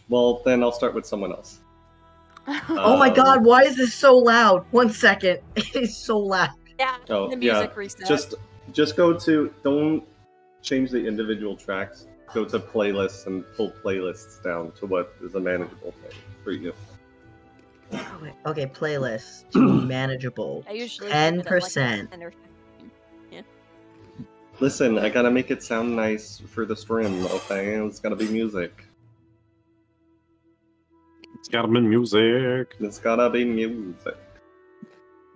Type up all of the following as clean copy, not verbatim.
Well, then I'll start with someone else. Oh my god, why is this so loud? 1 second. It is so loud. Yeah, Oh, the music yeah. reset. Just go to, don't change the individual tracks. Go to playlists and pull playlists down to what is a manageable thing for you. Okay, playlist to manageable. I usually 10%. Yeah. Listen, I gotta make it sound nice for the stream, okay? It's gotta be music. It's gotta be music. It's gotta be music.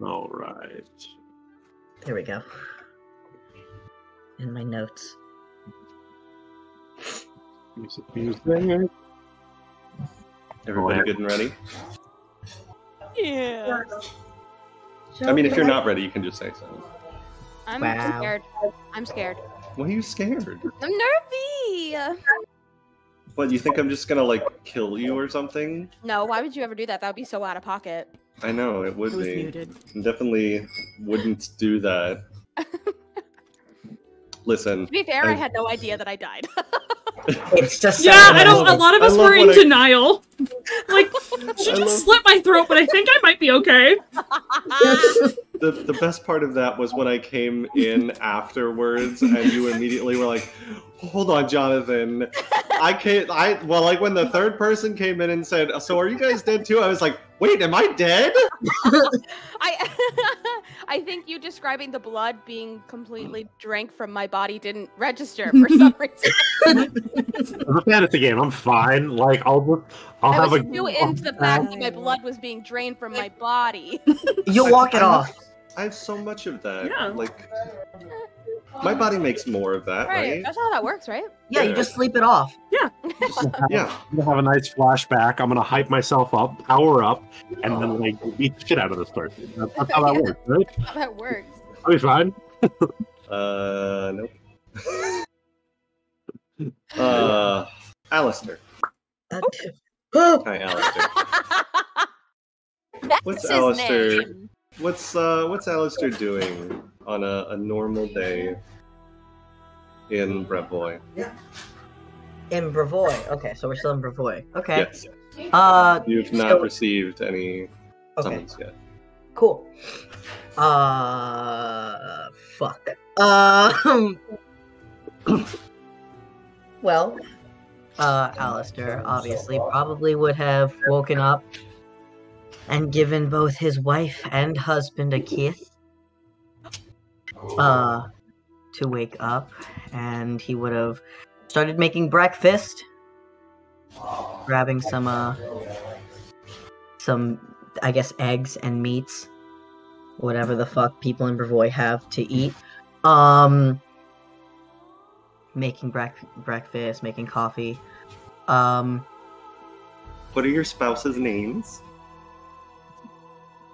Alright. There we go. In my notes. Music. Everybody good and ready? Yeah. I mean, if you're not ready, you can just say so. I'm Wow. scared. I'm scared. Why are you scared? I'm nervy. What, you think I'm just gonna, like, kill you or something? No, why would you ever do that? That would be so out of pocket. I know, it would It was be. muted. Definitely wouldn't do that. Listen. To be fair, I had no idea that I died. It's just Yeah, I don't. A lot of us I love were in when I- denial. Like, she just slit my throat, but I think I might be okay. The best part of that was when I came in afterwards and you immediately were like, hold on, Jonathan. Well, like when the third person came in and said, so are you guys dead too? I was like, wait, am I dead? I think you describing the blood being completely drank from my body didn't register for some reason. It's a fantasy game. I'm fine. Like I'll I have was a. too into the fact that my blood was being drained from my body. You'll walk it off. I have so much of that. Yeah. Like, my body makes more of that, right? That's how that works, right? Yeah, you just sleep it off. Yeah. I'm gonna have a nice flashback. I'm gonna hype myself up, power up, and then like beat the shit out of this person. That's how that works, right? How that works. I'll be fine. Nope. Alistair. Hi, Alistair. That's What's his Alistair? name. What's Alistair doing on a normal day in Brevoy? In Brevoy. Okay, so we're still in Brevoy. Okay. Yes. You've not so- received any Okay. summons yet. Cool. Fuck. Well, Alistair obviously probably would have woken up and given both his wife and husband a kiss. To wake up, and he would have started making breakfast, grabbing some, I guess, eggs and meats, whatever the fuck people in Brevoy have to eat. Making breakfast, making coffee. What are your spouse's names?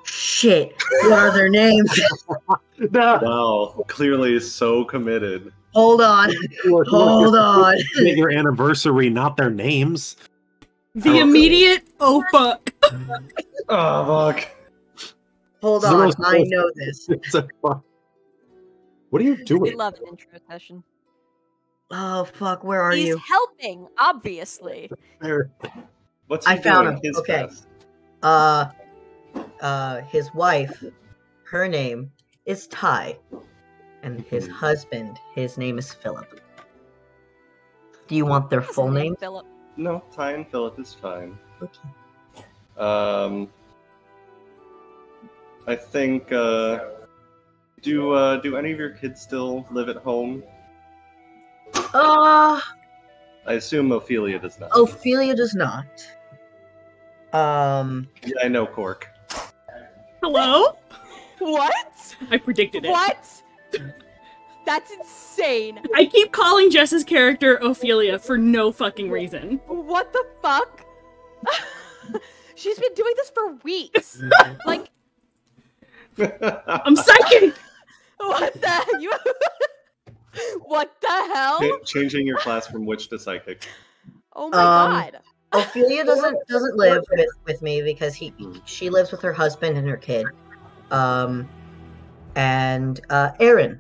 Shit, what are their names? Wow, clearly so committed. Hold on. Hold on. Your anniversary, not their names. The immediate oh fuck. Oh fuck. Hold This is the on, most- I know this. It's a fuck. What are you We doing? love an intro session. Oh fuck, where are He's you? helping, obviously. What's he I found doing? him. His Okay. best. His wife, her name is Ty, and his husband, his name is Philip. Do you want their What's his full name, name? Philip. No, Ty and Philip is fine. Okay. I think, do any of your kids still live at home? I assume Ophelia does not. Ophelia does not. Yeah, I know, Cork. Hello? What? I predicted it. What? That's insane. I keep calling Jess's character Ophelia for no fucking reason. What the fuck? She's been doing this for weeks. Like, I'm psychic! what the you What the hell? Changing your class from witch to psychic. Oh my god. Ophelia doesn't live with me because she lives with her husband and her kid. And Aaron.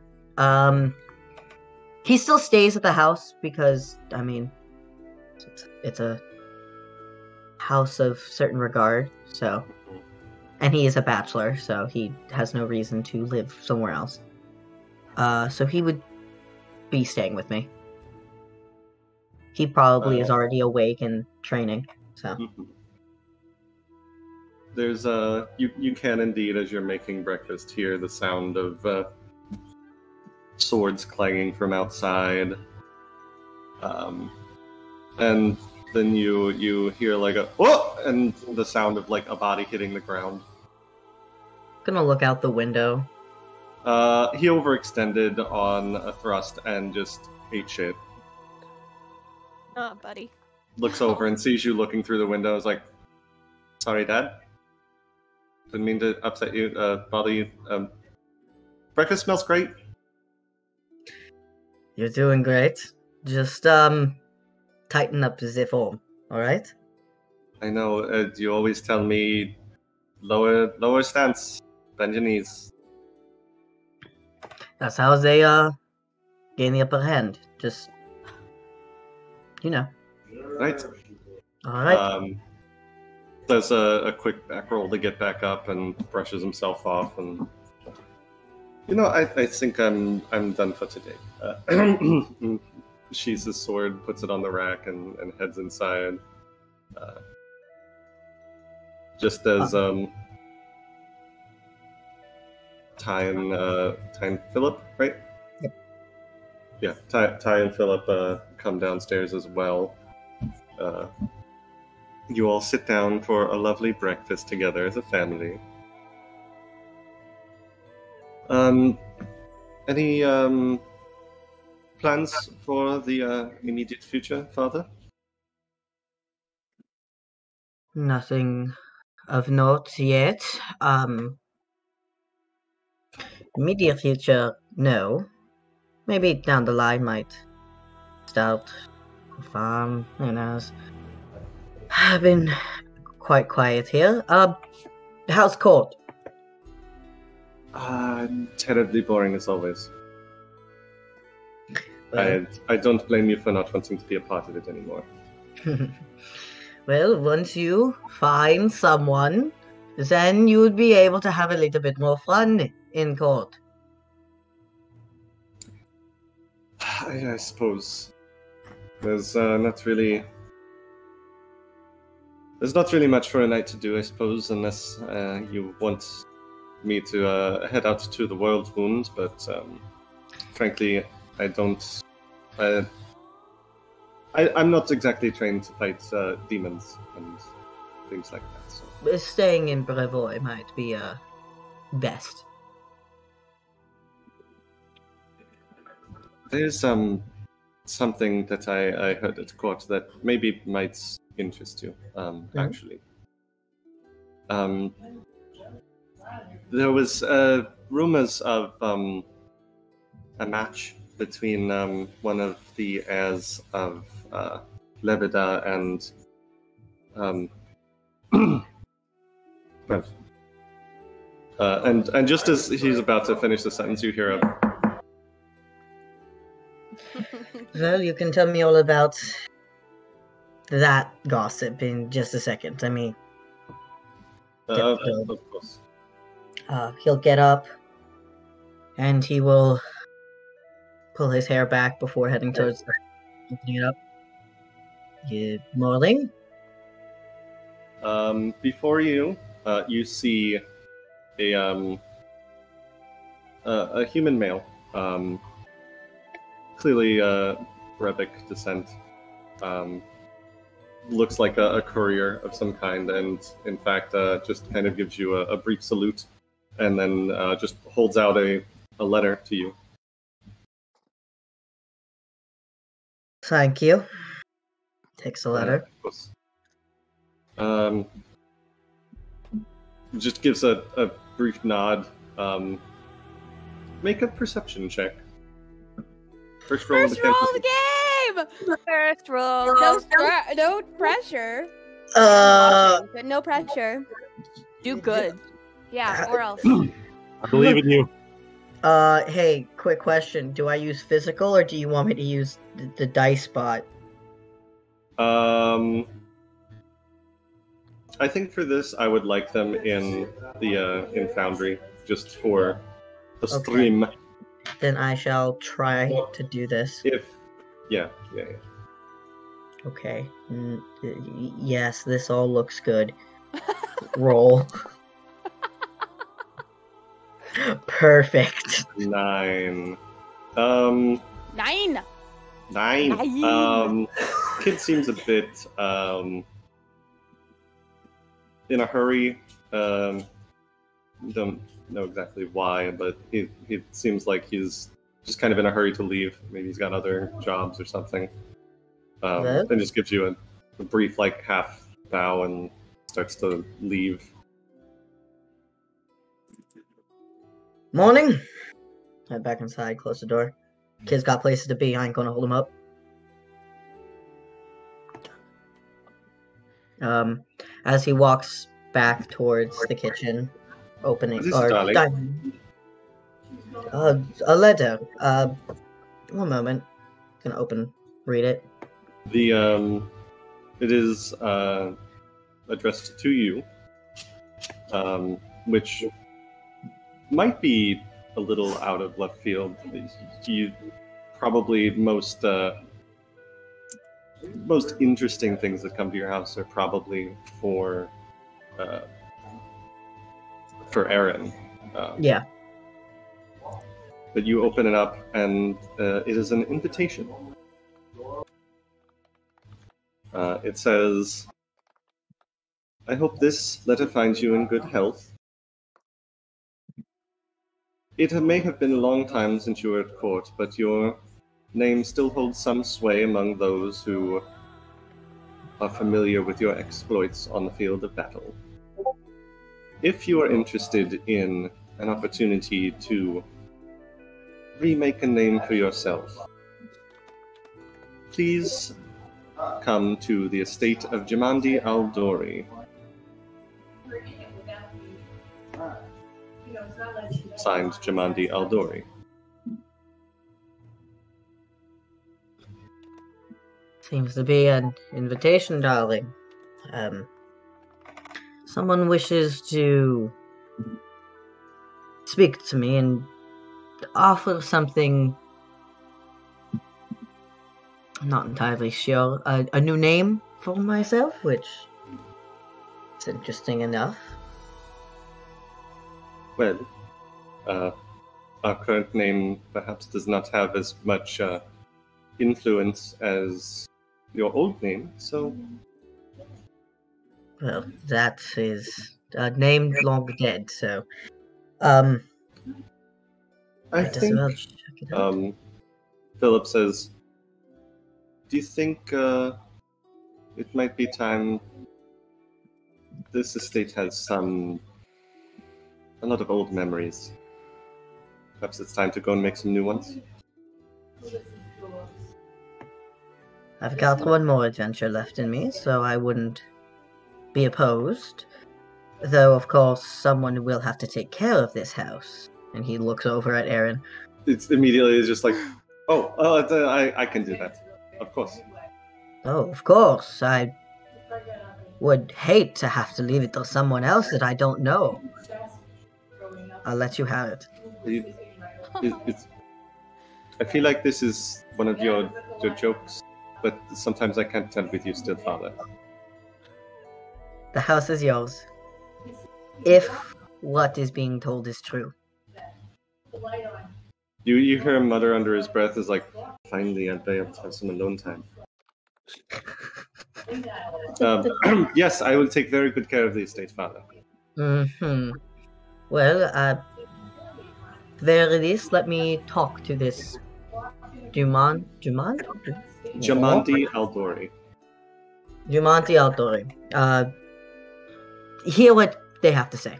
He still stays at the house because I mean it's a house of certain regard, so... And he is a bachelor, so he has no reason to live somewhere else. So he would be staying with me. He probably is already awake and training, so... There's you can indeed, as you're making breakfast, hear the sound of swords clanging from outside, and then you hear like a whoa, and the sound of like a body hitting the ground. Gonna look out the window. He overextended on a thrust and just ate shit. Oh, buddy. Looks over and sees you looking through the window. Is like, sorry, Dad. Didn't mean to upset you, bother you. Breakfast smells great. You're doing great. Just, tighten up the form, alright? I know, you always tell me lower stance, bend your knees. That's how they, gain the upper hand. Just, you know. Right. Alright. Does a quick back roll to get back up and brushes himself off, and I think I'm done for today. Sheathes his sword, puts it on the rack, and heads inside. Just as Ty and Philip, right? Yep. Yeah, Ty and Philip come downstairs as well. You all sit down for a lovely breakfast together as a family. Any plans for the immediate future, Father? Nothing of note yet. Immediate future, no. Maybe down the line might start a farm, who knows. I've been quite quiet here. How's court? Terribly boring as always. Well, I don't blame you for not wanting to be a part of it anymore. well, once you find someone, then you would be able to have a little bit more fun in court. I suppose there's not really much for a night to do, I suppose, unless you want me to head out to the World's Wound, but frankly, I don't. I'm not exactly trained to fight demons and things like that. So. Staying in Brevoy might be best. There's something that I heard at court that maybe might interest you. Actually, there was rumors of a match between one of the heirs of Lebeda and and just as he's about to finish the sentence, you hear a Well, you can tell me all about that gossip in just a second. I mean, of course. He'll get up, and he will pull his hair back before heading towards opening it up. Good morning. Before you, you see a human male, clearly Brevic descent. Looks like a courier of some kind, and in fact, just kind of gives you a brief salute, and then just holds out a letter to you. Thank you. Takes the letter. Of course. Just gives a brief nod. Make a perception check. First roll of First roll of the game! First roll. No pressure. But no pressure. Do good. Yeah, or else. I believe in you. Hey, quick question. Do I use physical, or do you want me to use the dice bot? I think for this, I would like them in the in Foundry, just for the stream. Then I shall try to do this. Yeah. Okay. Yes, this all looks good. Roll. Perfect. 9. 9. 9. Kid seems a bit in a hurry. Don't know exactly why, but it seems like he's just kind of in a hurry to leave. Maybe he's got other jobs or something. And just gives you a brief, like, half bow and starts to leave. Morning. Head back inside, close the door. Kid's got places to be, I ain't gonna hold him up. As he walks back towards the kitchen, opening or dining. A letter. 1 moment. Gonna read it. It is addressed to you, which might be a little out of left field. You probably most interesting things that come to your house are probably for Aaron. Yeah. But you open it up, and it is an invitation. It says, "I hope this letter finds you in good health. It may have been a long time since you were at court, but your name still holds some sway among those who are familiar with your exploits on the field of battle. If you are interested in an opportunity to remake a name for yourself, please come to the estate of Jamandi Aldori. Signed, Jamandi Aldori." Seems to be an invitation, darling. Someone wishes to speak to me and offer something. I'm not entirely sure. A new name for myself, which is interesting enough. Well, our current name perhaps does not have as much influence as your old name, so... Well, that is a name long dead, so... I think, well check it out. Philip says, "Do you think it might be time... This estate has a lot of old memories. Perhaps it's time to go and make some new ones?" I've got one more adventure left in me, so I wouldn't be opposed. Though, of course, someone will have to take care of this house. And he looks over at Aaron. It's immediately just like, I can do that. Of course. Oh, of course. I would hate to have to leave it to someone else that I don't know. I'll let you have it. I feel like this is one of your jokes, but sometimes I can't tell with you still, Father. The house is yours. If what is being told is true. You hear him mutter under his breath, is like, "Finally, I'll be able to have some alone time." Yes, I will take very good care of the estate, Father. Well, at the very least, let me talk to this Jamandi Aldori. Jamandi Aldori. Hear what they have to say.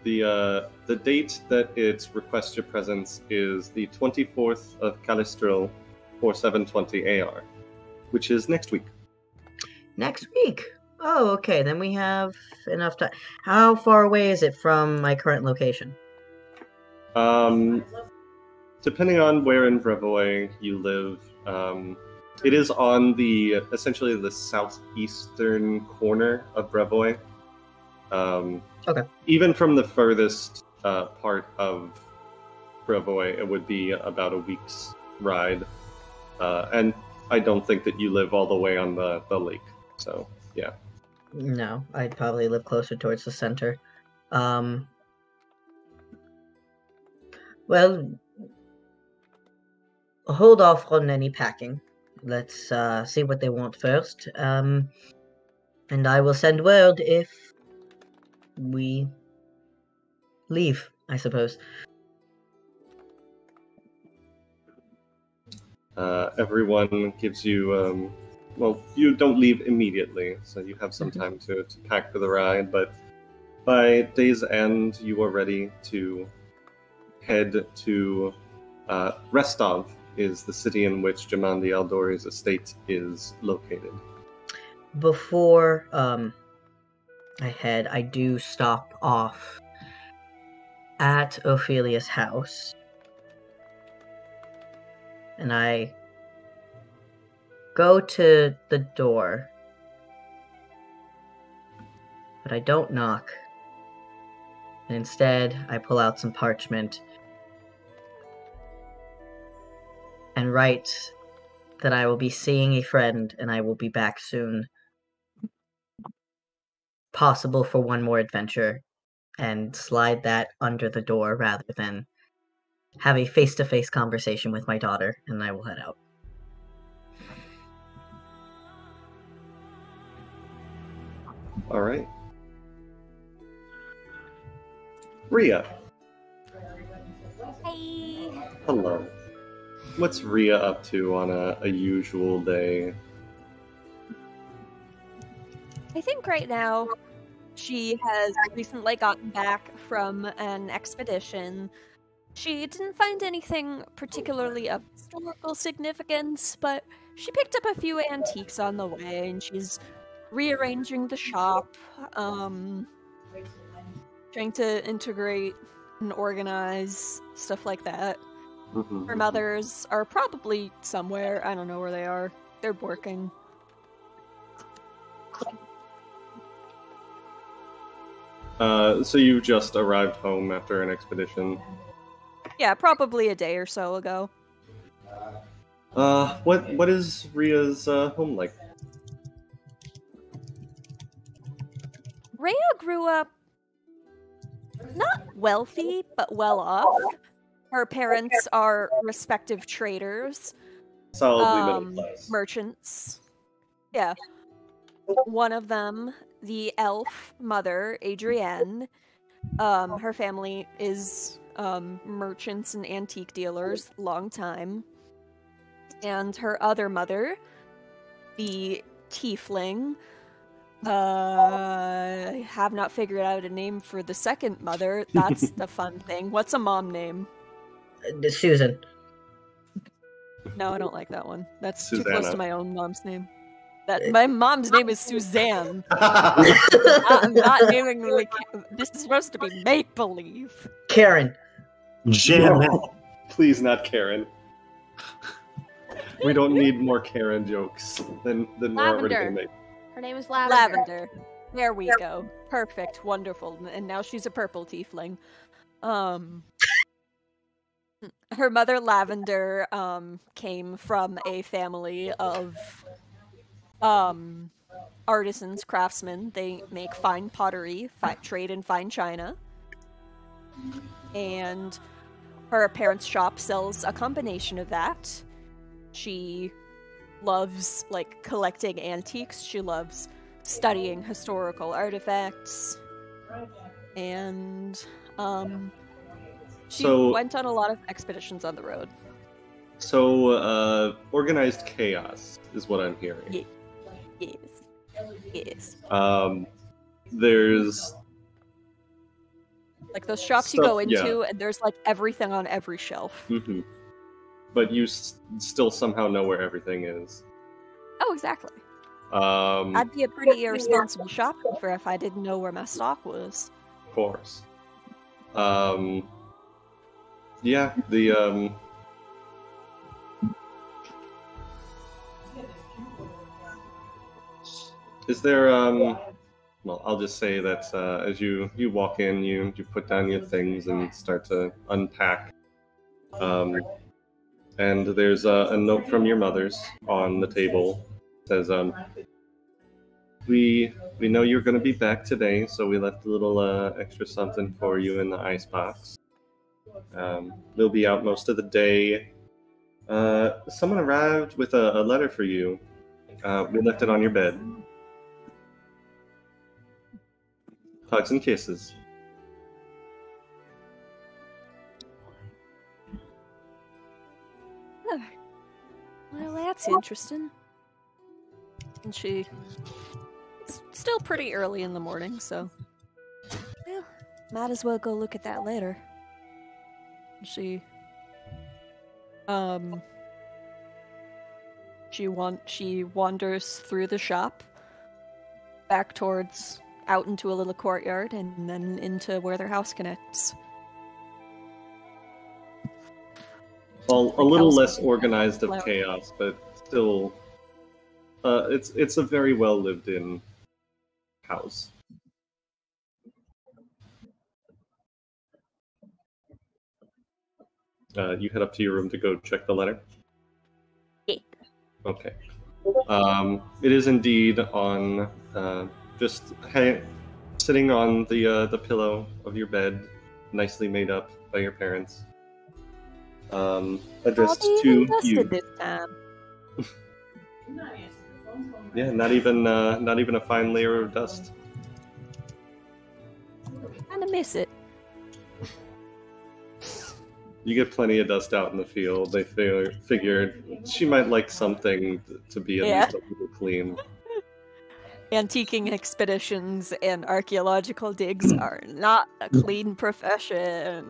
The date that it requests your presence is the 24th of Calistril, 4720 AR, which is next week. Next week? Oh, okay. Then we have enough time. How far away is it from my current location? Depending on where in Brevoy you live, It is on the essentially the southeastern corner of Brevoy. Okay. Even from the furthest part of Brevoy, it would be about a week's ride. And I don't think that you live all the way on the lake. So, yeah. No, I'd probably live closer towards the center. Well, hold off on any packing. Let's see what they want first. And I will send word if we leave, I suppose. Everyone gives you, well, you don't leave immediately, so you have some time to pack for the ride, but by day's end, you are ready to head to Restov, is the city in which Jamandi Aldori's estate is located. Before I head, I do stop off at Ophelia's house. And I go to the door, but I don't knock. And instead, I pull out some parchment and write that I will be seeing a friend and I will be back soon. Possible for one more adventure, and slide that under the door rather than have a face-to-face conversation with my daughter, and I will head out. All right. Ria. Hey. Hello. What's Ria up to on a usual day? I think right now she has recently gotten back from an expedition. She didn't find anything particularly of historical significance, but she picked up a few antiques on the way, and she's rearranging the shop, trying to integrate and organize, stuff like that. Mm-hmm. Her mothers are probably somewhere. I don't know where they are. They're working. So you just arrived home after an expedition? Yeah, probably a day or so ago. What is Ria's home like? Rhea grew up not wealthy, but well off. Her parents are respective traders. Solidly middle class. Merchants. Yeah. One of them, the elf mother, Adrienne, her family is merchants and antique dealers, long time. And her other mother, the tiefling, I have not figured out a name for the second mother. That's the fun thing. What's a mom name? Susan. No, I don't like that one. That's Susanna. too close to my own mom's name. My mom's name is Suzanne. I'm not naming the. This is supposed to be make believe. Karen. Janet. No, please not Karen. We don't need more Karen jokes than we're already gonna make. Her name is Lavender. There we go. Perfect. Wonderful. And now she's a purple tiefling. Her mother, Lavender, came from a family of artisans, craftsmen. They make fine pottery, trade in fine china. And her parents' shop sells a combination of that. She loves, like, collecting antiques. She loves studying historical artifacts. And, she went on a lot of expeditions on the road. So, organized chaos is what I'm hearing. Yes. There's... Like, those shops you go into, and there's, like, everything on every shelf. Mm-hmm. But you still somehow know where everything is. Oh, exactly. I'd be a pretty irresponsible shopkeeper if I didn't know where my stock was. Of course. Yeah, Is there well, I'll just say that as you walk in, you put down your things and start to unpack. And there's a note from your mother's on the table. It says, we know you're going to be back today, so we left a little extra something for you in the icebox. We'll be out most of the day. Someone arrived with a letter for you. We left it on your bed. Hugs and kisses. Well, that's interesting. And it's still pretty early in the morning, so well, might as well go look at that later. She wanders through the shop back towards out into a little courtyard and then into where their house connects. Well, a little less organized of chaos, but still, it's a very well lived in house. You head up to your room to go check the letter? Yeah. Okay. It is indeed on just sitting on the pillow of your bed, nicely made up by your parents. Addressed to you. This time. Yeah, not even a fine layer of dust. Kinda miss it. You get plenty of dust out in the field. They figured she might like something to be at least a little clean. Antiquing expeditions and archaeological digs are not a clean profession.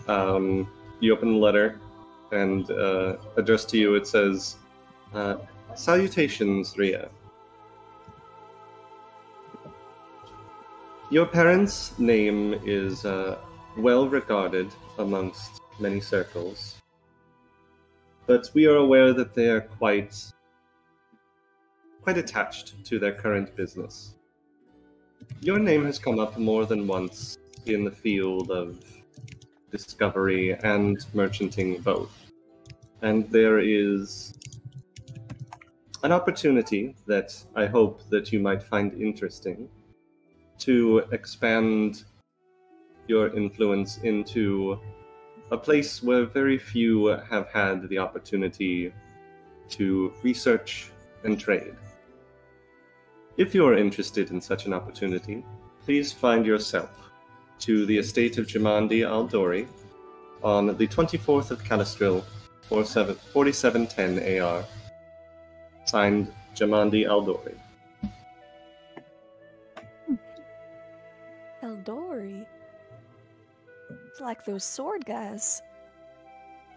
You open the letter, and addressed to you, it says, Salutations, Ria. Your parents' name is well regarded amongst many circles, but we are aware that they are quite attached to their current business. Your name has come up more than once in the field of discovery and merchanting both. And there is an opportunity that I hope that you might find interesting to expand your influence into a place where very few have had the opportunity to research and trade. If you are interested in such an opportunity, please find yourself to the estate of Jamandi Aldori on the 24th of Calistril, 4710 AR. Signed, Jamandi Aldori. Aldori? It's like those sword guys.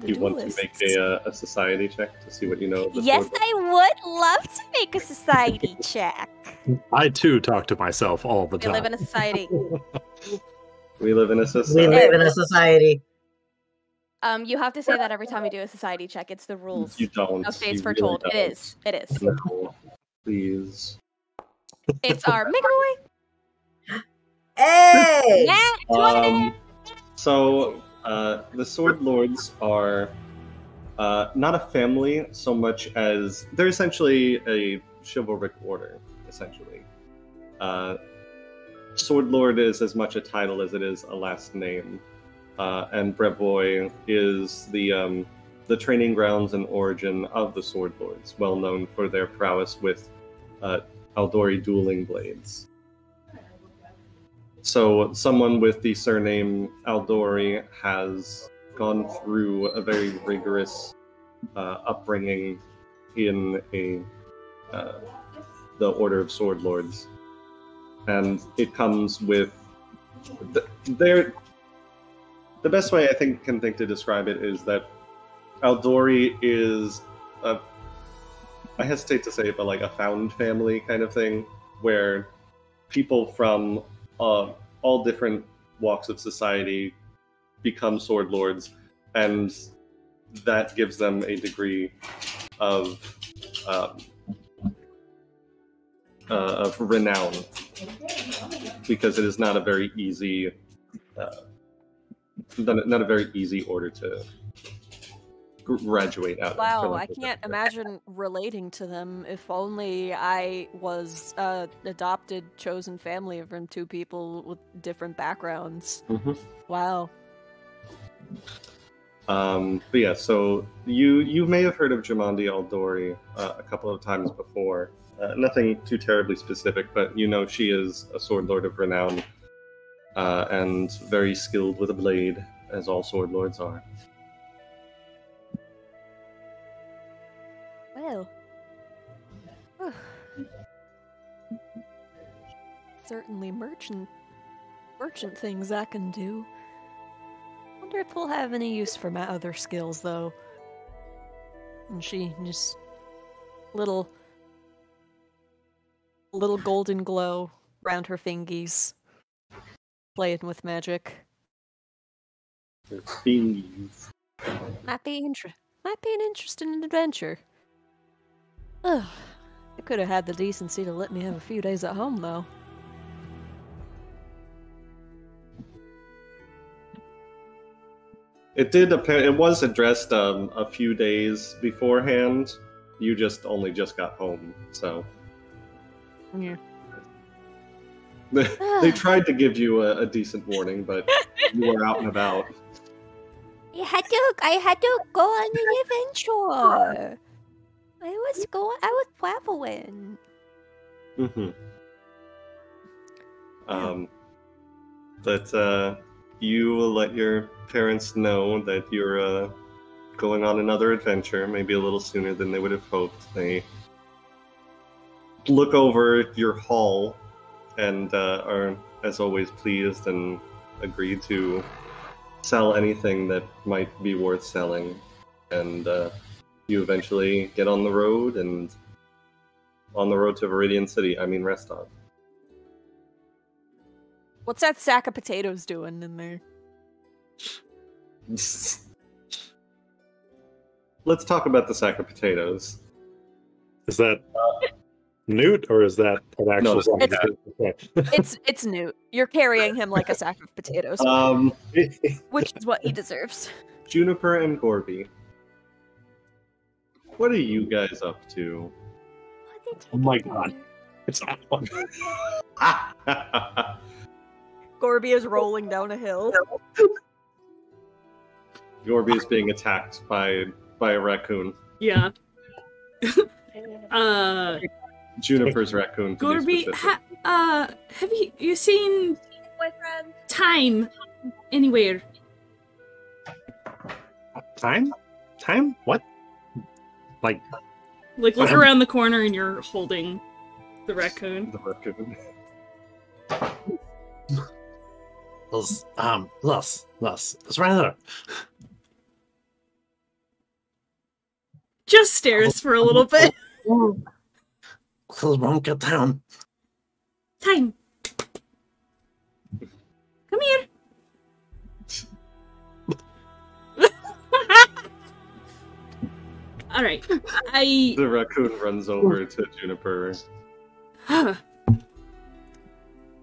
You want to make a society check to see what you know of the Yes, sword? I would love to make a society check. I too talk to myself all the We time. live in a society. We live in a society. We live in a society. You have to say that every time we do a society check. It's the rules. You don't. No states You foretold. really It is. It is. don't. No, please. It's our make away. Hey! Yeah, So, the Sword Lords are not a family so much as they're essentially a chivalric order, essentially. Sword Lord is as much a title as it is a last name. And Brevoy is the training grounds and origin of the Sword Lords, well known for their prowess with Aldori dueling blades. So someone with the surname Aldori has gone through a very rigorous upbringing in the Order of Sword Lords. And it comes with... The best way I can think to describe it is that Aldori is I hesitate to say it, but like a found family kind of thing, where people from all different walks of society become sword lords, and that gives them a degree of of renown, because it is not a very easy, not a very easy order to graduate out of. Wow, I can't imagine relating to them. If only I was adopted, chosen family from two people with different backgrounds. Mm-hmm. Wow. But yeah, so you may have heard of Jamandi Aldori a couple of times before. Nothing too terribly specific, but you know she is a sword lord of renown, and very skilled with a blade, as all sword lords are. Well. Certainly merchant things I can do. Wonder if we'll have any use for my other skills, though. And she just little golden glow around her fingies, playing with magic. Their fingies. Might be an interesting adventure. Ugh. I could have had the decency to let me have a few days at home, though. It was addressed a few days beforehand. You only just got home, so Yeah. they tried to give you a decent warning, but you were out and about. I had to go on an adventure. I was traveling. Mm-hmm. But you will let your parents know that you're going on another adventure, maybe a little sooner than they would have hoped. They look over your haul and are, as always, pleased and agree to sell anything that might be worth selling. And you eventually get on the road to Viridian City, Restov. What's that sack of potatoes doing in there? Let's talk about the sack of potatoes. Is that Newt, or is that an actual No, sack of potatoes? It's Newt. You're carrying him like a sack of potatoes, which is what he deserves. Juniper and Gorby, what are you guys up to? Oh my god. It's awful. Gorby is rolling down a hill. Gorby is being attacked by a raccoon. Yeah. Juniper's raccoon. To Gorby, be specific. have you seen Boyfriend. Time anywhere? Time? Time? What? Like Look around the corner and you're holding the raccoon. The raccoon. Los. It's right there. Just stares for a little bit. Won't get down. Time. Come here. All right. The raccoon runs over to Juniper.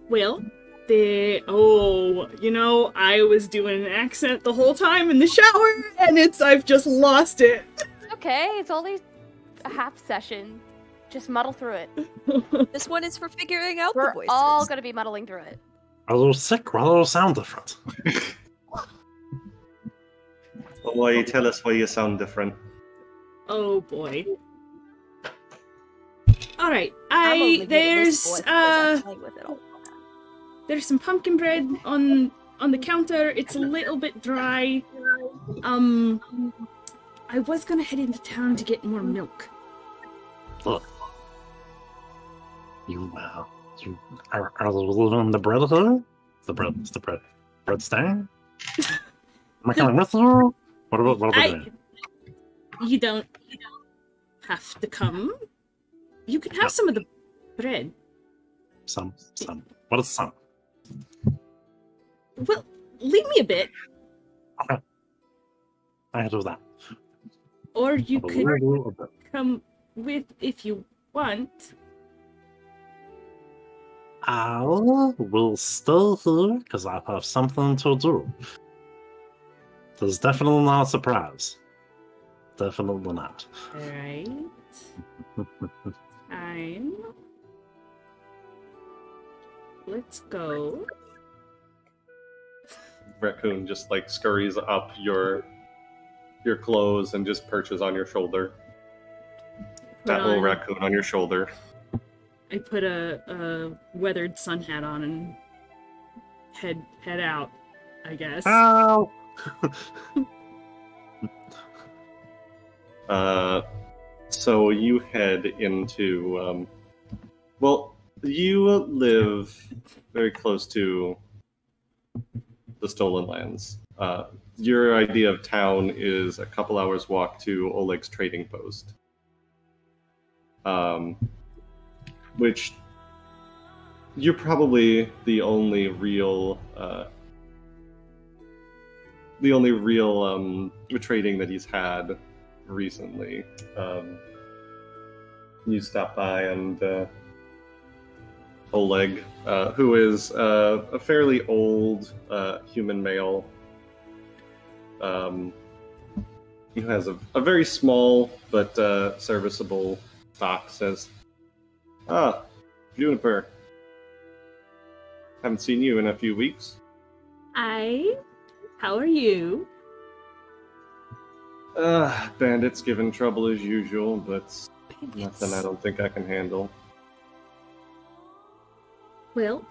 Well, I was doing an accent the whole time in the shower, and I've just lost it. Okay, it's only a half session. Just muddle through it. This one is for figuring out the We're voices. all gonna be muddling through it. A little sick, or a little sound different. Why tell us why you sound different? Oh boy. All right. I'm only getting this voice because I play with it all the time. There's some pumpkin bread on the counter. It's a little bit dry. I was gonna head into town to get more milk. Look. You are living the bread here? The bread. Bread stand? Am I coming with you? What about doing? You don't have to come. You can have some of the bread. Some. What is some? Well, leave me a bit. Okay. I do that. Or you could come with if you want. I will stay here because I have something to do. There's definitely not a surprise. Definitely not. Alright. Fine. Let's go. Raccoon just like scurries up your clothes and just perches on your shoulder. That little raccoon on your shoulder. I put a weathered sun hat on and head out, I guess. Ow! So you head into well, you live very close to the Stolen Lands. Your idea of town is a couple hours walk to Oleg's trading post. Which you're probably the only real trading that he's had recently. You stop by and Oleg, who is a fairly old human male, who has a very small but serviceable stock, says, "Ah, Juniper. Haven't seen you in a few weeks." Hi. How are you? Bandits giving trouble as usual, but nothing I don't think I can handle. Well,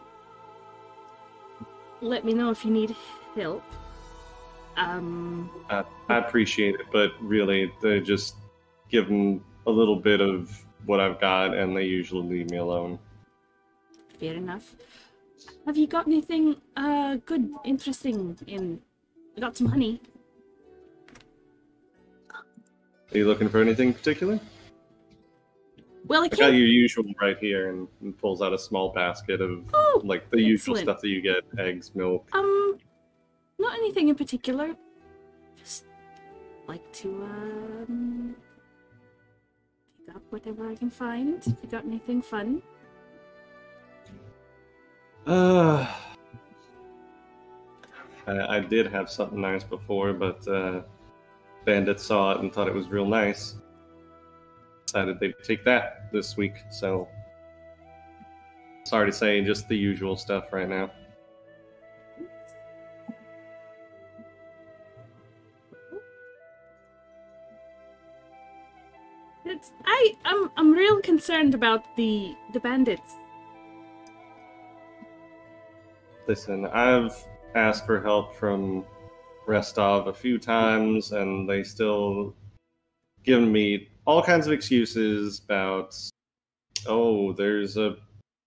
let me know if you need help. I appreciate it, but really, they just give them a little bit of what I've got, and they usually leave me alone. Fair enough. Have you got anything good, interesting in... I got some honey. Are you looking for anything in particular? Well, I I got can't... your usual right here, and pulls out a small basket of like the usual stuff that you get: eggs, milk. Not anything in particular. Just like to pick up whatever I can find. If you got anything fun. I did have something nice before, but bandits saw it and thought it was real nice. Decided they'd take that this week, so sorry to say, just the usual stuff right now. I'm real concerned about the bandits. Listen, I've asked for help from Restov a few times, and they still given me all kinds of excuses about, oh, there's a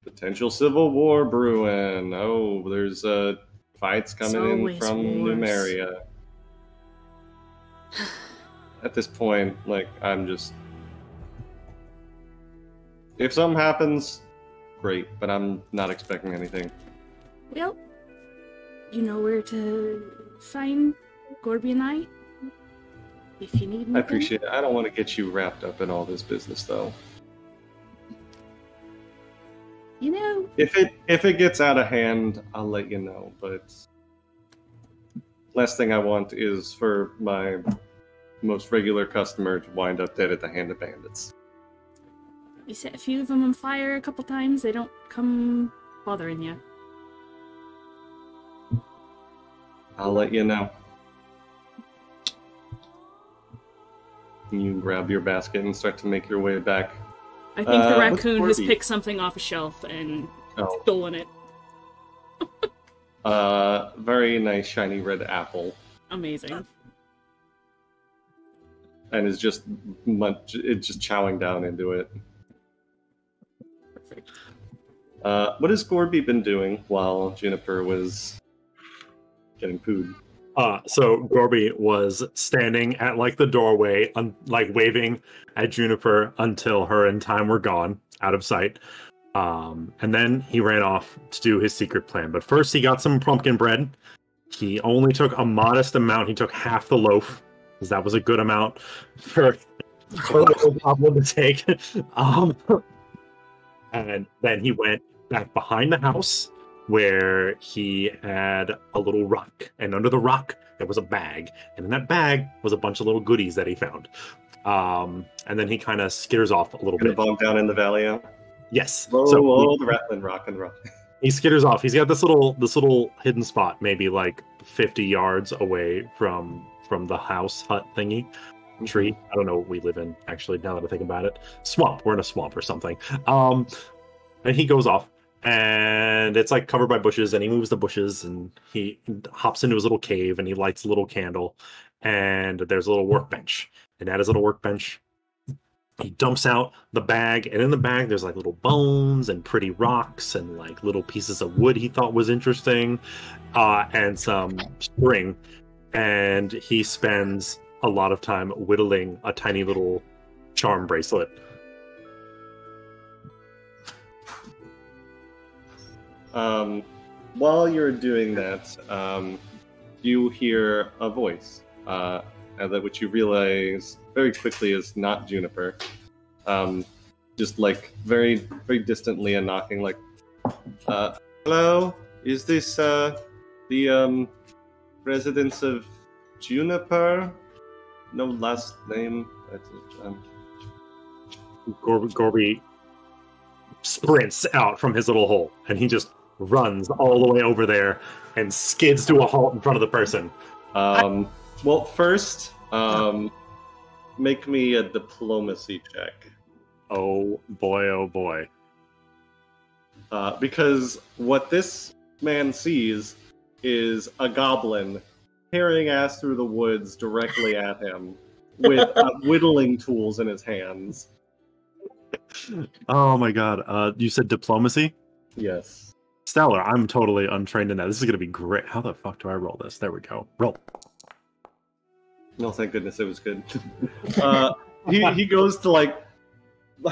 potential civil war brewing. Oh, there's fights coming in from Numeria. At this point, like, I'm just... If something happens, great, but I'm not expecting anything. Well, you know where to find Gorby and I? If you need anything. I appreciate it. I don't want to get you wrapped up in all this business, though. You know... If it gets out of hand, I'll let you know, but... Last thing I want is for my most regular customer to wind up dead at the hand of bandits. You set a few of them on fire a couple times, they don't come bothering you. I'll let you know. You grab your basket and start to make your way back. I think the raccoon has picked something off a shelf and stolen it. Very nice shiny red apple. Amazing. And is just chowing down into it. Perfect. What has Gorby been doing while Juniper was getting food? So Gorby was standing at like the doorway, like waving at Juniper until her and Time were gone, out of sight. And then he ran off to do his secret plan. But first he got some pumpkin bread. He only took a modest amount. He took half the loaf, because that was a good amount for Pablo to take. And then he went back behind the house where he had a little rock, and under the rock there was a bag, and in that bag was a bunch of little goodies that he found. And then he kind of skitters off a little Gonna bit. bump down in the valley. Yeah? Yes. Whoa, So whoa, the rattling rock and rock. he skitters off. He's got this little hidden spot, maybe like 50 yards away from the house hut thingy. Tree. I don't know what we live in, actually, now that I think about it. Swamp. We're in a swamp or something. And he goes off, and it's like covered by bushes, and he moves the bushes, and he hops into his little cave, and he lights a little candle, and there's a little workbench. And at his little workbench, he dumps out the bag, and in the bag there's like little bones and pretty rocks and like little pieces of wood he thought was interesting, and some string. And he spends a lot of time whittling a tiny little charm bracelet. While you're doing that, you hear a voice, which you realize very quickly is not Juniper. Just like very, very distantly and knocking, like, hello? Is this the residence of Juniper? No last name. Gorby sprints out from his little hole, and he just runs all the way over there and skids to a halt in front of the person. Well, first, make me a diplomacy check. Oh boy, oh boy. Because what this man sees is a goblin carrying ass through the woods directly at him with whittling tools in his hands. Oh my god. You said diplomacy? Yes. Stellar, I'm totally untrained in that. This is going to be great. How the fuck do I roll this? There we go. Roll. No, thank goodness it was good. He goes to like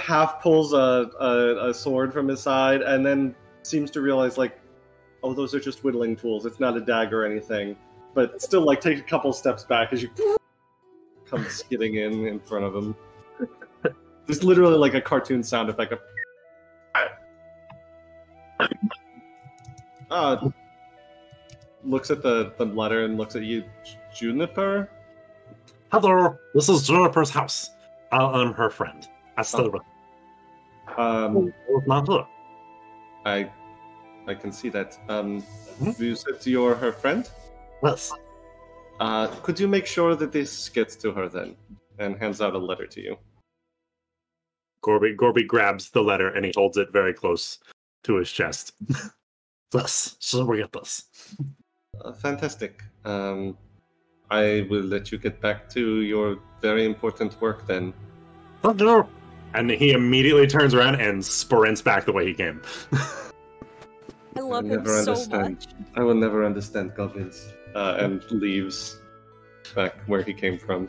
half pulls a sword from his side and then seems to realize like, oh, those are just whittling tools. It's not a dagger or anything. But still, like, take a couple steps back as you come skidding in front of him. There's literally like a cartoon sound effect of looks at the letter and looks at you. Juniper? Hello, this is Juniper's house. I'm her friend. Astora. Not her. I can see that. You said you're her friend? Yes. Could you make sure that this gets to her then? And hands out a letter to you. Gorby grabs the letter and he holds it very close to his chest. Yes, so we get this. Fantastic. I will let you get back to your very important work then. Thank you. And he immediately turns around and sprints back the way he came. I love him so much. I will never understand goblins. And leaves back where he came from.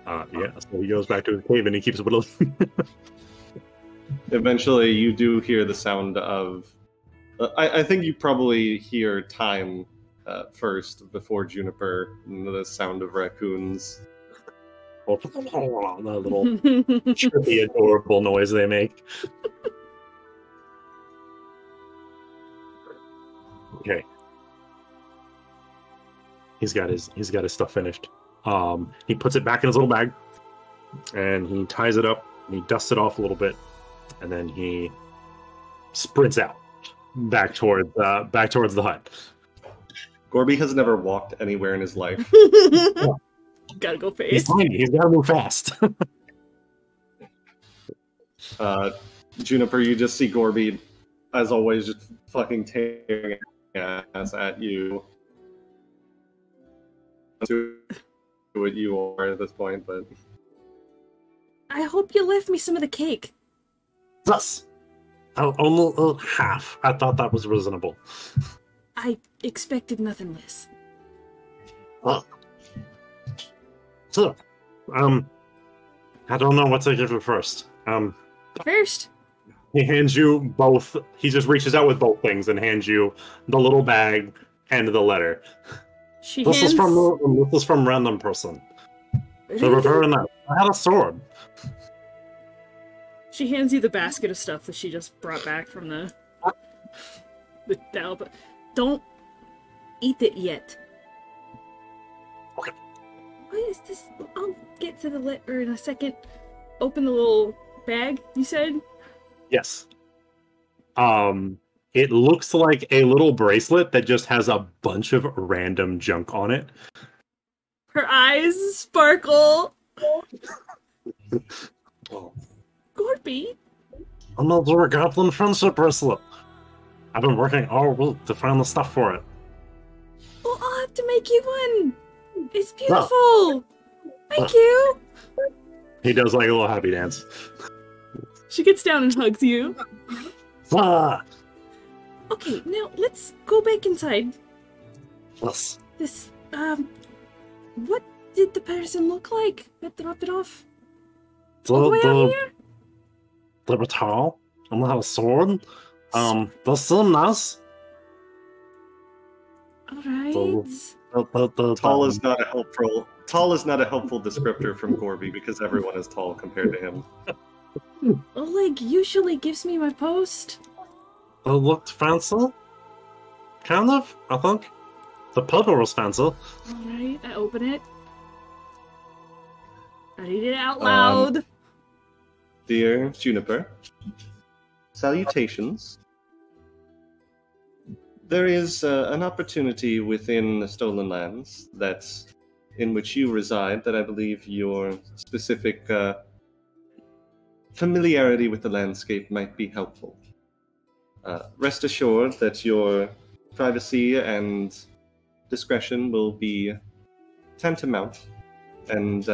Yeah, so he goes back to his cave and he keeps whittling. Eventually, you do hear the sound of... I think you probably hear time first before Juniper, the sound of raccoons. The little trippy, adorable noise they make. Okay. He's got his stuff finished. He puts it back in his little bag, and he ties it up, and he dusts it off a little bit, and then he sprints out back towards the hut. Gorby has never walked anywhere in his life. Gotta go He's fast. tiny. He's gotta move fast. Juniper, you just see Gorby, as always, just fucking tearing ass at you. To what you are at this point, but I hope you left me some of the cake. Thus, only half. I thought that was reasonable. I expected nothing less. So, I don't know what to give you first. First, He hands you both. He just reaches out with both things and hands you the little bag and the letter. This is from random person. They were very nice. I had a sword. She hands you the basket of stuff that she just brought back from the but don't eat it yet. Okay. What is this? I'll get to the letter in a second. Open the little bag, you said? Yes. It looks like a little bracelet that just has a bunch of random junk on it. Her eyes sparkle. Oh. Gorby? Another goblin friendship bracelet. I've been working all week to find the stuff for it. Well, I'll have to make you one. It's beautiful. Thank you. He does like a little happy dance. She gets down and hugs you. Ah! Okay, now let's go back inside. Yes. This, what did the person look like that dropped it off? All the way out here? They were tall, and they had a sword. They seem nice. Alright. Tall is not a helpful. Tall is not a helpful descriptor from Gorby because everyone is tall compared to him. Oleg usually gives me my post. They looked fancy. Kind of, I think. The purple was fancy. Alright, I open it. I read it out loud. Dear Juniper, salutations. There is an opportunity within the Stolen Lands in which you reside that I believe your specific familiarity with the landscape might be helpful. Rest assured that your privacy and discretion will be tantamount, and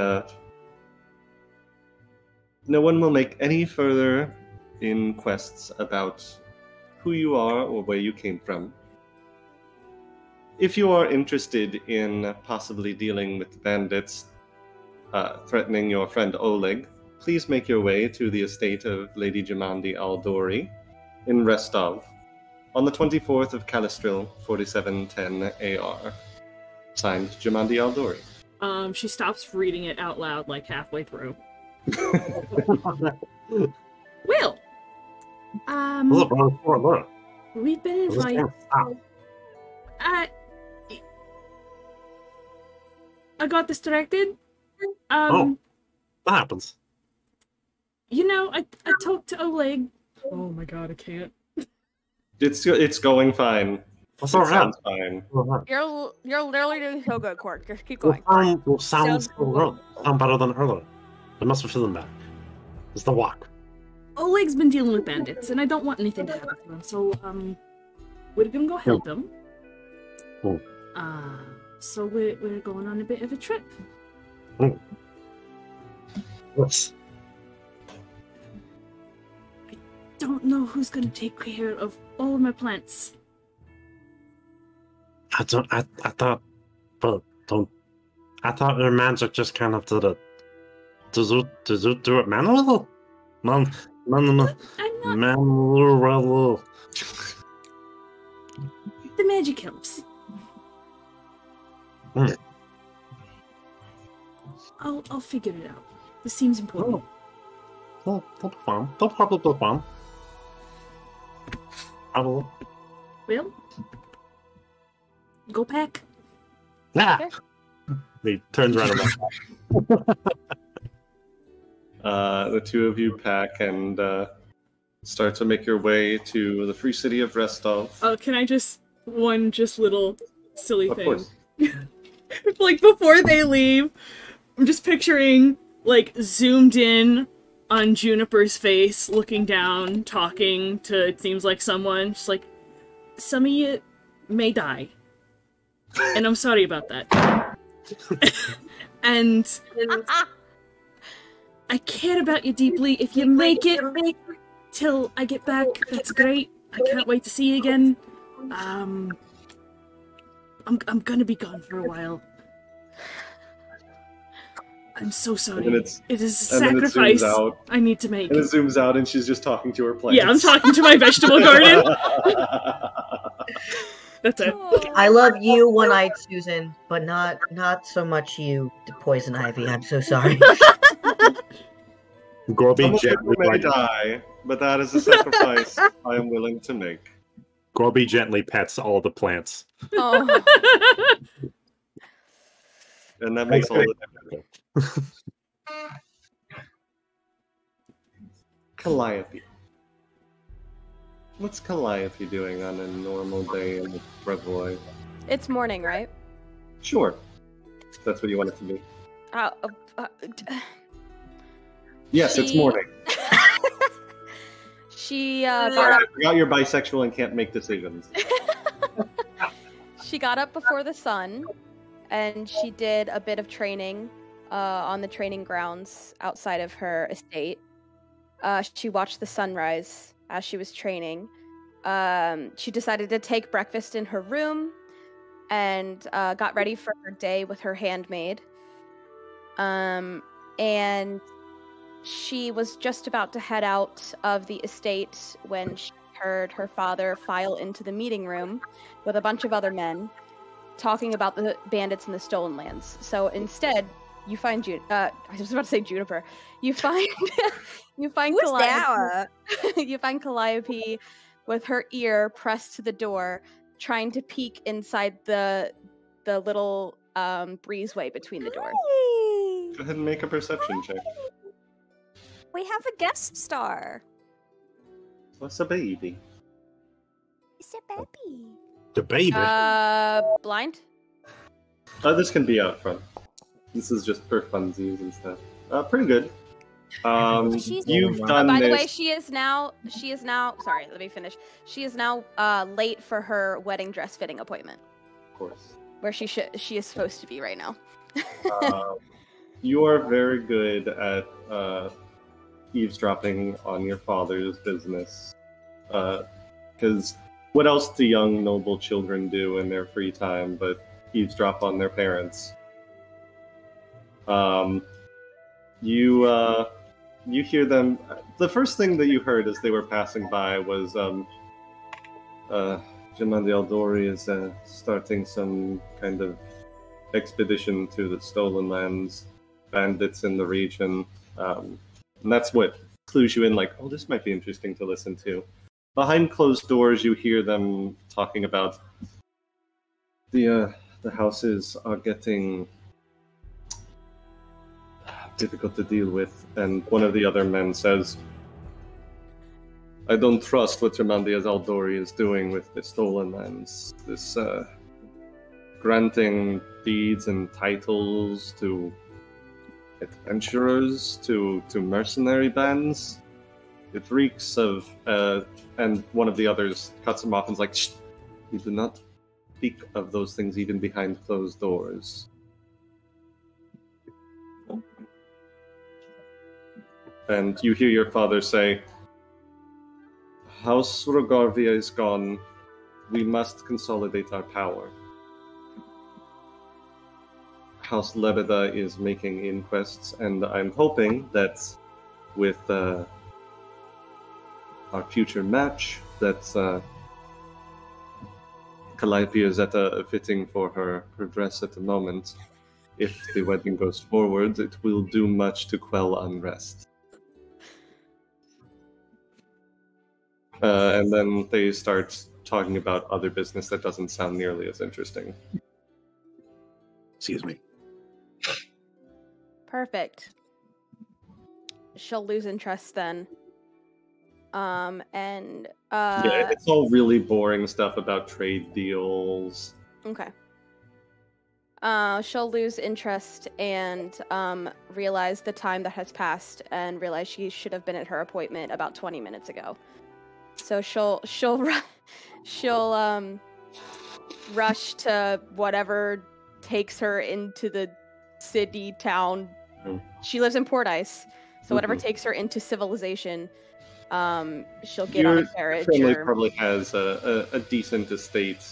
no one will make any further inquests about who you are or where you came from. If you are interested in possibly dealing with bandits threatening your friend Oleg, please make your way to the estate of Lady Jamandi Aldori in Restov on the 24th of Calistril, 4710 AR. Signed, Jamandi Aldori. She stops reading it out loud like halfway through. Well, we've been invited. I got distracted. That happens. You know, I talked to Oleg. Oh my god, I can't. It's going fine. That's all right. Sounds fine. You're literally doing so good, Quark. Just keep going. Will sound so good. Sound better than earlier. I must have feeling bad. It's the walk. Oleg's been dealing with bandits, and I don't want anything to happen to him. So, we're gonna go help him. Oh. So we're going on a bit of a trip. Oh. Yes. I don't know who's gonna take care of all of my plants. I thought your magic just kind of did it. Did you do it manually? I'm not. Manually. The magic helps. I'll figure it out. This seems important. Well, that's fine. That's probably fine. I will. Well, go pack. Yeah. Okay. He turns around and The two of you pack and start to make your way to the free city of Restov. Oh, can I just little silly Of thing? course. Like before they leave, I'm just picturing like zoomed in on Juniper's face, looking down, talking to it seems like someone. Just like, some of you may die, and I'm sorry about that. and I care about you deeply. If you make it till I get back, that's great. I can't wait to see you again. I'm gonna be gone for a while. I'm so sorry. It is a sacrifice I need to make. And it zooms out and she's just talking to her plants. Yeah, I'm talking to my vegetable garden. That's it. I love you, One-Eyed Susan, but not so much you, Poison Ivy. I'm so sorry. Gorby Some of you gently, may die, but that is a sacrifice I am willing to make. Gorby gently pets all the plants. Oh, And that makes all the difference. Calliope. What's Calliope doing on a normal day in the Brevoy? it's morning, right? Sure. That's what you want it to be. Uh, Yes, it's She- morning. she Sorry, got I up. forgot you're bisexual and can't make decisions. She got up before the sun, and she did a bit of training on the training grounds outside of her estate. She watched the sunrise as she was training. She decided to take breakfast in her room and got ready for her day with her handmaid. And she was just about to head out of the estate when she heard her father file into the meeting room with a bunch of other men talking about the bandits in the stolen lands. So instead, you find I was about to say Juniper. You find Who's Calliope. that? You find Calliope with her ear pressed to the door, trying to peek inside the little breezeway between the doors. Hi. Go ahead and make a perception check. We have a guest star. What's a baby? It's a baby. The baby. Blind? This can be out front. This is just for funsies and stuff. Pretty good. You've done By the this. way, she is now. Sorry, let me finish. She is now late for her wedding dress fitting appointment, Of course. where she is supposed to be right now. You are very good at eavesdropping on your father's business. Because what else do young noble children do in their free time but eavesdrop on their parents? You hear them. The first thing that you heard as they were passing by was Jimandi Aldori is starting some kind of expedition to the stolen lands, bandits in the region. And that's what clues you in, like, oh, this might be interesting to listen to. Behind closed doors, you hear them talking about the houses are getting difficult to deal with, and one of the other men says, I don't trust what Tremandias Aldori is doing with the stolen lands. This granting deeds and titles to adventurers, to mercenary bands. It reeks of, and one of the others cuts him off and is like, shh, you do not speak of those things even behind closed doors. And you hear your father say, House Rogarvia is gone. We must consolidate our power. House Lebeda is making inquests, and I'm hoping that with our future match, that Calliope is at a fitting for her dress at the moment. If the wedding goes forward, it will do much to quell unrest. And then they start talking about other business that doesn't sound nearly as interesting. Excuse me. Perfect. She'll lose interest then. Yeah, it's all really boring stuff about trade deals. Okay. She'll lose interest and realize the time that has passed and realize she should have been at her appointment about 20 minutes ago. So she'll rush to whatever takes her into the city town. Mm. She lives in Port Ice, so whatever takes her into civilization, she'll get on a carriage. Family Or... probably has a decent estate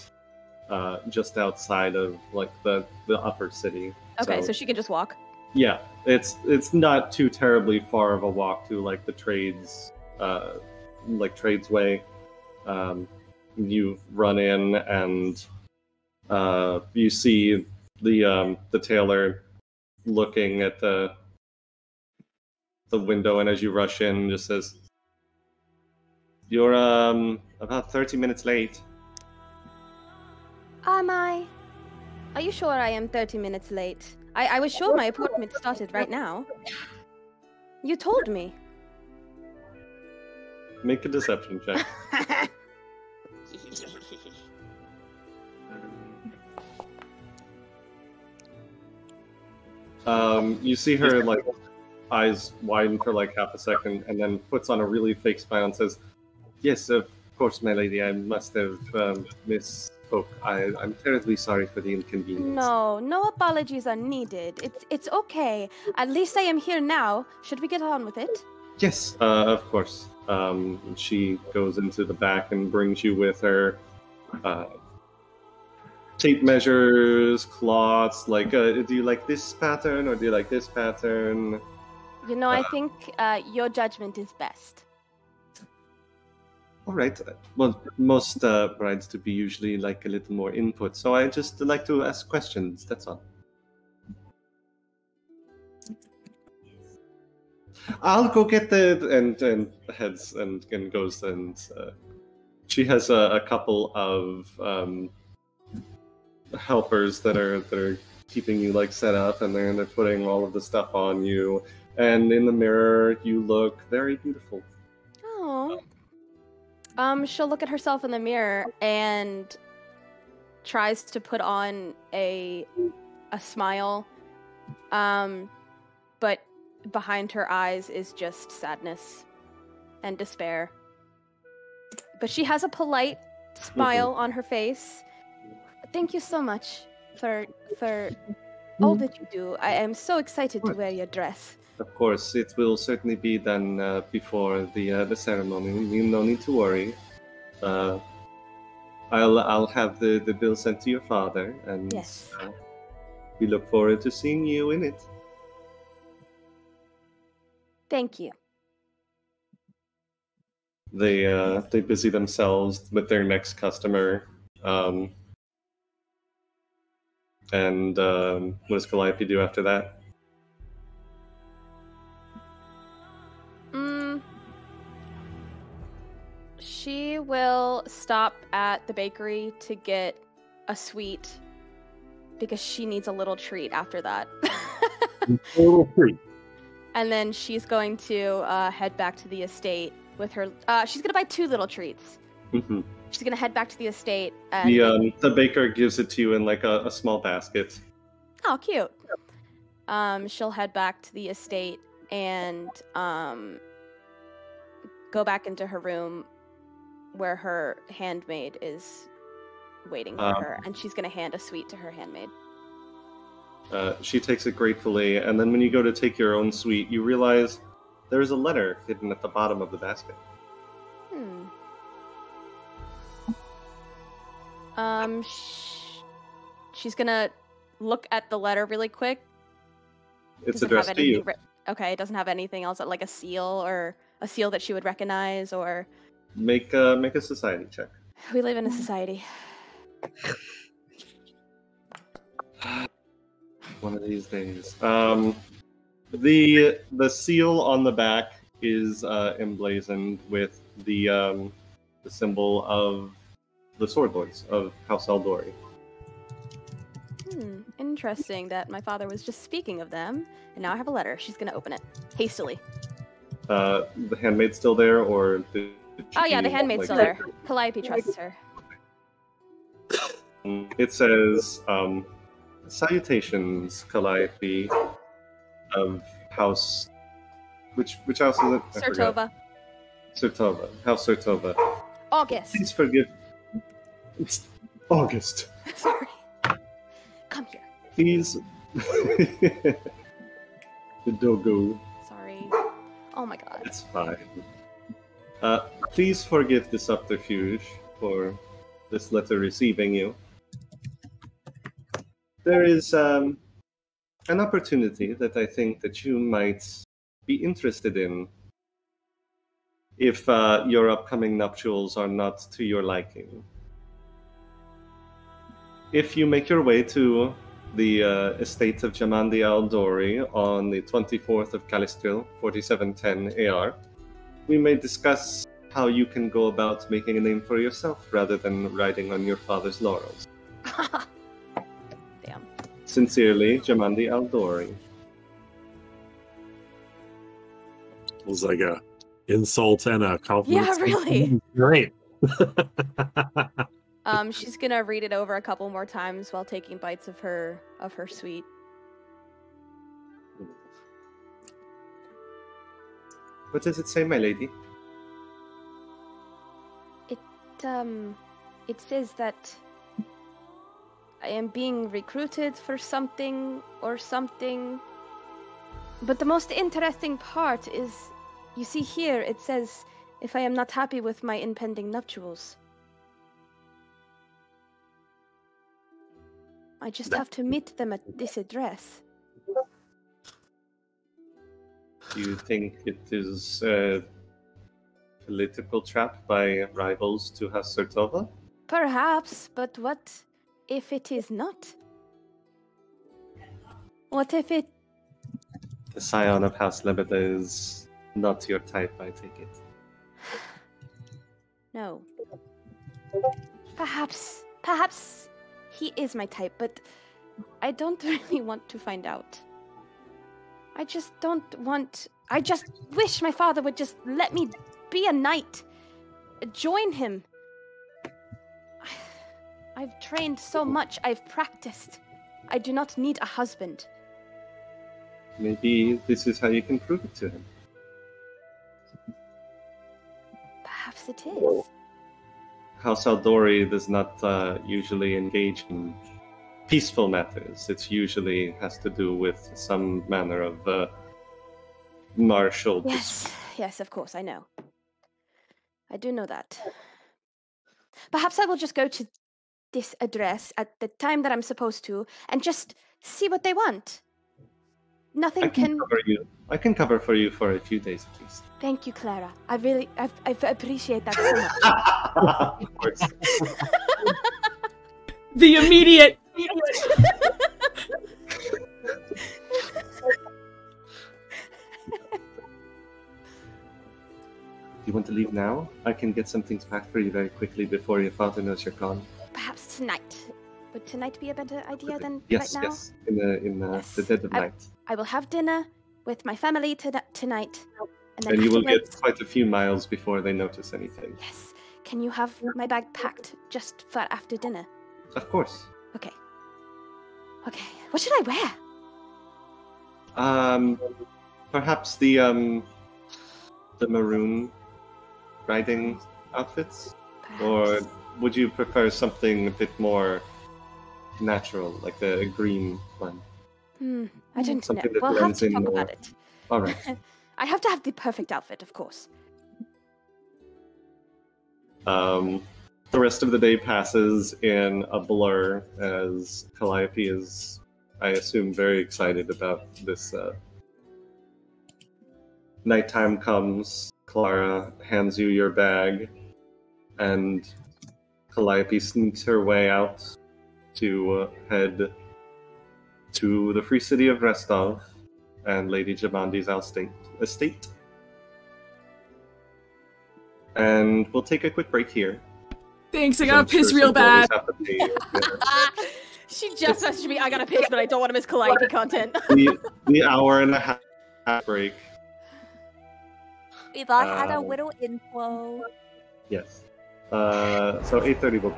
just outside of like the upper city. Okay, so she can just walk. Yeah, it's not too terribly far of a walk to like the trades, like tradesway. You run in and you see the tailor looking at the the window, and as you rush in, just says, "You're about 30 minutes late." Am I? Are you sure I am 30 minutes late? I was sure my appointment started right now. You told me. Make a deception check. You see her like eyes widen for like half a second, and then puts on a really fake smile and says, "Yes, of course, my lady. I must have misspoke. I'm terribly sorry for the inconvenience." No apologies are needed. It's okay. At least I am here now. Should we get on with it? Yes, of course. She goes into the back and brings you with her. Tape measures, cloths. Like, do you like this pattern or do you like this pattern? You know, I think your judgment is best. All right. Well, most brides to be usually like a little more input, so I just like to ask questions. That's all. I'll go get the and heads and goes and she has a couple of helpers that are keeping you like set up, and they're putting all of the stuff on you. And in the mirror, you look very beautiful. Oh. She'll look at herself in the mirror and tries to put on a smile. But behind her eyes is just sadness and despair. But she has a polite smile on her face. Thank you so much for all that you do. I am so excited to wear your dress. Of course, it will certainly be done before the ceremony. No need to worry. I'll have the bill sent to your father, and Yes. We look forward to seeing you in it. Thank you. They busy themselves with their next customer. And what does Calliope do after that? She will stop at the bakery to get a sweet because she needs a little treat after that. A little treat. And then she's going to head back to the estate with her. She's going to buy 2 little treats. Mm-hmm. She's going to head back to the estate. And The baker gives it to you in like a small basket. Oh, cute. She'll head back to the estate and go back into her room where her handmaid is waiting for her, and she's going to hand a sweet to her handmaid. She takes it gratefully, and then when you go to take your own sweet, you realize there's a letter hidden at the bottom of the basket. She's gonna look at the letter really quick. It's addressed to you. Okay, it doesn't have anything else, like a seal or a seal that she would recognize, or... Make a society check. We live in a society. One of these days. The seal on the back is emblazoned with the symbol of the Sword Lords of House Eldori. Interesting that my father was just speaking of them, and now I have a letter. She's gonna open it hastily. The handmaid's still there, or did Oh yeah, the she, handmaid's like, still there. Calliope trusts her. It says, "Salutations, Calliope, of House." Which house is it? I forgot. Sertova. Sertova. House Sertova. August. Please forgive. It's August. Sorry. Come here. Please. The dogo. Sorry. Oh my god. It's fine. Please forgive the subterfuge for this letter receiving you. There is an opportunity that I think that you might be interested in if your upcoming nuptials are not to your liking. If you make your way to the estate of Jamandi Aldori on the 24th of Calistril, 4710 AR, we may discuss how you can go about making a name for yourself rather than riding on your father's laurels. Damn. Sincerely, Jamandi Aldori. It was like a insult and a compliment. Yeah, really. Great. She's gonna read it over a couple more times while taking bites of her sweet. What does it say, my lady? It says that I am being recruited for something or something. But the most interesting part is, you see here, it says, if I am not happy with my impending nuptials, I just have to meet them at this address. Do you think it is a political trap by rivals to House Sertova? Perhaps, but what if it is not? What if it... The scion of House Lebeda is not your type, I take it. No. Perhaps he is my type, but I don't really want to find out. I just wish my father would just let me be a knight. Join him. I've trained so much, I've practiced. I do not need a husband. Maybe this is how you can prove it to him. Perhaps it is. House Aldori does not usually engage in peaceful matters. It usually has to do with some manner of martial dispute. Yes, of course, I know. I do know that. Perhaps I will just go to this address at the time that I'm supposed to and just see what they want. Nothing can cover you. I can cover for you for a few days at least. Thank you, Clara. I appreciate that so much. Of course. The immediate. Do you want to leave now? I can get some things packed for you very quickly before your father knows you're gone. Perhaps tonight. Would tonight be a better idea than Yes, right now? yes. In the dead of night. I will have dinner with my family tonight. And you will get quite a few miles before they notice anything. Yes. Can you have my bag packed just for after dinner? Of course. Okay. What should I wear? Perhaps the maroon riding outfits? Perhaps. Or would you prefer something a bit more natural, like a green one? I don't know. Something that We'll have blends to in talk more. about it. All right. I have to have the perfect outfit, of course. The rest of the day passes in a blur as Calliope is, I assume, very excited about this. Nighttime comes, Clara hands you your bag, and Calliope sneaks her way out to head to the free city of Restov and Lady Jamandi's estate. And we'll take a quick break here. Thanks, I gotta piss real bad. She just messaged me, I gotta piss, but I don't want to miss Calliope content. the hour and a half break. If I had a little info. Yes. So 8:30 will.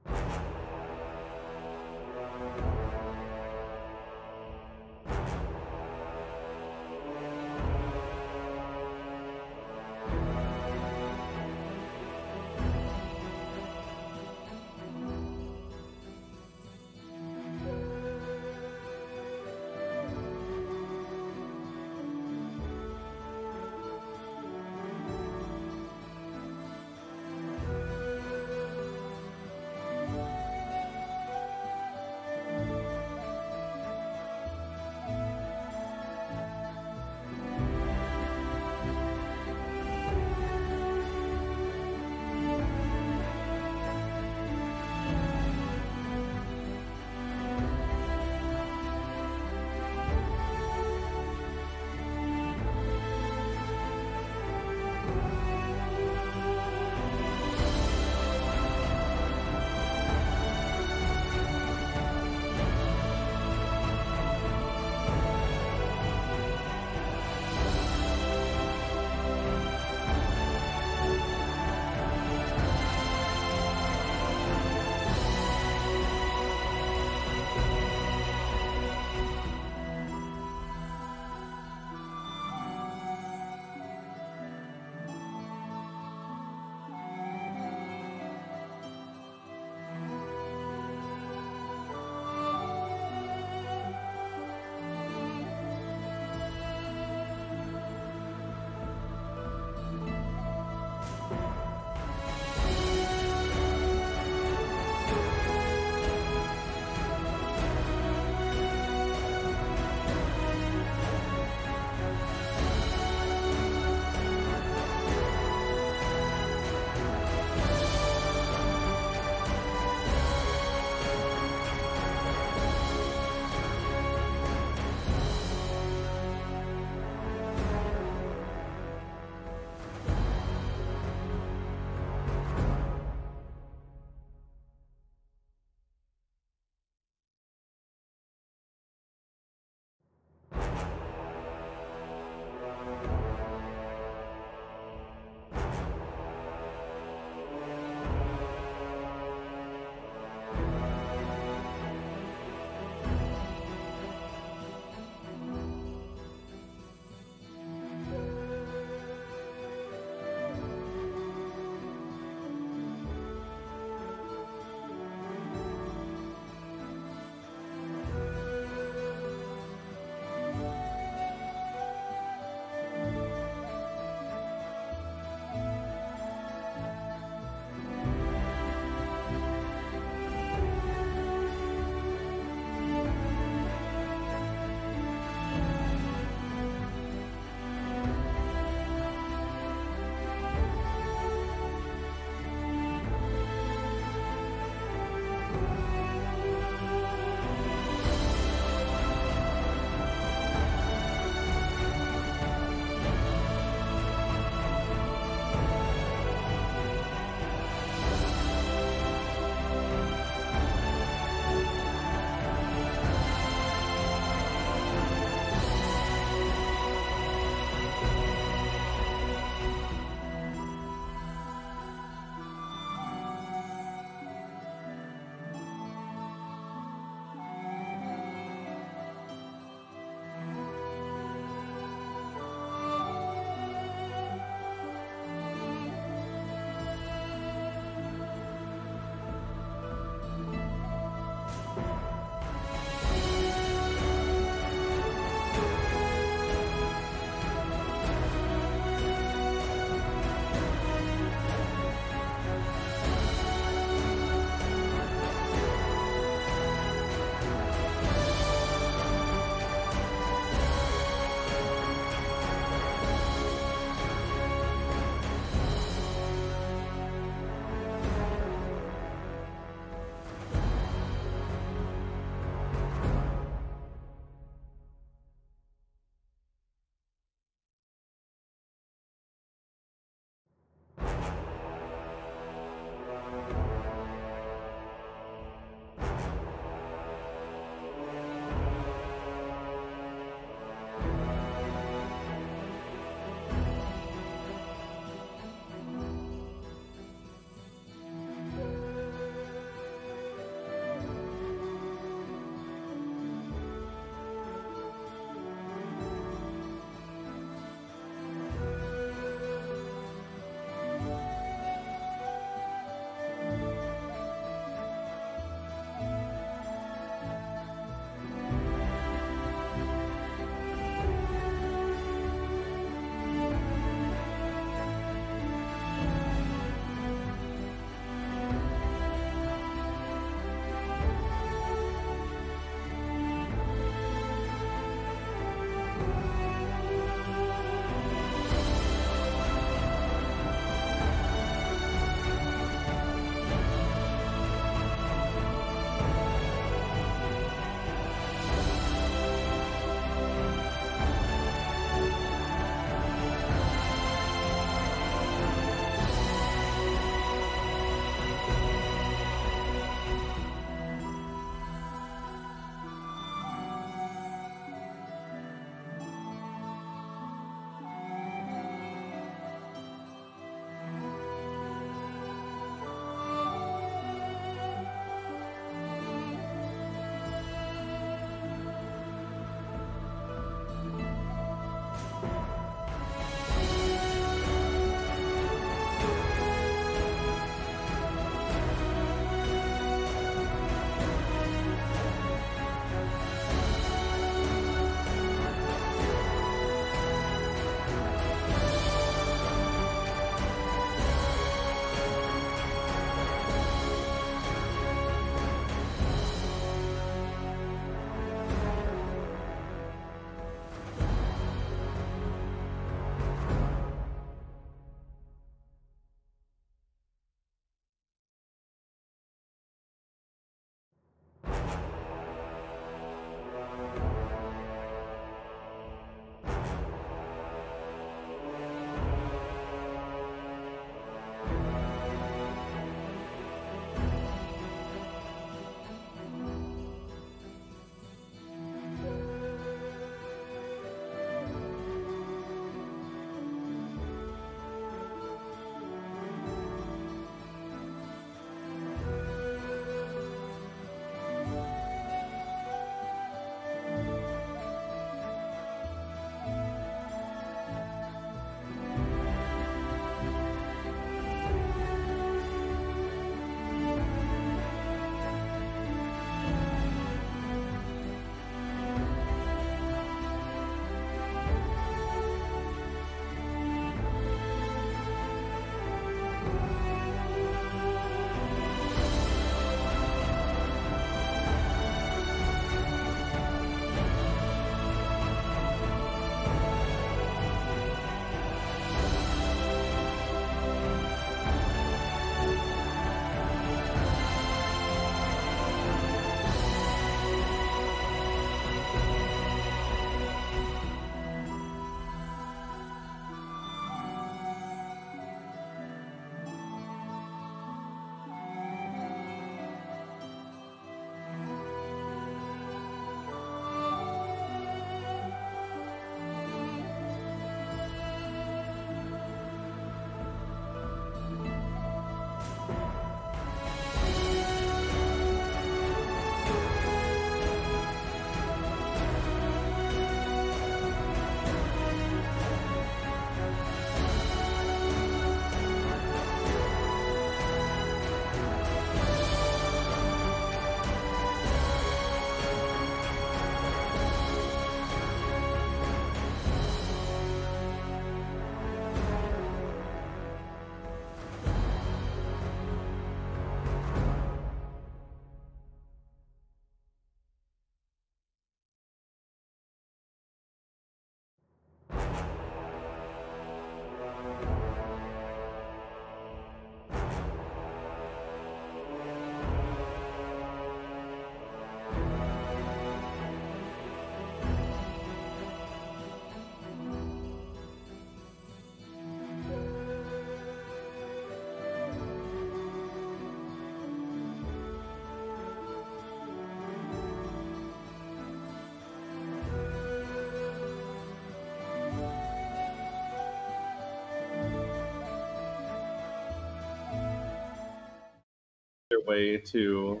way to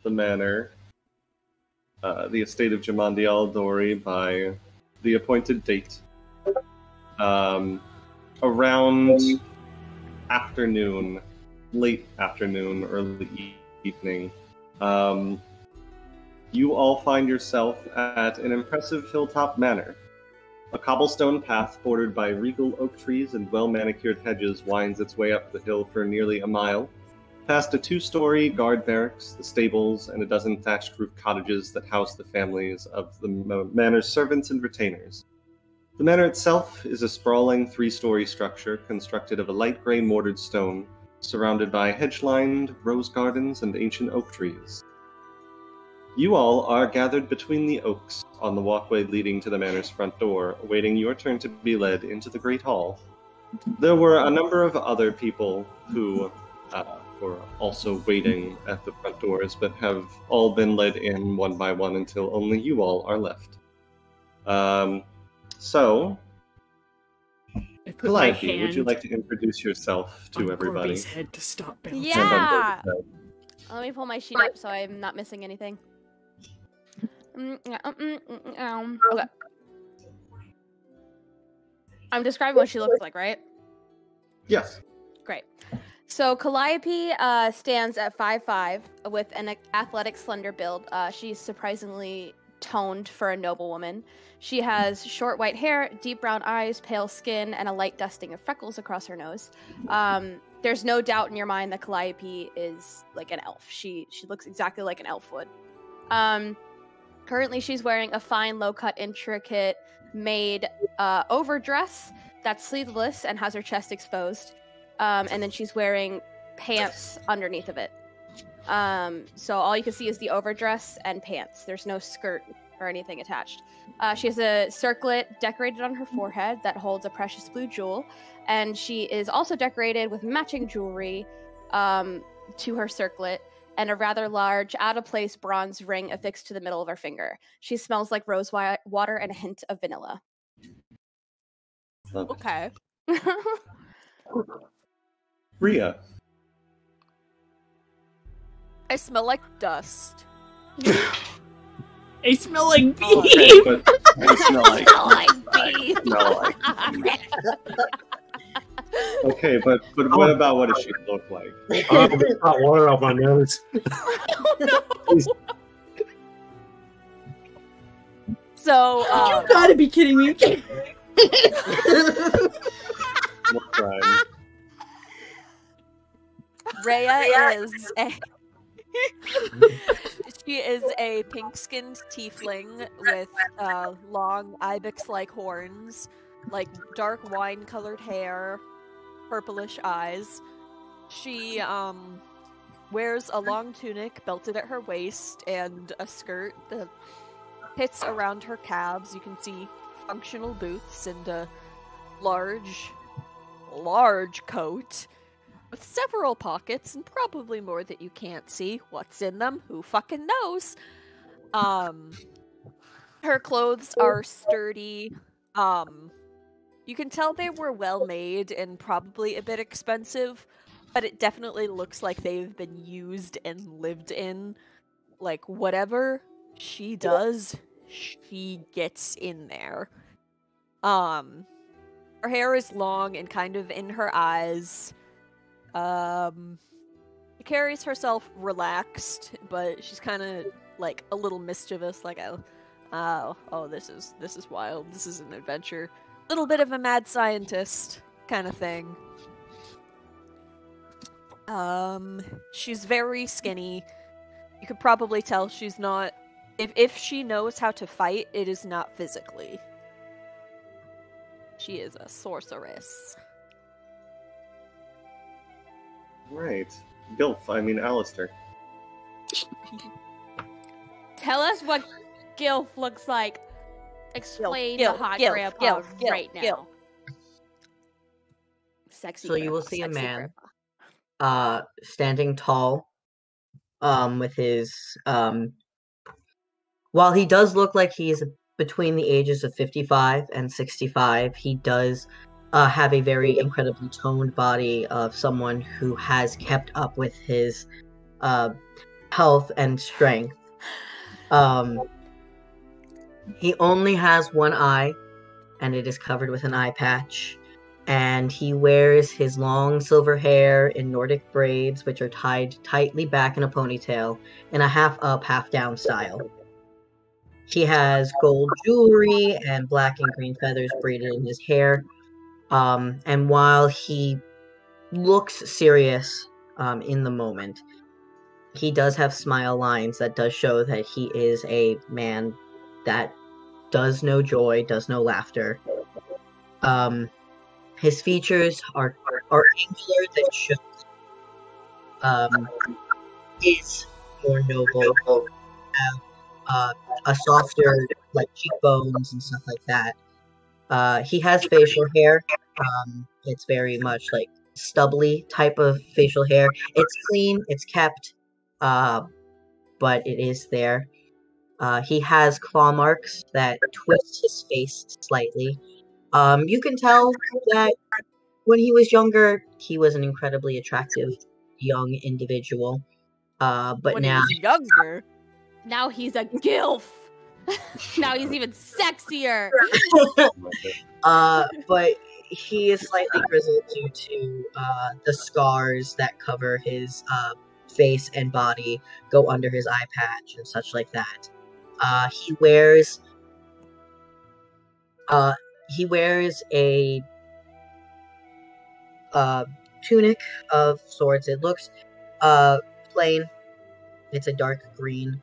the manor, the estate of Jamandi Aldori, by the appointed date. Around afternoon, late afternoon, early evening, you all find yourself at an impressive hilltop manor. A cobblestone path bordered by regal oak trees and well-manicured hedges winds its way up the hill for nearly a mile, past a 2-story guard barracks, the stables, and a dozen thatched roof cottages that house the families of the manor's servants and retainers. The manor itself is a sprawling 3-story structure constructed of a light gray mortared stone, surrounded by hedge-lined rose gardens and ancient oak trees. You all are gathered between the oaks on the walkway leading to the manor's front door, awaiting your turn to be led into the Great Hall. There were a number of other people who were also waiting at the front doors, but have all been led in one by one until only you all are left. So, I put my Calliope, hand would you like to introduce yourself to on everybody? Corby's head to stop bouncing. Yeah! Let me pull my sheet up so I'm not missing anything. Okay. I'm describing what she looks like, right? Yes. Great. So Calliope stands at 5'5" with an athletic, slender build. She's surprisingly toned for a noblewoman. She has short white hair, deep brown eyes, pale skin, and a light dusting of freckles across her nose. There's no doubt in your mind that Calliope is like an elf. She looks exactly like an elf would. Currently, she's wearing a fine, low-cut, intricate made overdress that's sleeveless and has her chest exposed. And then she's wearing pants underneath of it. So all you can see is the overdress and pants. There's no skirt or anything attached. She has a circlet decorated on her forehead that holds a precious blue jewel. And she is also decorated with matching jewelry to her circlet, and a rather large, out-of-place bronze ring affixed to the middle of her finger. She smells like rose water and a hint of vanilla. Okay. Rhea. I smell like dust. I smell like beef. Okay, but I smell like... beef. smell like... Okay, but what about what does she look like? Oh, it's got water off my nose. So, You gotta be kidding me. What crime? Rhea is she is a pink-skinned tiefling with long ibex-like horns, like dark wine-colored hair, purplish eyes. She wears a long tunic belted at her waist and a skirt that hits around her calves. You can see functional boots and a large coat with several pockets and probably more that you can't see. What's in them? Who fucking knows? Her clothes are sturdy. You can tell they were well made and probably a bit expensive, but it definitely looks like they've been used and lived in. Like, whatever she does, she gets in there. Her hair is long and kind of in her eyes. She carries herself relaxed, but she's kind of like a little mischievous, like this is wild. This is an adventure. Little bit of a mad scientist kind of thing. She's very skinny. You could probably tell she's not. If she knows how to fight, it is not physically. She is a sorceress. Right. Gilf, I mean Alistair. Tell us what Gilf looks like. Explain Gilf, the hot Gilf, grandpa Gilf, right Gilf. now. Sexy. So you will grandpa, see a sexy man, grandpa. standing tall, with his, while he does look like he is between the ages of 55 and 65, he does have a very incredibly toned body of someone who has kept up with his health and strength. He only has one eye, and it is covered with an eye patch. And he wears his long silver hair in Nordic braids, which are tied tightly back in a ponytail, in a half-up, half-down style. He has gold jewelry and black and green feathers braided in his hair. And while he looks serious in the moment, he does have smile lines that does show that he is a man that does know joy, does know laughter. His features are angular that shows is more noble, have a softer, like, cheekbones and stuff like that. He has facial hair. It's very much like stubbly type of facial hair. It's clean, it's kept, but it is there. He has claw marks that twist his face slightly. You can tell that when he was younger, he was an incredibly attractive young individual. But when now he was younger, now he's a gilf. Now he's even sexier. But he is slightly grizzled due to the scars that cover his face and body, go under his eye patch and such like that. He wears a tunic of sorts. It looks plain. It's a dark green,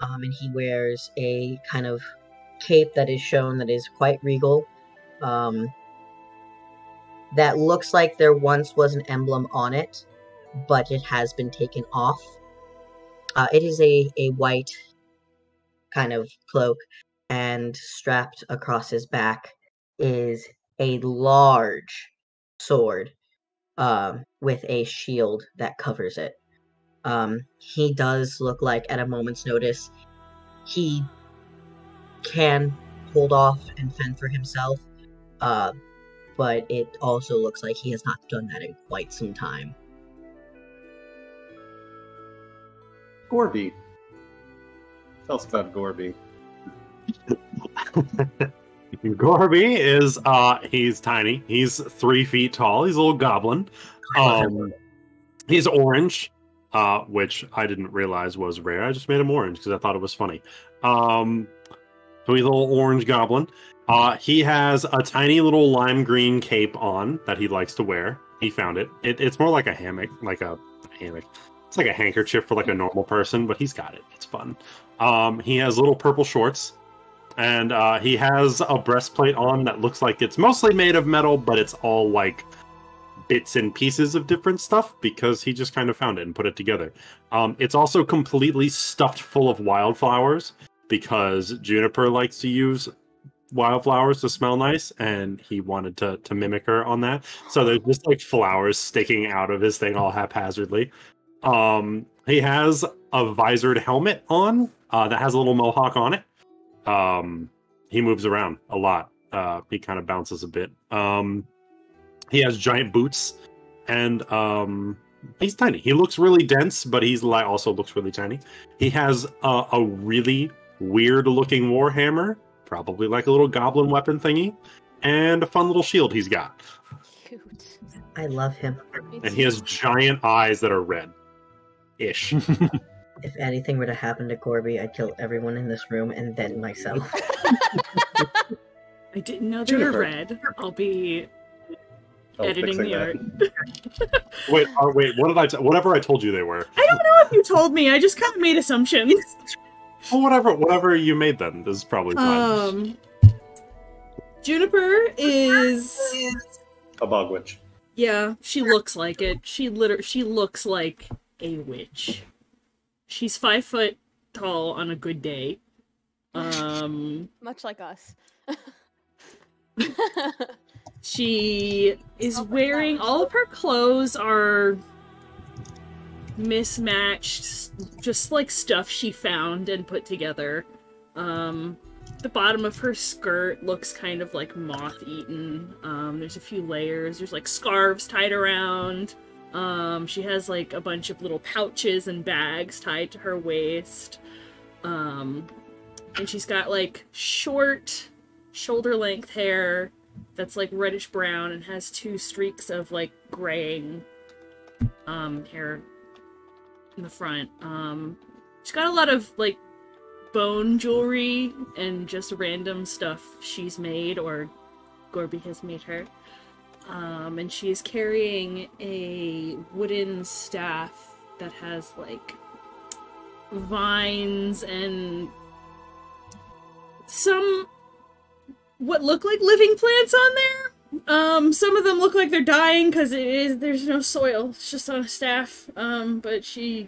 and he wears a kind of cape that is shown that is quite regal. That looks like there once was an emblem on it, but it has been taken off. It is a white kind of cloak, and strapped across his back is a large sword with a shield that covers it. He does look like, at a moment's notice, he can hold off and fend for himself, but it also looks like he has not done that in quite some time. Gorby. Tell us about Gorby. Gorby is he's tiny. He's 3 feet tall. He's a little goblin. He's orange, which I didn't realize was rare. I just made him orange because I thought it was funny. So he's a little orange goblin. He has a tiny little lime green cape on that he likes to wear. He found it. It's more like a hammock, It's like a handkerchief for like a normal person, but he's got it. It's fun. He has little purple shorts, and he has a breastplate on that looks like it's mostly made of metal, but it's all like bits and pieces of different stuff because he just kind of found it and put it together. It's also completely stuffed full of wildflowers because Juniper likes to use wildflowers to smell nice, and he wanted to mimic her on that. So there's just like flowers sticking out of his thing all haphazardly. He has a visored helmet on that has a little mohawk on it. He moves around a lot. He kind of bounces a bit. He has giant boots, and he's tiny. He looks really dense, but he's also looks really tiny. He has a really weird-looking warhammer, probably like a little goblin weapon thingy, and a fun little shield he's got. Cute. I love him. And he has giant eyes that are red-ish. If anything were to happen to Gorby, I'd kill everyone in this room and then myself. I didn't know they were red. I'll be editing the art. Wait, whatever I told you they were. I don't know if you told me. I just kind of made assumptions. Well, whatever you made then, this is probably fine. Juniper is A bog witch. Yeah, she looks like it. She looks like a witch. She's 5 foot tall on a good day. Much like us. She is wearing, all of her clothes are mismatched, just like stuff she found and put together. The bottom of her skirt looks kind of like moth-eaten. There's a few layers. There's like scarves tied around. She has like a bunch of little pouches and bags tied to her waist. And she's got like short, shoulder-length hair that's like reddish brown and has 2 streaks of like graying hair in the front. She's got a lot of like bone jewelry and just random stuff she's made or Gorby has made her. And she's carrying a wooden staff that has like vines and some what look like living plants on there. Some of them look like they're dying because there's no soil. It's just on a staff. But she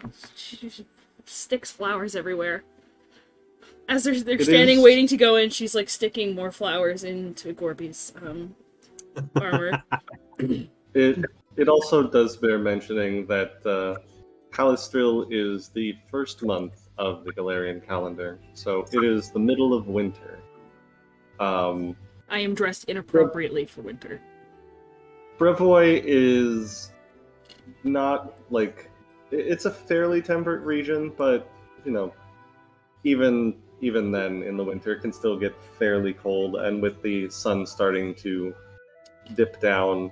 sticks flowers everywhere. As they're standing waiting to go in, she's like sticking more flowers into Gorby's armor. It also does bear mentioning that Calistril is the first month of the Galarian calendar, so it is the middle of winter. I am dressed inappropriately for winter. Brevoy is not like it's a fairly temperate region, but you know, even then in the winter it can still get fairly cold, and with the sun starting to dip down,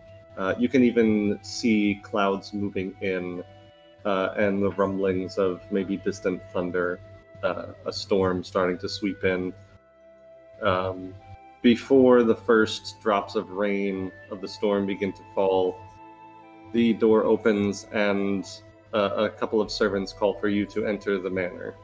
you can even see clouds moving in and the rumblings of maybe distant thunder, a storm starting to sweep in. Before the first drops of rain of the storm begin to fall, the door opens and a couple of servants call for you to enter the manor.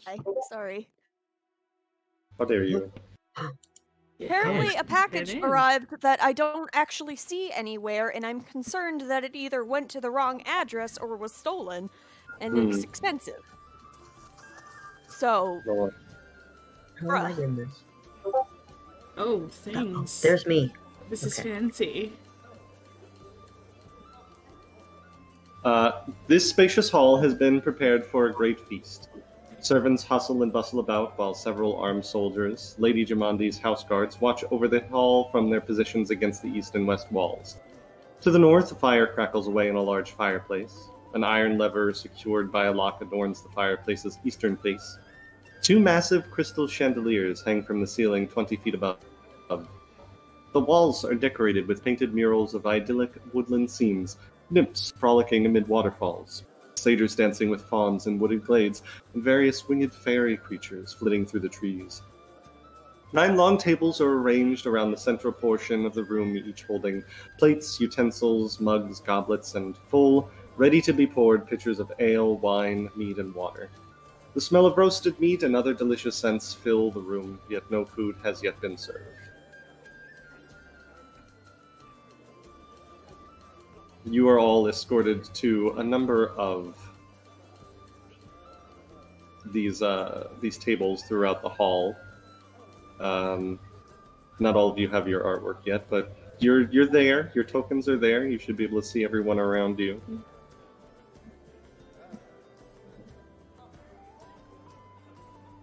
Hi, sorry. How dare you? Apparently, a package Get in. arrived that I don't actually see anywhere, and I'm concerned that it either went to the wrong address or was stolen, and it's expensive. So, No, Oh my goodness. Oh, things. There's me. This is Okay. fancy. This spacious hall has been prepared for a great feast. Servants hustle and bustle about while several armed soldiers, Lady Jamandi's house guards, watch over the hall from their positions against the east and west walls. To the north, a fire crackles away in a large fireplace. An iron lever secured by a lock adorns the fireplace's eastern face. 2 massive crystal chandeliers hang from the ceiling 20 feet above. The walls are decorated with painted murals of idyllic woodland scenes, nymphs frolicking amid waterfalls, satyrs dancing with fawns in wooded glades, and various winged fairy creatures flitting through the trees. 9 long tables are arranged around the central portion of the room, each holding plates, utensils, mugs, goblets, and full, ready-to-be-poured pitchers of ale, wine, mead, and water. The smell of roasted meat and other delicious scents fill the room, yet no food has yet been served. You are all escorted to a number of these tables throughout the hall. Not all of you have your artwork yet, but you're there. Your tokens are there. You should be able to see everyone around you.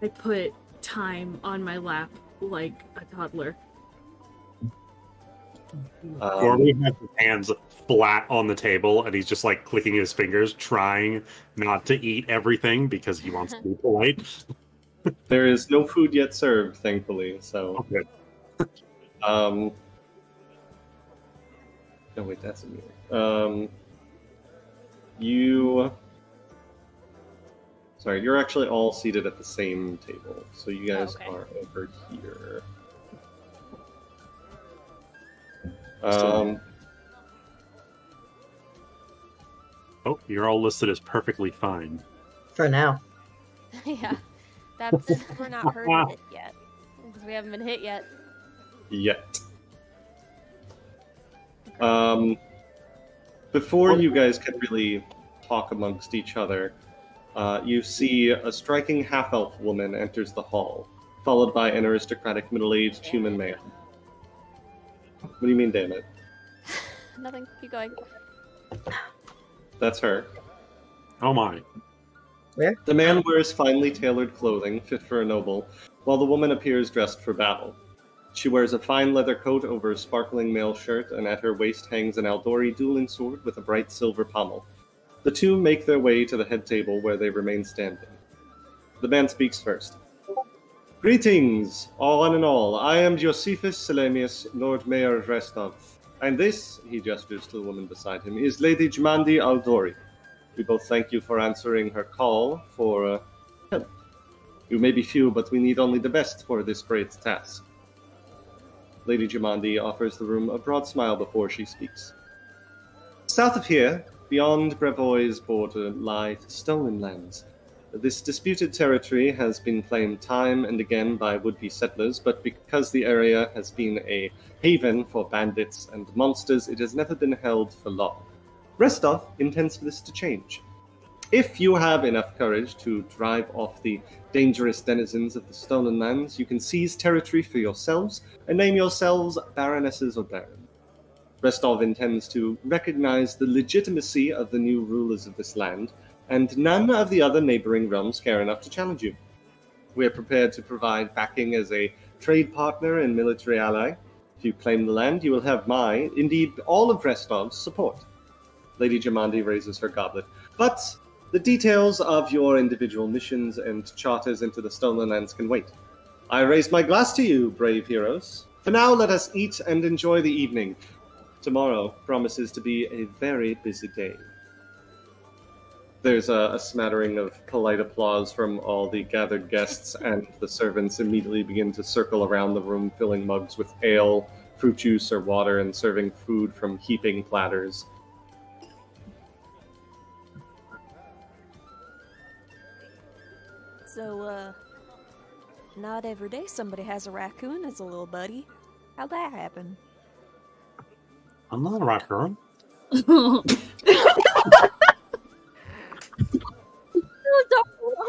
I put time on my lap like a toddler. Gorby has his hands flat on the table, and he's just like clicking his fingers, trying not to eat everything because he wants to be polite. There is no food yet served, thankfully. So, Okay. oh wait, that's a mirror. You're actually all seated at the same table, so you guys Okay. are over here. Oh, you're all listed as perfectly fine. For now. Yeah, that's we're not hurting it. yet because we haven't been hit yet. Yet. Before you guys can really talk amongst each other, you see a striking half-elf woman enters the hall, followed by an aristocratic middle-aged human man. What do you mean, damn it? Nothing. Keep going. That's her. Oh my. Yeah. The man wears finely tailored clothing fit for a noble, while the woman appears dressed for battle. She wears a fine leather coat over a sparkling mail shirt, and at her waist hangs an Aldori dueling sword with a bright silver pommel. The two make their way to the head table, where they remain standing. The man speaks first. Greetings, all one and all. I am Josephus Selemius, Lord Mayor of Restov. And this, he gestures to the woman beside him, is Lady Jmandi Aldori. We both thank you for answering her call for help. You may be few, but we need only the best for this great task. Lady Jmandi offers the room a broad smile before she speaks. South of here, beyond Brevoy's border, lie the Stolen Lands. This disputed territory has been claimed time and again by would-be settlers, but because the area has been a haven for bandits and monsters, it has never been held for long. Restov intends for this to change. If you have enough courage to drive off the dangerous denizens of the Stolen Lands, you can seize territory for yourselves and name yourselves baronesses or barons. Restov intends to recognize the legitimacy of the new rulers of this land, and none of the other neighboring realms care enough to challenge you. We are prepared to provide backing as a trade partner and military ally. If you claim the land, you will have my, indeed all of Restov's, support. Lady Jmandi raises her goblet. But the details of your individual missions and charters into the Stolen Lands can wait. I raise my glass to you, brave heroes. For now, let us eat and enjoy the evening. Tomorrow promises to be a very busy day. There's a smattering of polite applause from all the gathered guests, and the servants immediately begin to circle around the room, filling mugs with ale, fruit juice, or water, and serving food from heaping platters. So, not every day somebody has a raccoon as a little buddy. How'd that happen? I'm not a raccoon. I'm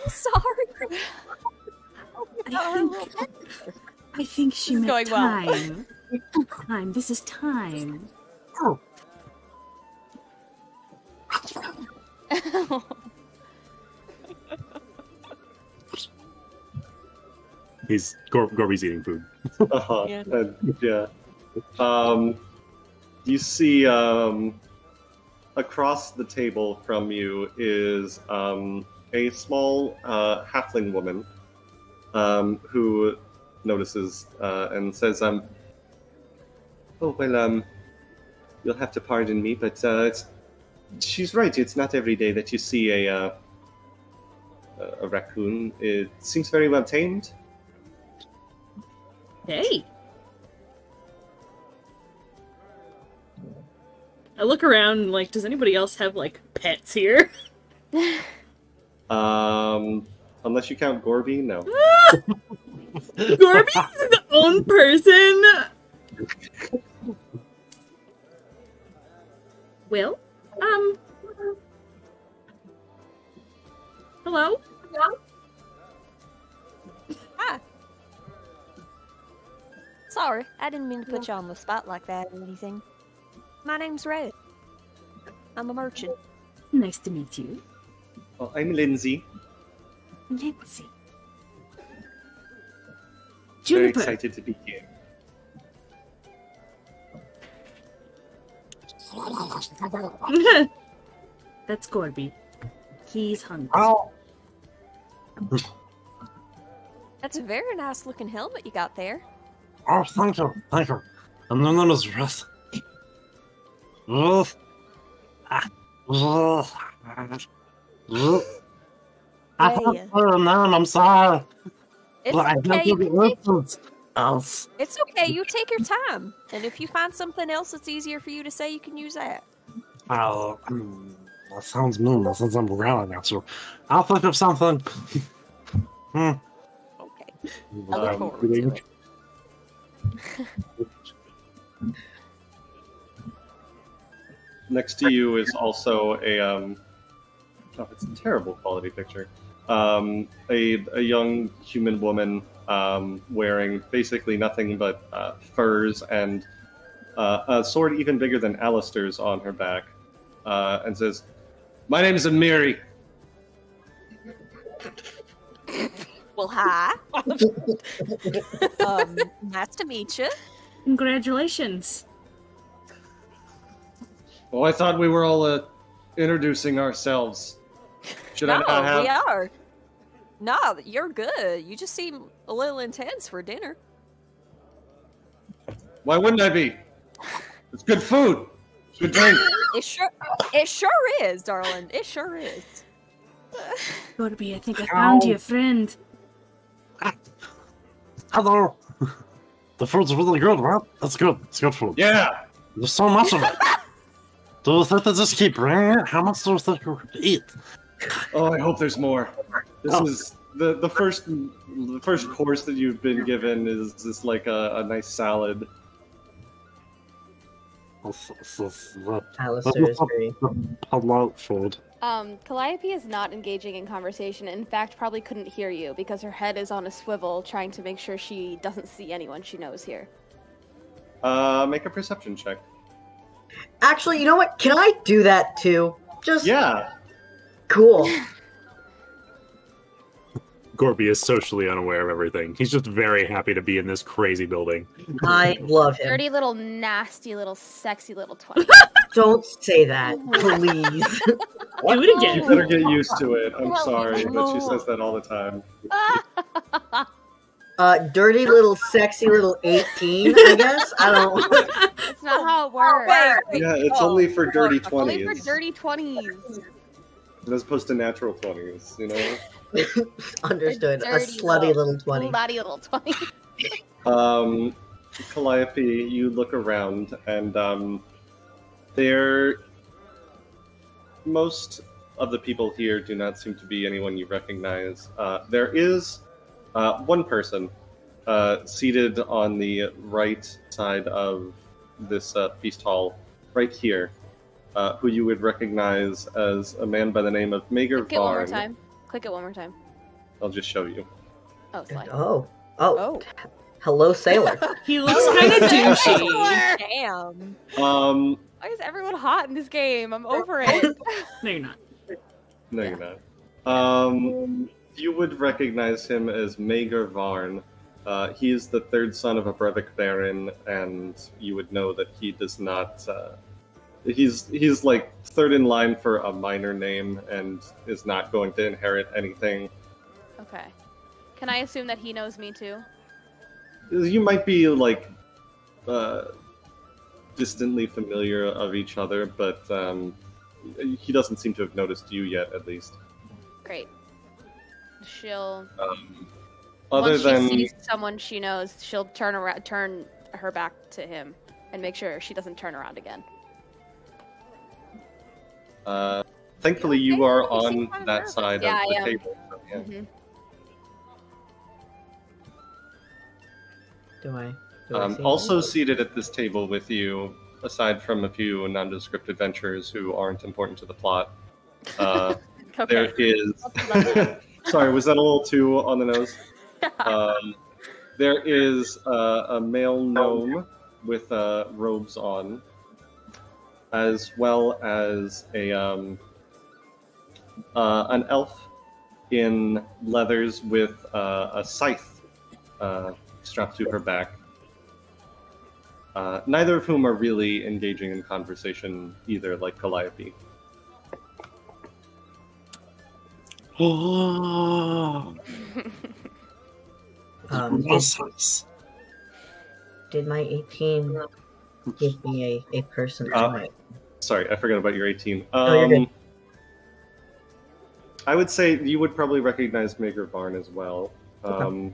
sorry. I think she It's meant going well. time. Time. This is time. Oh. Gorby's eating food. Uh-huh. Yeah. Yeah. You see, across the table from you is a small halfling woman who notices and says, "Oh well, you'll have to pardon me, but she's right. It's not every day that you see a raccoon. It seems very well tamed." Hey. I look around and, like, does anybody else have, like, pets here? Unless you count Gorby, no. Gorby's his own person? Will? Hello? Hi. Sorry, I didn't mean to put you on the spot like that or anything. My name's Red. I'm a merchant. Nice to meet you. Well, I'm Lindsay. Lindsay. Very Juniper. excited to be here. That's Gorby. He's hungry. Oh. That's a very nice looking helmet you got there. Oh, thank you. Thank you. I'm known as Russ. I Yeah. man, I'm sorry. It's But I okay. don't You give can you take, instance else. it's okay. You take your time, and if you find something else that's easier for you to say, you can use that. That sounds mean. That sounds I'm growling at you. I'll think of something. Okay. I look Um, forward to it. Next to you is also a oh, it's a terrible quality picture. A young human woman wearing basically nothing but furs and a sword even bigger than Alistair's on her back, and says, "My name is Amiri. Well, hi. Nice to meet you. Congratulations. Well, I thought we were all introducing ourselves. Should I No, not have? we are. No, you're good. You just seem a little intense for dinner. Why wouldn't I be? It's good food. Good drink. It sure is, darling. It sure is. Gorby, I think I found you a friend. Hello. The food's really good, right? That's good. It's good food. Yeah. There's so much of it. Do you think they just keep bringing it? How much do you think we could eat? Oh, I hope there's more. This is the first course that you've been given is just like a nice salad. Alistair is very... Hello, food. Calliope is not engaging in conversation. In fact, probably couldn't hear you because her head is on a swivel, trying to make sure she doesn't see anyone she knows here. Make a perception check. Actually, you know what? Can I do that too? Just Yeah. cool. Gorby is socially unaware of everything. He's just very happy to be in this crazy building. I love him. Dirty little, nasty little, sexy little 20. Don't say that, please. Do it again. You better get used to it. I'm sorry, but she says that all the time. Dirty little, sexy little 18, I guess? I don't... That's not how it works. Yeah, it's only for dirty Only 20s. for dirty 20s. As opposed to natural 20s, you know? Understood. A Dirty slutty little 20. Slutty little 20. Calliope, you look around, and most of the people here do not seem to be anyone you recognize. There is one person seated on the right side of this feast hall, right here, who you would recognize as a man by the name of Mager Click it one more Varn. time. Click it one more time. I'll just show you. Oh, slide. Oh. Oh. Hello, sailor. He looks kind of douchey. Damn. Why is everyone hot in this game? I'm over it. No, you're not. No, you're not. You would recognize him as Mager Varn. He is the third son of a Brevik Baron, and you would know that he does not... He's like third in line for a minor name, and is not going to inherit anything. Okay. Can I assume that he knows me too? You might be, like, distantly familiar of each other, but he doesn't seem to have noticed you yet, at least. Great. She'll... Other Once than... she sees someone she knows, she'll turn her back to him and make sure she doesn't turn around again. Thankfully, Okay, you are you seem on kind of that nervous. side Yeah, of the I am. table. So, yeah. Mhm. Do I see Also anything? seated at this table with you, aside from a few nondescript adventurers who aren't important to the plot, Okay. there is... Sorry, was that a little too on the nose? There is a male gnome with robes on, as well as an elf in leathers with a scythe strapped to her back. Neither of whom are really engaging in conversation either, like Calliope. Oh, Did my 18 give me a person? Sorry, I forgot about your 18. No, you're good. I would say you would probably recognize Mager Varn as well. Okay.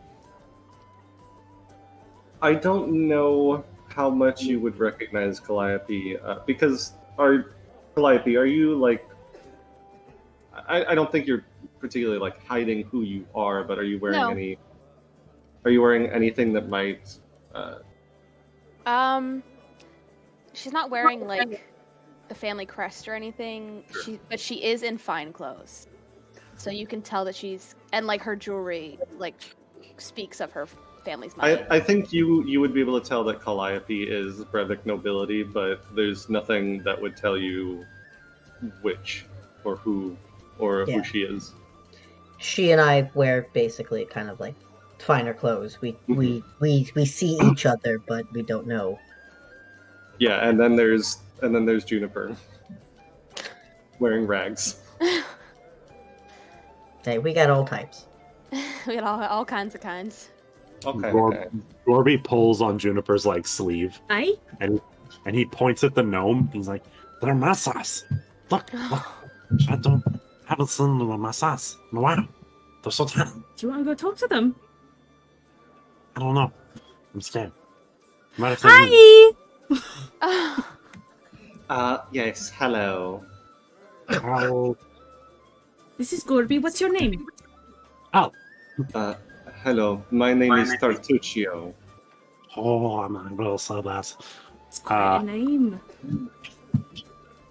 I don't know how much you would recognize Calliope, because Calliope, are you like... I don't think you're particularly like hiding who you are, but are you wearing No. any... Are you wearing anything that might... She's not wearing like the family crest or anything. But she is in fine clothes, so you can tell that she's, and like her jewelry like speaks of her family's money. I think you would be able to tell that Calliope is Brevik nobility, but there's nothing that would tell you which or who or Yeah. who she is. She and I wear basically kind of like finer clothes. We see each other, but we don't know. Yeah, and then there's Juniper wearing rags. Hey, we got all types. We got all kinds of kinds. Okay. Gorby pulls on Juniper's like sleeve, Aye? and he points at the gnome. He's like, "They're masas. Look. Haven't seen the masas in a while. They're so tiny. Do you want to go talk to them? I don't know. I'm scared." Hi! Yes, hello. Oh, This is Gorby. What's your name? Hello, my name is Tartuccio. I'm not going to say that. It's quite a name.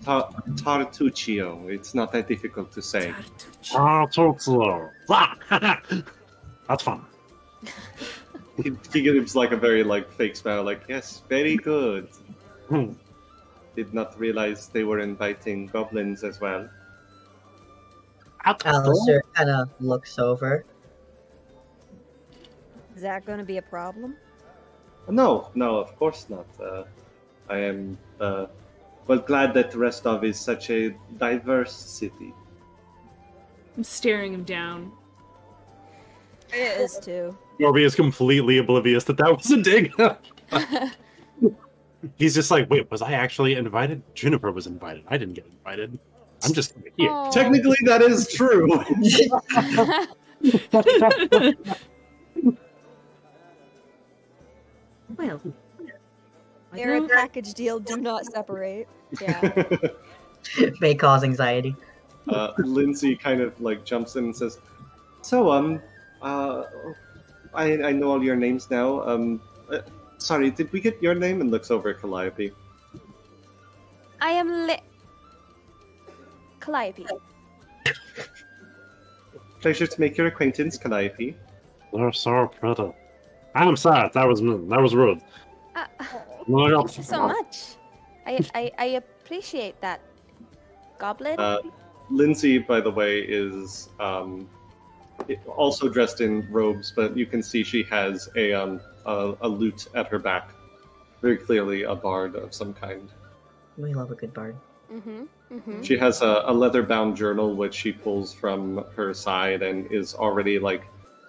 Tartuccio. It's not that difficult to say. Totoro. That's fun. He gives like a very like fake smile, like yes, very good. Did not realize they were inviting goblins as well. Alistair kind of looks over. Is that going to be a problem? No, of course not. I am glad that Rostov is such a diverse city. I'm staring him down. It is too. Gorby is completely oblivious that was a dig. He's just like, wait, was I actually invited? Juniper was invited. I didn't get invited. I'm just here. Aw. Technically, that is true. Well, They're a package deal. Do not separate. Yeah. May cause anxiety. Lindsay kind of like jumps in and says, "So, I know all your names now. Sorry, did we get your name?" And looks over at Calliope. I am Calliope. Pleasure to make your acquaintance, Calliope. They're so pretty. I'm sorry. That was mean. That was rude. Thank you so much. I appreciate that. Goblin? Lindsay, by the way, is also dressed in robes, but you can see she has a lute at her back. Very clearly a bard of some kind. We love a good bard. She has a leather-bound journal which she pulls from her side and is already like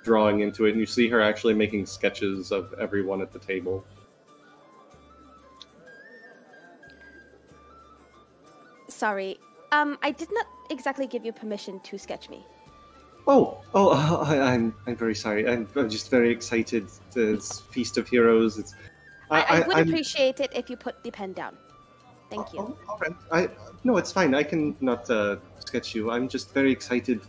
drawing into it. And you see her actually making sketches of everyone at the table. Sorry. I did not exactly give you permission to sketch me. I'm very sorry. I'm just very excited. It's Feast of Heroes. It's. I would appreciate it if you put the pen down. Thank you. All right. No, it's fine. I can not sketch you. I'm just very excited.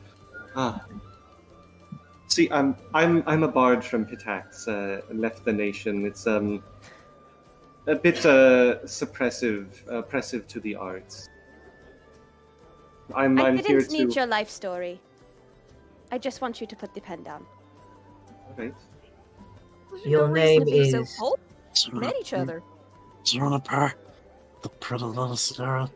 See, I'm a bard from Pitax. Left the nation. It's a bit oppressive to the arts. I I'm here didn't to. need your life story. I just want you to put the pen down. All right. Your No name reason to be so is- cold. Met each other. Juniper, the pretty little star.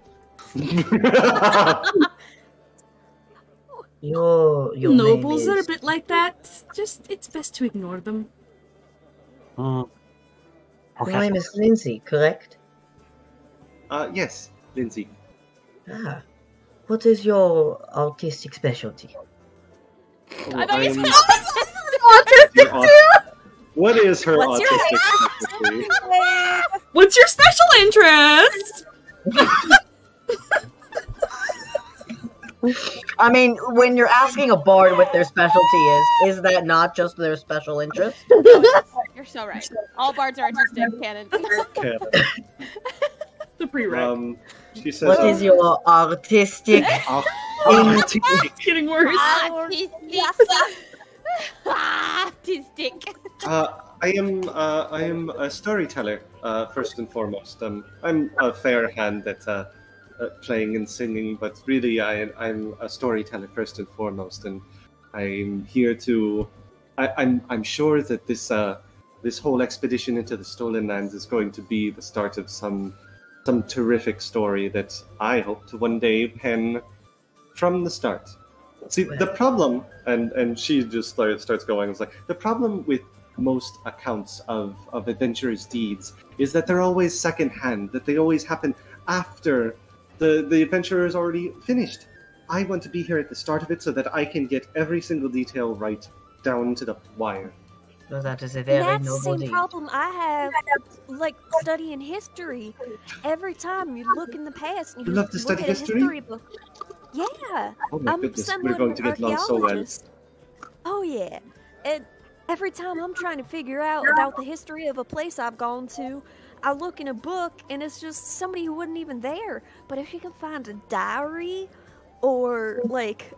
Your Nobles name are a is... bit like that. Just, it's best to ignore them. Your name is Lindsay, correct? Yes, Lindsay. Ah. What is your artistic specialty? I thought you said What is her What's your autistic specialty? What's your special interest? I mean, when you're asking a bard what their specialty is that not just their special interest? You're so right. All bards are artistic, canon. Okay. The prereq. She says, What is your artistic artistic? It's getting worse. Artistic. I am a storyteller, first and foremost. I'm a fair hand at playing and singing, but really I'm a storyteller first and foremost, and I'm here to. I'm sure that this whole expedition into the Stolen Lands is going to be the start of some terrific story that I hope to one day pen from the start. See, the problem, and she just starts going, it's like, the problem with most accounts of adventurers' deeds is that they're always secondhand, that they always happen after the adventurer is already finished. I want to be here at the start of it so that I can get every single detail right down to the wire. So that is a And very that's the noble same deed. problem I have, like, studying history. Every time you look in the past and You you love to look study at a history? history book. Yeah, Oh my I'm goodness, somewhat we're going of to an get along so well. archaeologist. Oh yeah, and every time I'm trying to figure out about the history of a place I've gone to, I look in a book and it's just somebody who wasn't even there. But if you can find a diary or like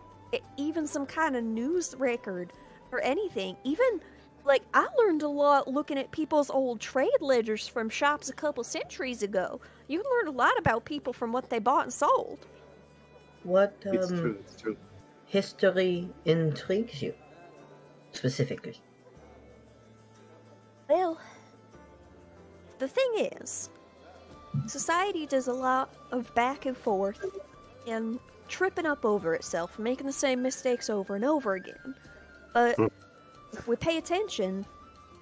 even some kind of news record or anything, even like I learned a lot looking at people's old trade ledgers from shops a couple centuries ago. You can learn a lot about people from what they bought and sold. What It's true, it's true. history intrigues you specifically? Well, the thing is, society does a lot of back and forth and tripping up over itself, making the same mistakes over and over again. But if we pay attention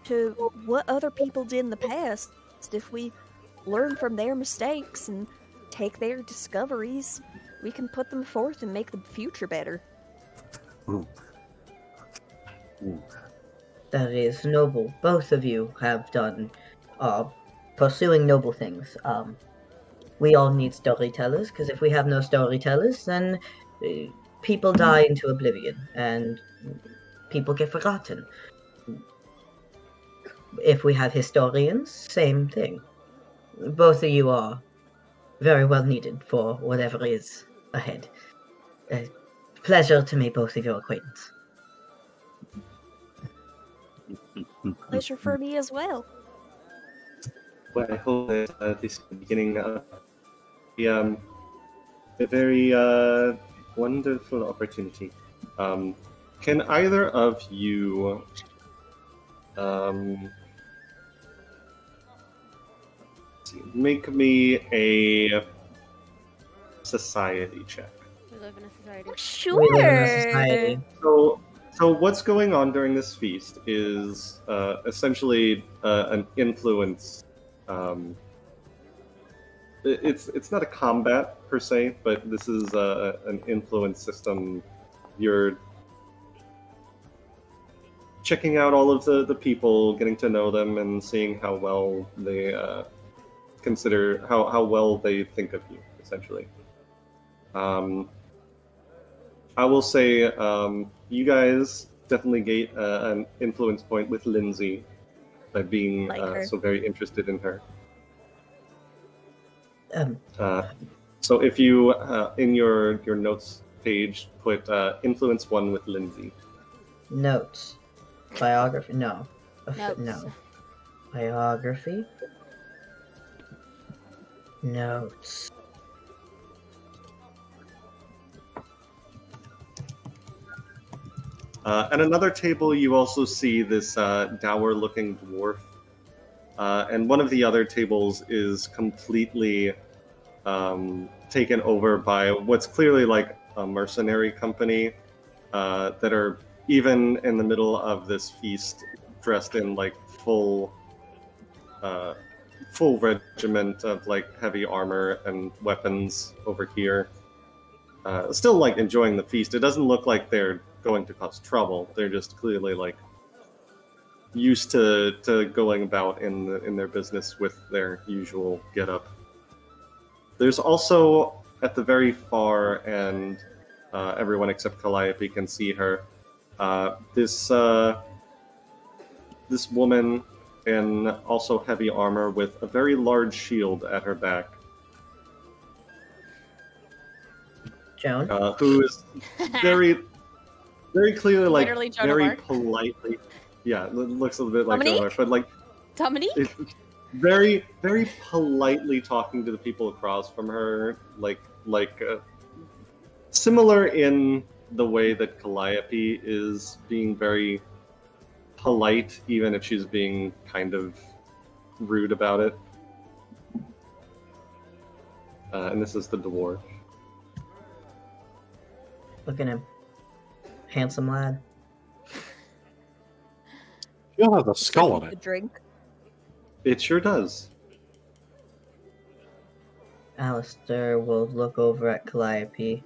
to what other people did in the past, if we learn from their mistakes and take their discoveries, we can put them forth and make the future better. That is noble. Both of you have done pursuing noble things. We all need storytellers, because if we have no storytellers, then people die into oblivion, and people get forgotten. If we have historians, same thing. Both of you are very well needed for whatever is ahead. Pleasure to meet both of your acquaintance. Pleasure for me as well. Well, I hope that this is the beginning of a very wonderful opportunity. Can either of you make me a society check? We live in a society. Sure. We live in a society. So what's going on during this feast is essentially an influence. It's not a combat per se, but this is an influence system. You're checking out all of the people, getting to know them, and seeing how well they consider how well they think of you. Essentially, I will say you guys definitely get an influence point with Lindsay by being so very interested in her. So if you in your notes page put influence 1 with Lindsay. Notes. Biography? No. Notes. No. Biography? Notes. At another table, you also see this dour-looking dwarf, and one of the other tables is completely taken over by what's clearly like a mercenary company that are even in the middle of this feast dressed in like full regiment of like heavy armor and weapons over here. Still like enjoying the feast. It doesn't look like they're going to cause trouble. They're just clearly like used to going about in their business with their usual getup. There's also at the very far end, everyone except Calliope can see her. This woman in also heavy armor with a very large shield at her back. Joan? Who is very clearly like Literally Joan of very Arc. politely. Yeah, it looks a little bit like Dominique? Joan of Arc, but like Dominique? very politely talking to the people across from her, like similar in the way that Calliope is being very polite, even if she's being kind of rude about it. And this is the dwarf. Look at him. handsome lad. You have a skull on The it. drink. It sure does. Alistair will look over at Calliope.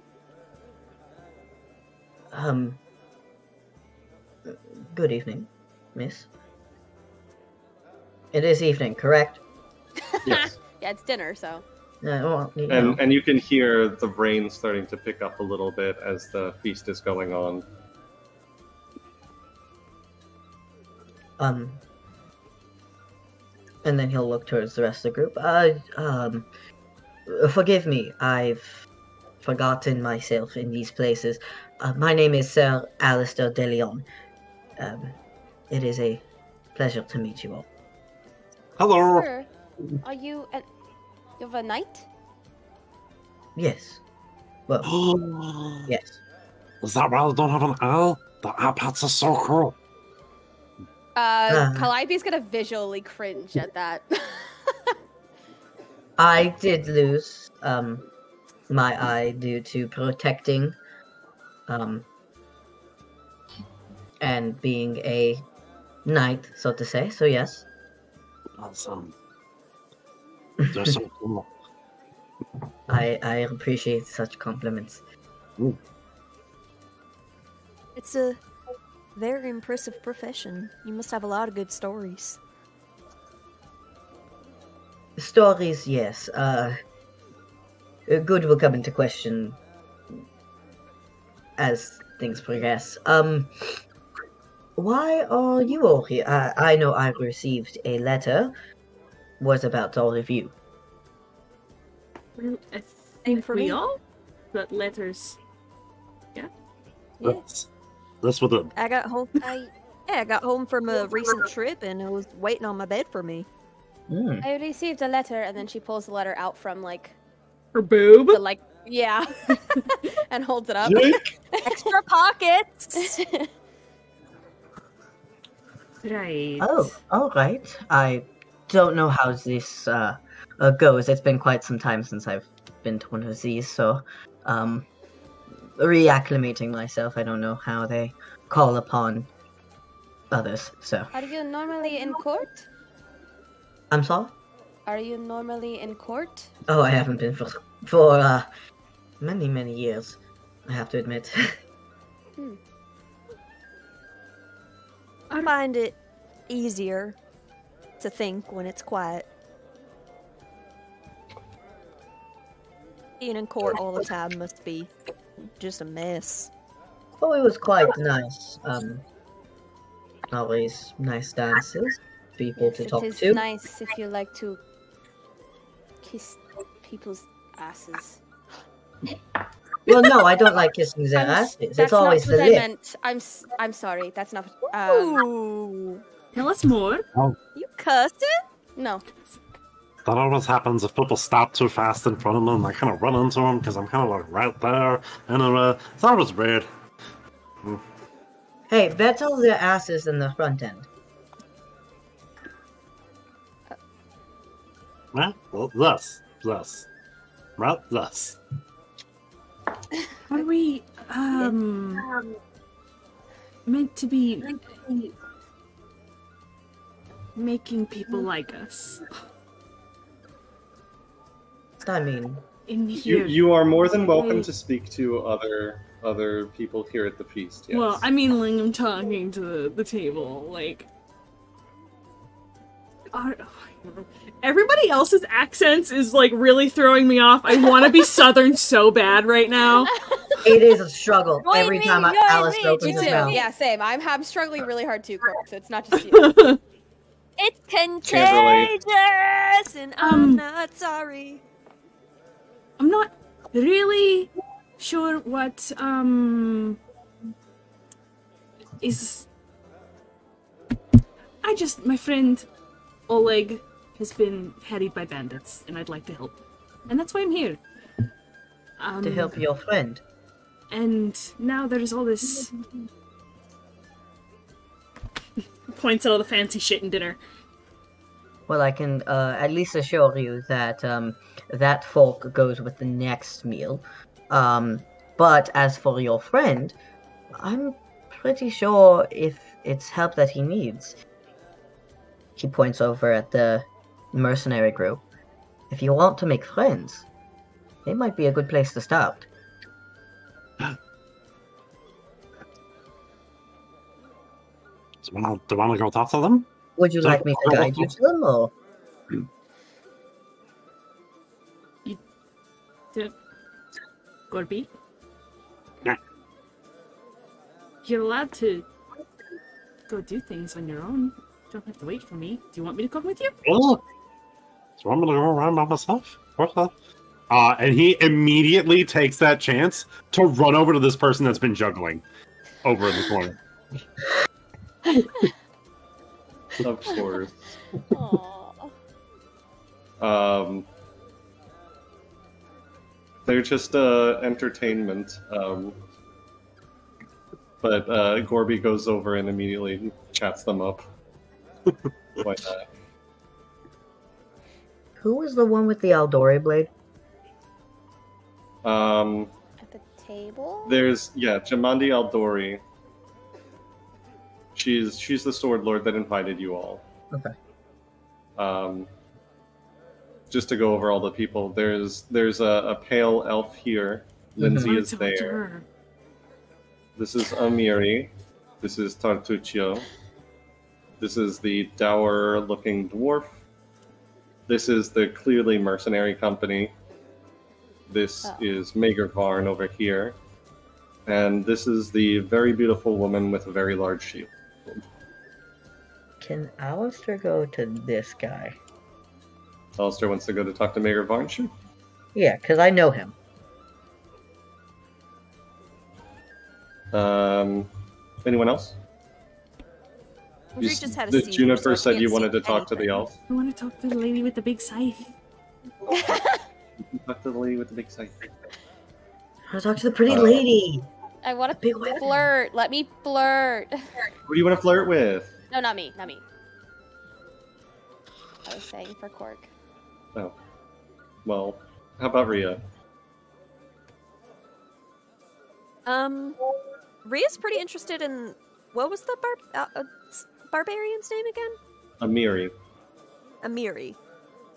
Good evening, miss. It is evening, correct? Yes. Yeah, it's dinner, so. Well, you know. And you can hear the rain starting to pick up a little bit as the feast is going on. And then he'll look towards the rest of the group. Forgive me, I've forgotten myself in these places. My name is Sir Alistair de Leon. It is a pleasure to meet you all. Hello. Sir, are you you have a knight? Yes. Well, yes. Is that why I don't have an L? The iPads are so cool. Calliope's gonna visually cringe at that. I did lose my eye due to protecting and being a knight, so to say. So yes. Awesome. There's some cool. I appreciate such compliments. It's a very impressive profession. You must have a lot of good stories. Stories, yes. Good will come into question as things progress. Why are you all here? I know I received a letter. What about all of you? Well, I Same think for we me. all got letters. Yeah. That's what the I got home. I got home from a recent trip, and it was waiting on my bed for me. Hmm. I received a letter, and then she pulls the letter out from Her boob. the yeah, and holds it up. Extra pockets. Right. Oh, all right. I don't know how this goes. It's been quite some time since I've been to one of these, so reacclimating myself. I don't know how they call upon others. So Are you normally in court? I'm sorry. Are you normally in court? Oh, I haven't been for many years. I have to admit. I find it easier to think when it's quiet. Being in court all the time must be just a mess. Oh, it was quite nice. Always nice dances, people to It talk is to. nice if you like to kiss people's asses. Well, no, I don't like kissing their I'm s- asses. That's It's always not the what I lip. meant. I'm sorry. That's not. Ooh, Tell us more. you cussing? No. That always happens if people stop too fast in front of them. I kind of run into them because I'm kind of like right there, and it's always weird. Hey, better their asses than the front end. Well, thus, right, thus. Are we meant to be making people like us? I mean, In here. You are more than welcome to speak to other people here at the feast. Yes. Well, I mean, like, I'm talking to the table, like. Everybody else's accents is like really throwing me off. I want to be Southern so bad right now. it is a struggle Join every me, time join Alice me, opens You his too. mouth. Yeah, same. I'm struggling really hard too, Cork, so it's not just you. It's relate. contagious, and I'm Um, not sorry. I'm not really sure what is. My friend Oleg has been harried by bandits, and I'd like to help, and that's why I'm here. To help your friend. And now there's all this. Points at all the fancy shit in dinner. Well, I can at least assure you that that fork goes with the next meal. But as for your friend, I'm pretty sure if it's help that he needs. He points over at the mercenary group. If you want to make friends, it might be a good place to start. Do you want to go talk to them? Would you like me to guide you to them, or? Gorby? Yeah. You're allowed to go do things on your own. You don't have to wait for me. Do you want me to come with you? Oh, do you want me to go around by myself? And he immediately takes that chance to run over to this person that's been juggling over in the corner. Of course. Aww. They're just entertainment. But Gorby goes over and immediately chats them up. Why not? Who was the one with the Aldori blade? At the table? There's Jamandi Aldori. She's the sword lord that invited you all. Okay. Just to go over all the people, there's a pale elf here. Lindsay is Talk to there. her. This is Amiri. This is Tartuccio. This is the dour-looking dwarf. This is the clearly mercenary company. This is Magervarn over here. And this is the very beautiful woman with a very large shield. Can Alistair go to this guy? Alistair wants to go to talk to Magervarn? Sure. Yeah, because I know him. Anyone else? We just had a The seizure, Juniper so I said can't you wanted see to talk to the anything. elf. I want to talk to the lady with the big scythe. Talk to the lady with the big scythe. I want to talk to the pretty lady. I want Big to weapon. flirt. Let me flirt. Who do you want to flirt with? No, not me. Not me. I was saying for Cork. Oh. Well, how about Rhea? Rhea's pretty interested in what was the barbarian's name again? Amiri. Amiri.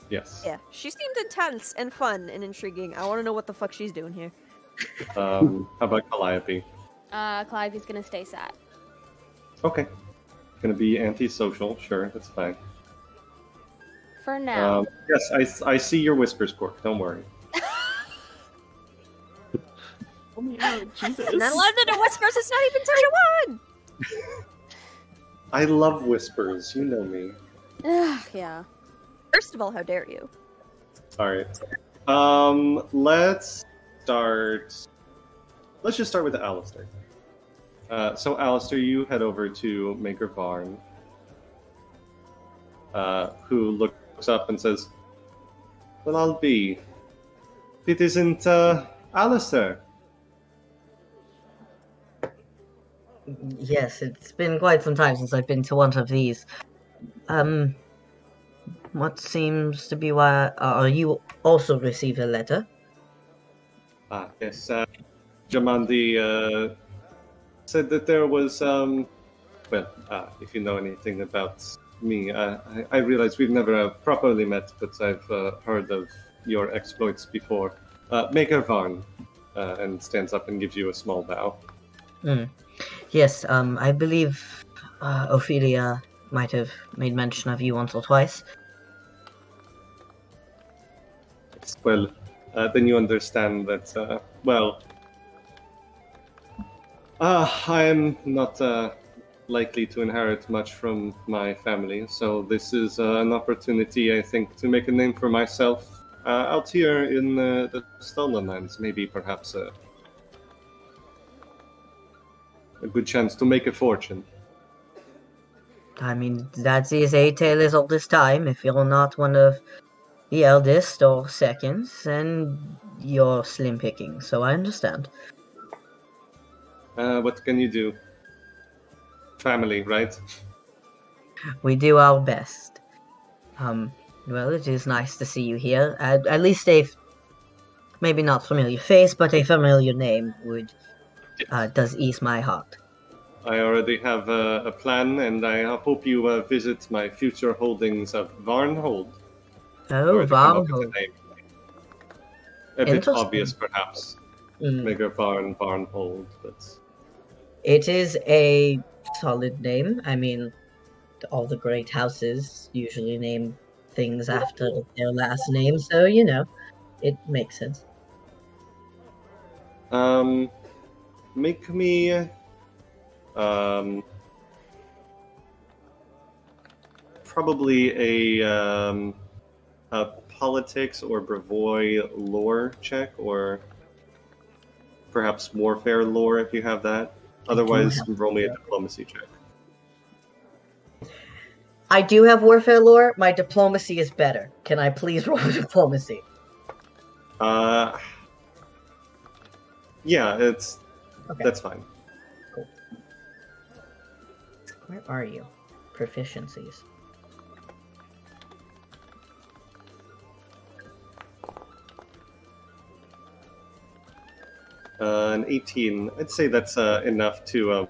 Yes. Yeah, she seemed intense and fun and intriguing. I want to know what the fuck she's doing here. How about Calliope? Calliope's gonna stay sad. Okay. Gonna be antisocial. Sure, that's fine. For now. Yes, I see your whispers, Cork. Don't worry. Oh my god, Jesus. Not allowed to whispers. It's not even turn 1. I love whispers. You know me. Yeah. First of all, how dare you? All right. Let's start. Let's just start with Alistair. So, Alistair, you head over to Magervarn, who looks up and says, "Well, I'll be. It isn't Alistair." Yes, it's been quite some time since I've been to one of these. What seems to be why... you also received a letter? Yes. Jamandi said that there was, if you know anything about me, I realize we've never properly met, but I've heard of your exploits before. Magervarn, and stands up and gives you a small bow. Yes, I believe Ophelia might have made mention of you once or twice. Well, then you understand that, I am not likely to inherit much from my family, so this is an opportunity, I think, to make a name for myself out here in the Stolen Lands. Maybe, perhaps, a good chance to make a fortune. I mean, that is a tale as old as time. If you're not one of the eldest or seconds, then you're slim picking, so I understand. What can you do? Family, right? We do our best. Well, it is nice to see you here. At least maybe not familiar face, but a familiar name would does ease my heart. I already have a plan, and I hope you visit my future holdings of Varnhold. Oh, Already come up with Varnhold. a name. A bit Interesting. obvious, perhaps. Mm. Mega Varnhold, but It is a solid name. I mean, all the great houses usually name things after their last name, so you know, it makes sense. make me probably a politics or Bravoy lore check, or perhaps warfare lore if you have that. Otherwise, roll me a diplomacy check. I do have warfare lore. My diplomacy is better. Can I please roll diplomacy? Yeah, it's Okay. that's fine. Cool. Where are you? Proficiencies. An 18. I'd say that's enough to.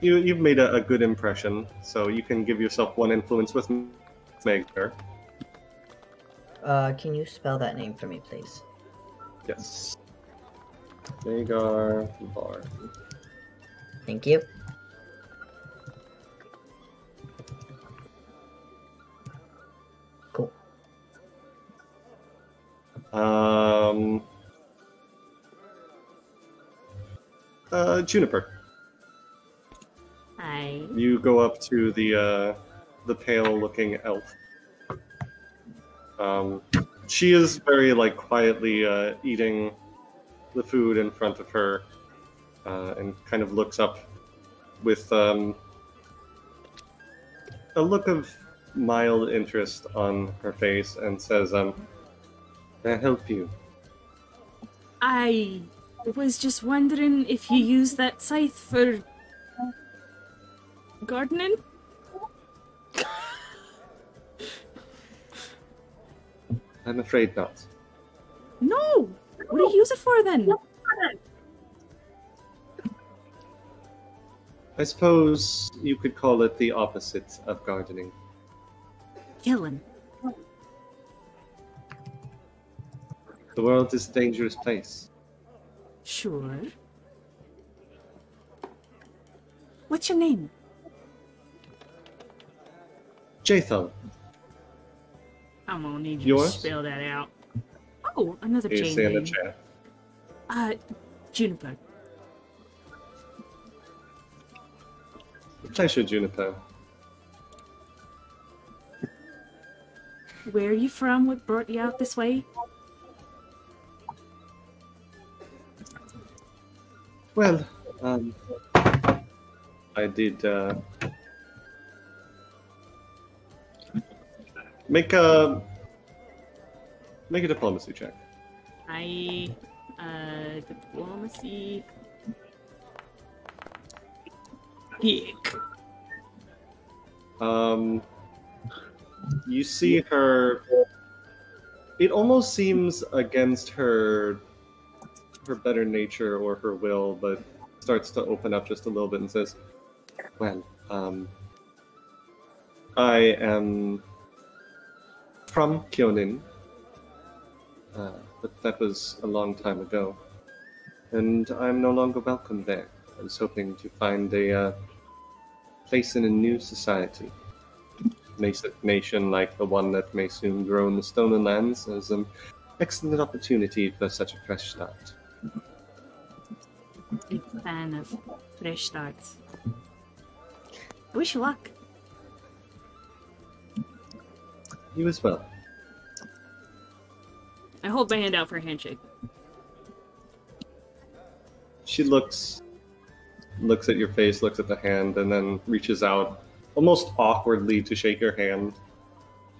You've made a good impression, so you can give yourself one influence with Kingmaker. Can you spell that name for me, please? Yes. Magar Bar. Thank you. Cool. Juniper. Hi. You go up to the pale-looking elf. She is very quietly eating the food in front of her, and kind of looks up with a look of mild interest on her face and says, "Can I help you?" I was just wondering if you use that scythe for gardening? I'm afraid not. No! What do you use it for then? I suppose you could call it the opposite of gardening. Killing. The world is a dangerous place. Sure. What's your name? Jathel. I'm gonna need you Yours? to spell that out. Oh, another You J see in the name. chat. Juniper. Pleasure, Juniper. Where are you from? What brought you out this way? Well, I did make a diplomacy check. Diplomacy. Pick. You see her. It almost seems against her better nature or her will, but starts to open up just a little bit and says, "Well, I am from Kyonin, but that was a long time ago, and I'm no longer welcome there. I was hoping to find a place in a new society. Nation like the one that may soon grow in the Stolen Lands as an excellent opportunity for such a fresh start." Big fan of fresh starts. Wish you luck. You as well. I hold my hand out for a handshake. She looks at your face, looks at the hand, and then reaches out almost awkwardly to shake your hand.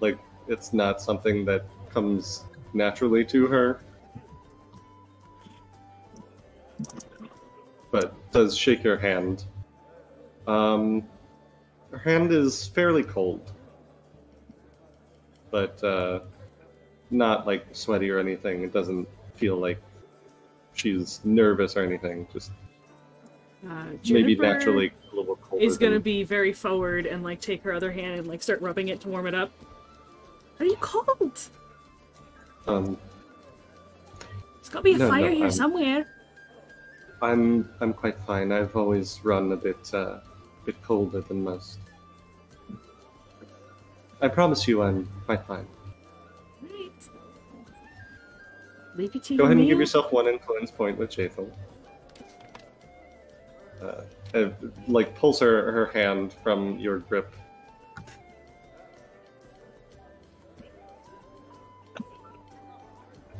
Like it's not something that comes naturally to her. But does shake your hand. Her hand is fairly cold. But not like sweaty or anything. It doesn't feel like she's nervous or anything. Just maybe Juniper naturally a little colder. is gonna be very forward and like take her other hand and like start rubbing it to warm it up. Are you cold? There's gotta be a fire here somewhere. I'm quite fine. I've always run a bit colder than most. I promise you, I'm quite fine. Right. Leave you to Go ahead and give meal. yourself 1 influence point with Jaethel. Like pulls her hand from your grip.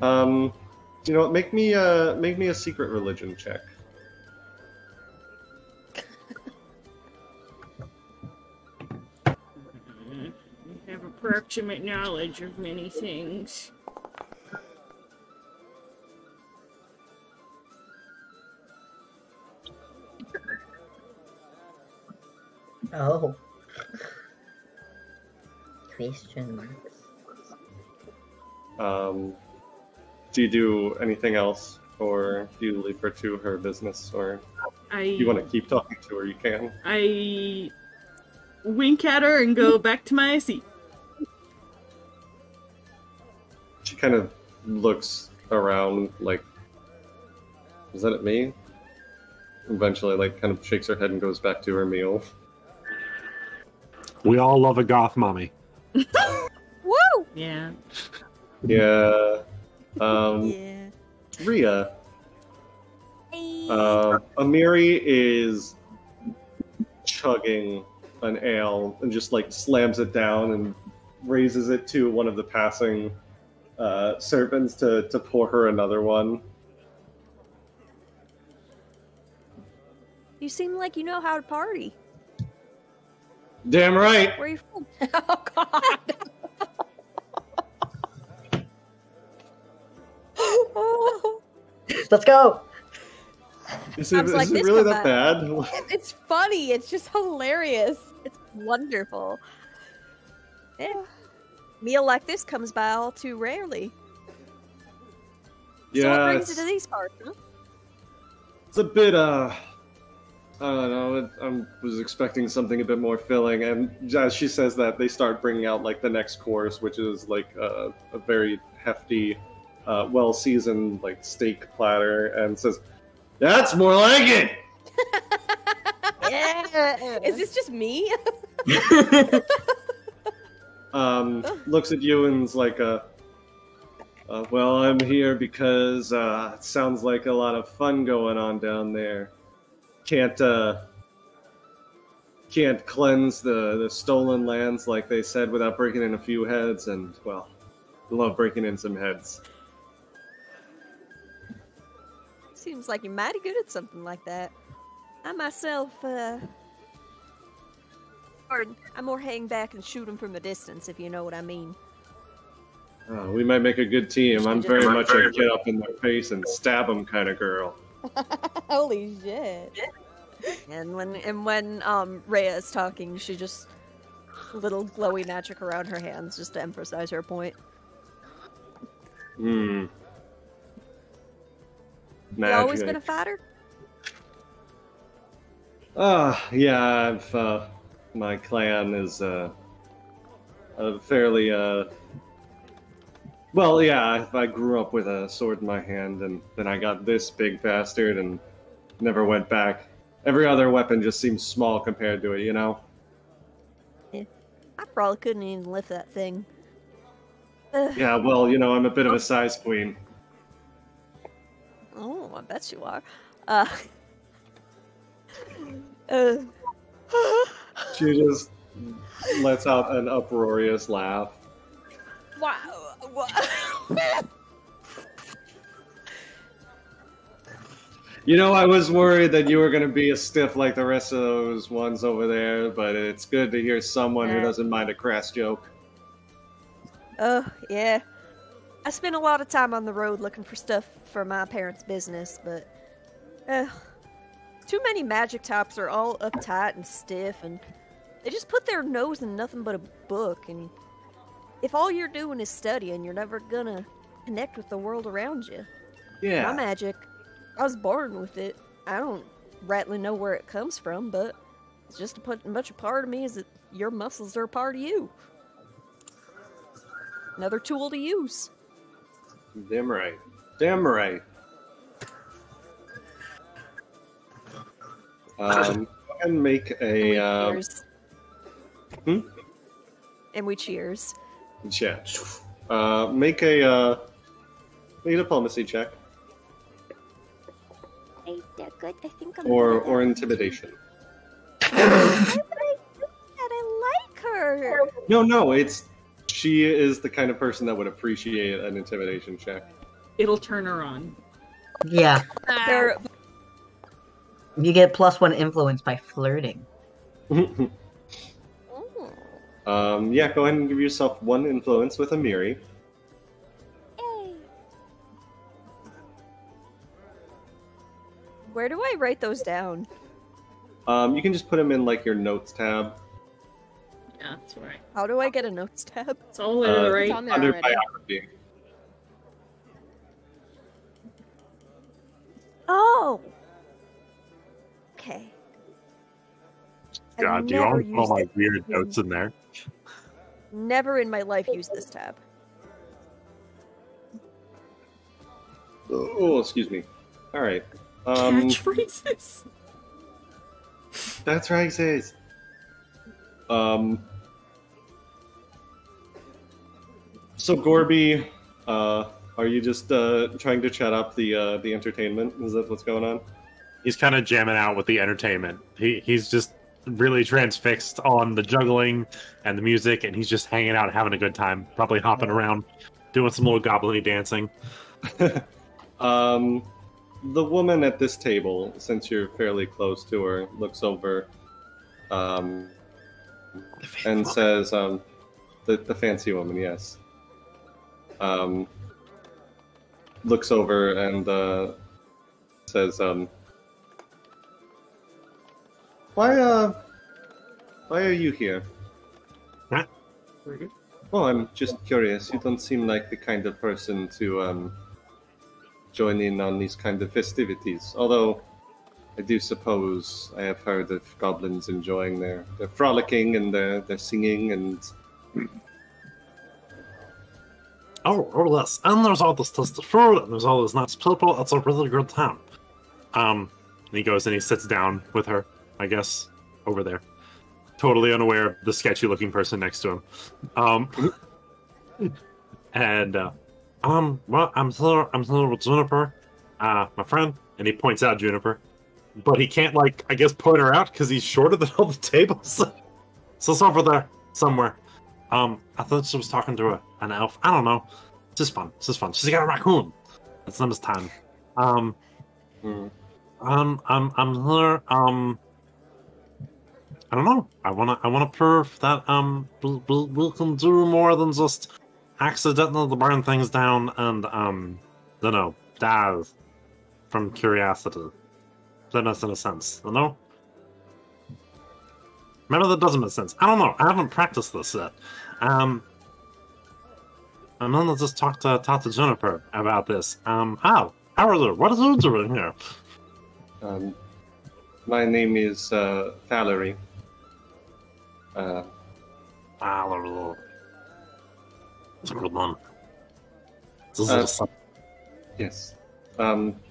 You know what? Make me a secret religion check. You have approximate knowledge of many things. Oh. Question marks. Do you do anything else, or do you leave her to her business, or if you want to keep talking to her, you can. I wink at her and go back to my seat. She kind of looks around, like, is that at me? Eventually, like, kind of shakes her head and goes back to her meal. We all love a goth mommy. Woo! Yeah. Yeah. Yeah. Rhea. Hey. Amiri is chugging an ale and just like slams it down and raises it to one of the passing servants to pour her another one. You seem like you know how to party. Damn right. Where are you from? Oh God. Let's go! Is it, Sounds like is it this really come that bad? It's funny. It's just hilarious. It's wonderful. Yeah. Meal like this comes by all too rarely. So what Yeah, brings you to these parts, huh? it's a bit, I don't know, I was expecting something a bit more filling, and as she says that, they start bringing out, like, the next course, which is, like, a very hefty, well-seasoned, like, steak platter, and says, "That's more like it!" Yeah. Is this just me? Looks at you and's like, well, I'm here because, it sounds like a lot of fun going on down there. Can't cleanse the stolen lands like they said without breaking in a few heads, and, well, love breaking in some heads. Seems like you're mighty good at something like that. I myself, or I more hang back and shoot them from a distance, if you know what I mean. We might make a good team. I'm very much a get up in their face and stab them kind of girl. Holy shit. And when Rhea is talking, she just little glowy magic around her hands just to emphasize her point. Hmm. You always been a fighter? Yeah, my clan is, a fairly, well, yeah, I grew up with a sword in my hand, and then I got this big bastard and never went back. Every other weapon just seems small compared to it, you know? Yeah. I probably couldn't even lift that thing. Yeah, well, you know, I'm a bit of a size queen. Oh, I bet you are. She just lets out an uproarious laugh. Wow. You know, I was worried that you were going to be as stiff like the rest of those ones over there, but it's good to hear someone who doesn't mind a crass joke. Oh, yeah. I spent a lot of time on the road looking for stuff for my parents' business, but too many magic types are all uptight and stiff, and they just put their nose in nothing but a book, and if all you're doing is studying, you're never gonna connect with the world around you. Yeah. My magic, I was born with it. I don't rightly know where it comes from, but it's just much a part of me is that your muscles are a part of you. Another tool to use. Damn right. Damn right. Go ahead and make a. And we cheers. Yeah. Make a diplomacy check. They're good. I think I'm or intimidation. Why would I do that? I like her. No, she is the kind of person that would appreciate an intimidation check. It'll turn her on. Yeah. They're You get +1 influence by flirting. Ooh. Yeah, go ahead and give yourself 1 influence with Amiri. Yay. Where do I write those down? You can just put them in like your notes tab. Yeah, that's right. How do I get a notes tab? It's all the way to the It's right. on there Under already. biography. Oh. Okay. I've God, do you all never have used like it. weird notes in there? Never in my life used this tab. Oh, excuse me. All right. Catchphrases. That's right, says. So Gorby, are you just trying to chat up the entertainment? Is that what's going on? He's kind of jamming out with the entertainment. He's just really transfixed on the juggling and the music, and he's just hanging out, having a good time, probably hopping around, doing some little goblin-y dancing. The woman at this table, since you're fairly close to her, looks over and says, the fancy woman, yes. Looks over and says, why are you here? Huh? Oh, I'm just curious. You don't seem like the kind of person to join in on these kind of festivities. Although, I do suppose I have heard of goblins enjoying their frolicking and their singing and... Oh, yes. And there's all this tasty food, and there's all these nice people. It's a really good time. And he goes and he sits down with her, I guess, over there. Totally unaware of the sketchy-looking person next to him. Well, I'm here with Juniper, my friend, and he points out Juniper. But he can't, like, I guess, point her out because he's shorter than all the tables. So it's over there, somewhere. I thought she was talking to an elf. I don't know. It's just fun. She's got a raccoon. Its name is Time. I'm here, I don't know. I wanna prove that, we can do more than just accidentally burn things down and, don't know, die from curiosity. That makes any sense, you know? Maybe that doesn't make sense. I don't know. I haven't practiced this yet. And then I'll just talk to Juniper about this. How are you? What are you doing here? My name is Valerie. Valerie. It's a good one. Yes.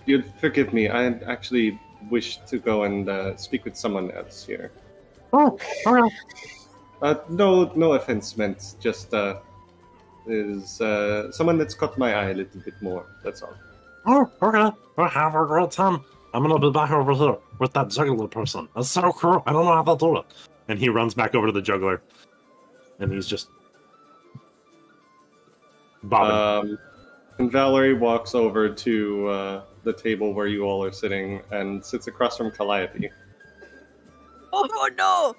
You'd forgive me. I actually wish to go and speak with someone else here. Oh, alright. No offense meant. Just is someone that's caught my eye a little bit more. That's all. Oh, okay. We'll have a great time. I'm gonna be back over here with that juggler person. That's so cool. I don't know how they'll do it. And he runs back over to the juggler. And he's just bobbing. And Valerie walks over to the table where you all are sitting and sits across from Calliope. Oh no!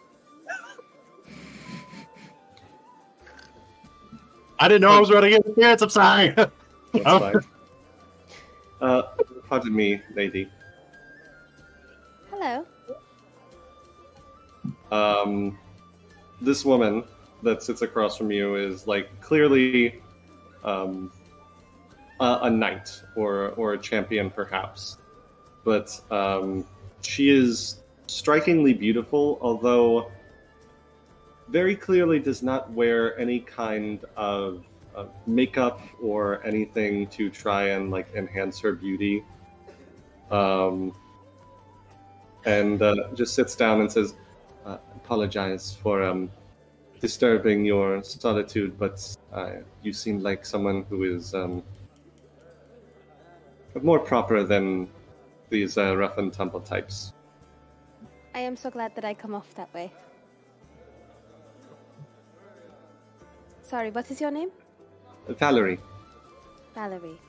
I didn't know I was running interference. I'm sorry. That's fine. Pardon me, lady. Hello. This woman that sits across from you is like clearly a knight or a champion, perhaps. but she is strikingly beautiful, although very clearly does not wear any kind of makeup or anything to try and like enhance her beauty. And just sits down and says, apologize for disturbing your solitude, but you seem like someone who is more proper than these rough and tumble types. I am so glad that I come off that way. Sorry, what is your name? Valerie. Valerie.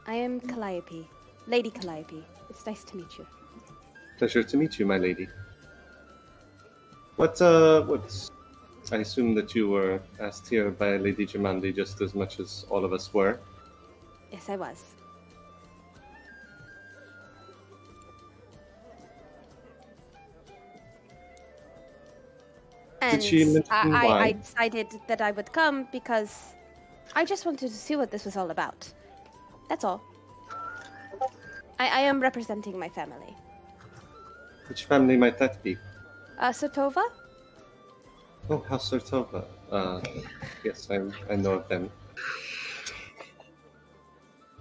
I am Calliope. Lady Calliope. It's nice to meet you. Pleasure to meet you, my lady. What, I assume that you were asked here by Lady Jamandi just as much as all of us were. Yes, I was. And Did she mention why? I decided that I would come because I just wanted to see what this was all about. That's all. I am representing my family. Which family might that be? Sotova? Oh, House Sartova. Yes, I know of them.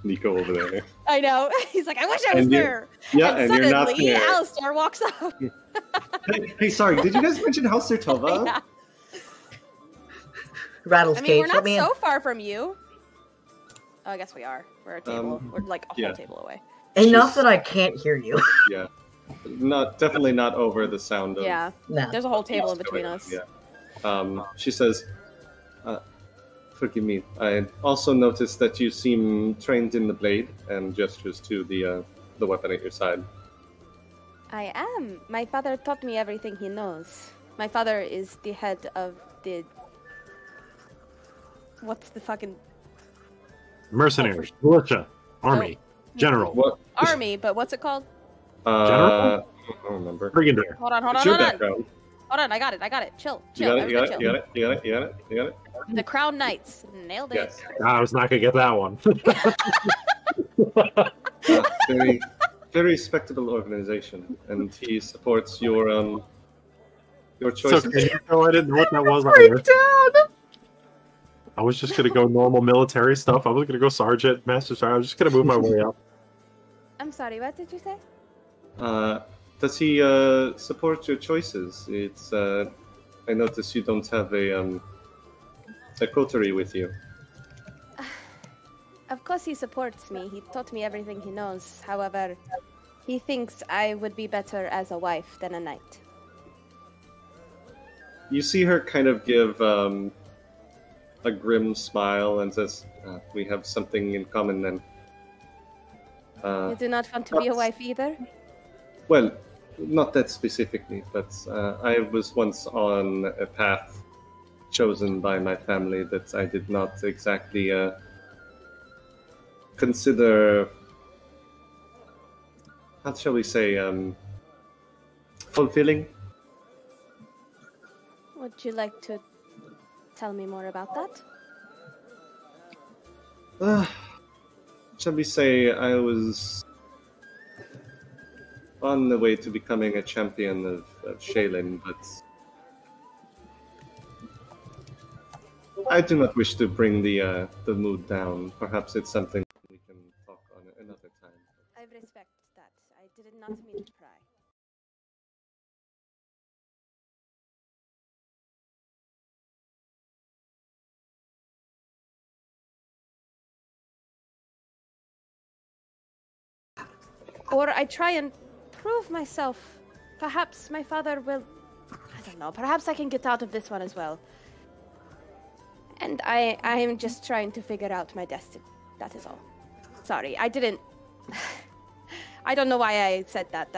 Nico over there. I know. He's like, I wish I was there. Yeah, and you're not suddenly, there. Alistair walks up. Hey, sorry, did you guys mention House Sartova? Yeah. Rattles I mean, cage. we're Let not me in. so far from you. Oh, I guess we are. We're a table. We're like a yeah. whole table away. Enough She's- that I can't hear you. Yeah. Definitely not over the sound of... Yeah. No. There's a whole table in between us. Yeah. She says, forgive me, I also noticed that you seem trained in the blade, and gestures to the weapon at your side. I am. My father taught me everything he knows. My father is the head of the... What's the fucking... Mercenaries, militia, army, general, What? Army, but what's it called? I don't remember. brigadier. Hold on. What's your Hold background? on, I got it. Chill. You got it, you got everybody it, you got it, you got it, you got it, you got it. chill. The Crown Knights. Nailed it. Yes. I was not gonna get that one. Very, very respectable organization, and he supports your It's choices. okay. I didn't know what that was either. Breakdown! I was just gonna go normal military stuff. I was gonna go sergeant, master sergeant. I was just gonna move my way up. I'm sorry, what did you say? Does he support your choices? It's I notice you don't have a coterie with you. Of course he supports me. He taught me everything he knows. However, he thinks I would be better as a wife than a knight. You see her kind of give a grim smile and says, "We have something in common then." You do not want to be a wife either? Well, not that specifically, but I was once on a path chosen by my family that I did not exactly consider, how shall we say, fulfilling. Would you like to tell me more about that? Shall we say I was on the way to becoming a champion of Shaylin, but I do not wish to bring the mood down. Perhaps it's something we can talk on another time. I respect that. I did not mean to pry. Or I try and prove myself. Perhaps my father will... I don't know. Perhaps I can get out of this one as well. And I am just trying to figure out my destiny. That is all. Sorry, I didn't... I don't know why I said that.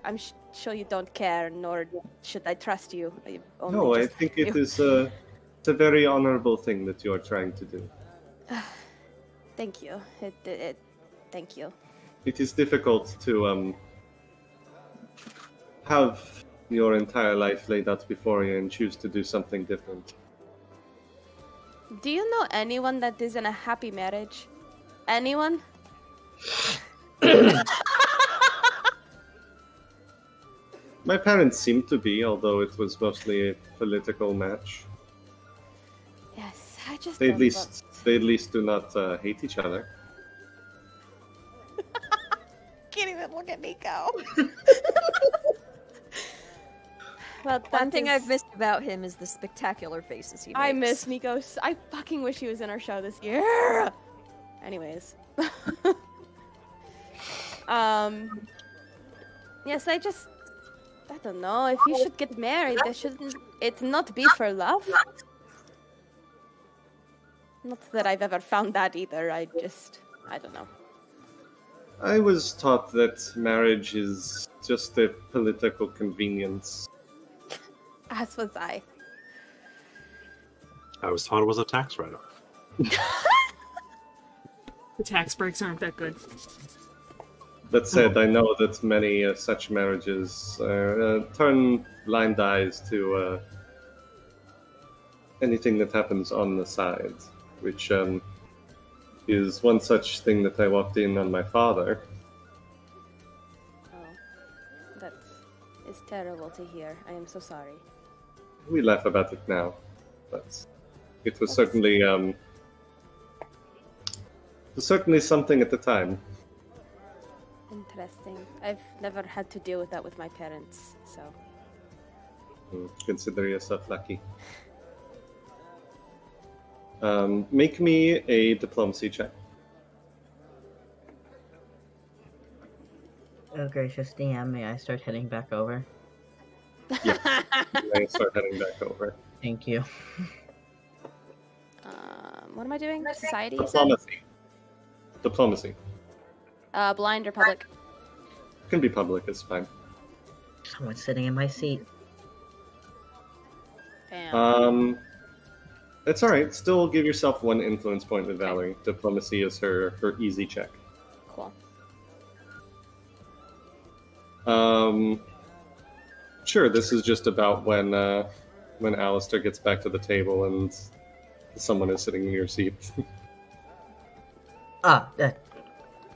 I'm sure you don't care, nor should I trust you. No, I think it is it's a very honorable thing that you are trying to do. Thank you. Thank you. It is difficult to have your entire life laid out before you and choose to do something different. Do you know anyone that is in a happy marriage? Anyone? My parents seemed to be, although it was mostly a political match. Yes, I just They don't at least do not hate each other. can't even look at Nico. Well, That one thing is- I've missed about him is the spectacular faces he makes. I miss Nico. I fucking wish he was in our show this year. Anyways. Yes, I don't know. If you should get married, shouldn't it not be for love? Not that I've ever found that either. I don't know. I was taught that marriage is just a political convenience. As was I. I was taught it was a tax write-off. The tax breaks aren't that good. That said, I know that many such marriages turn blind eyes to anything that happens on the side, which is one such thing that I walked in on my father. Oh, that is terrible to hear. I am so sorry. We laugh about it now, but it was certainly something at the time. Interesting. I've never had to deal with that with my parents, so. Consider yourself lucky. Make me a diplomacy check. Oh, gracious DM, may I start heading back over? I start heading back over. Thank you. What am I doing? Society, you said? Diplomacy. Diplomacy. Blind or public? It can be public, it's fine. Someone's sitting in my seat. Damn. It's alright. Still give yourself one influence point with Valerie. Diplomacy is her easy check. Cool. Sure, this is just about when Alistair gets back to the table and someone is sitting in your seat.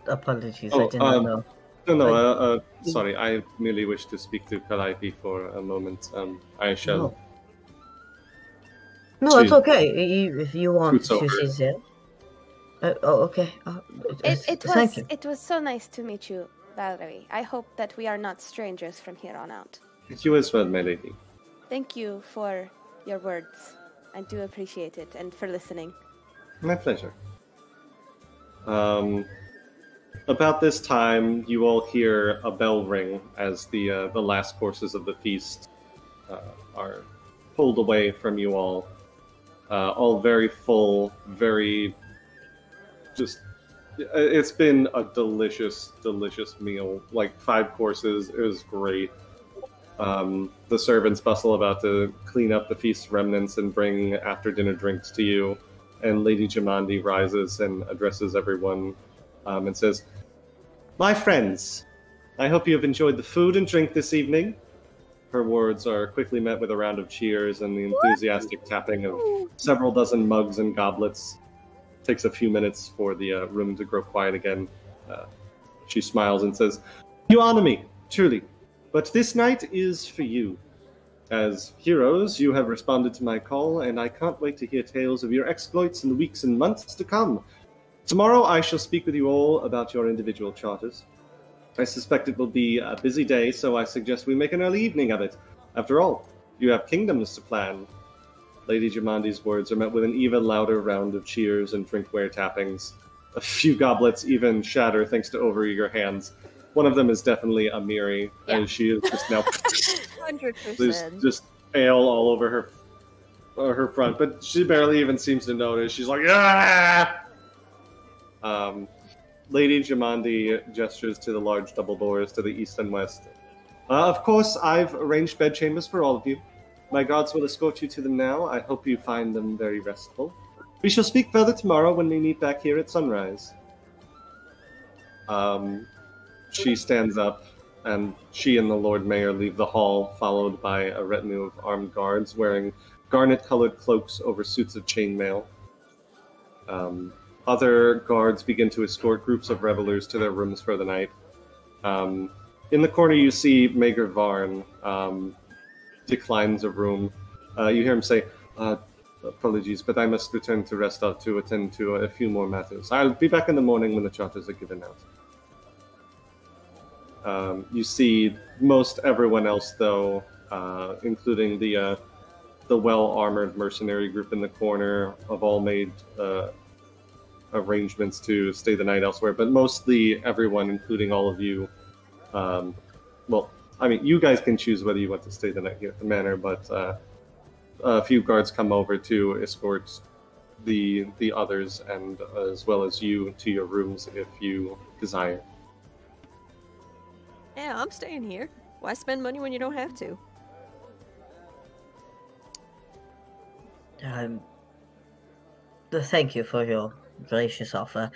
Apologies, I did not know. No, sorry, I merely wish to speak to Calliope for a moment. I shall... No, it's okay. If you want to, over. she's here. Okay. Thank you. It was so nice to meet you, Valerie. I hope that we are not strangers from here on out. You as well, my lady. Thank you for your words. I do appreciate it, and for listening. My pleasure. About this time, you all hear a bell ring as the last courses of the feast are pulled away from you all. All very full, very just... It's been a delicious, delicious meal. Like 5 courses. It was great. The servants bustle about to clean up the feast remnants and bring after-dinner drinks to you. And Lady Jamandi rises and addresses everyone and says, "My friends, I hope you have enjoyed the food and drink this evening." Her words are quickly met with a round of cheers and the enthusiastic tapping of several dozen mugs and goblets. It takes a few minutes for the room to grow quiet again. She smiles and says, "You honor me, truly, but this night is for you. As heroes, you have responded to my call, and I can't wait to hear tales of your exploits in the weeks and months to come. Tomorrow I shall speak with you all about your individual charters. I suspect it will be a busy day, so I suggest we make an early evening of it. After all, you have kingdoms to plan." Lady Jamandi's words are met with an even louder round of cheers and drinkware tappings. A few goblets even shatter thanks to overeager hands. One of them is definitely Amiri, as she is just now... 100%. There's just ale all over her front, but she barely even seems to notice. She's like, "Ah!" Lady Jamandi gestures to the large double doors to the east and west. Of course, I've arranged bedchambers for all of you. My guards will escort you to them now. I hope you find them very restful. We shall speak further tomorrow when we meet back here at sunrise." She stands up, and she and the Lord Mayor leave the hall, followed by a retinue of armed guards wearing garnet-colored cloaks over suits of chainmail. Other guards begin to escort groups of revelers to their rooms for the night. In the corner, you see Mager Varn declines a room. You hear him say, apologies, but I must return to Restov to attend to a few more matters. I'll be back in the morning when the charters are given out. You see most everyone else, though, including the well-armored mercenary group in the corner, have all made arrangements to stay the night elsewhere. But mostly everyone, including all of you, well, I mean, you guys can choose whether you want to stay the night here at the manor, but a few guards come over to escort the others, and as well as you, to your rooms if you desire. Yeah, I'm staying here. Why spend money when you don't have to? Thank you for your gracious offer.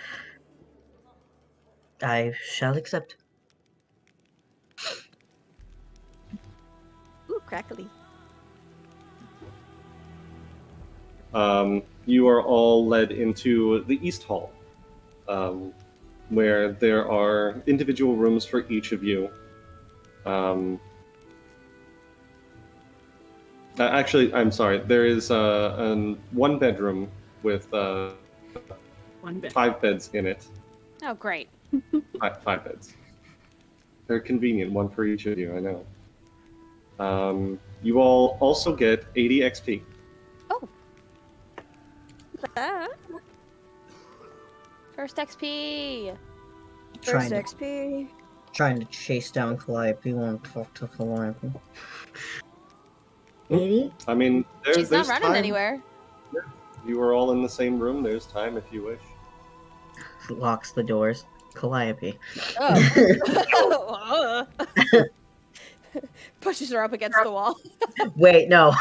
I shall accept. Ooh, crackly. You are all led into the East Hall, where there are individual rooms for each of you. Actually, I'm sorry. There is one bedroom with One bed. 5 beds in it. Oh, great. Five beds. They're convenient, one for each of you, I know. You all also get 80 XP. Oh, Ah, first XP. first Trying to, XP. trying to chase down Calliope, won't talk to Calliope. 80? I mean, She's there's not running time. anywhere. You are all in the same room. There's time if you wish. Locks the doors. Calliope. Oh. Pushes her up against the wall. Wait, no.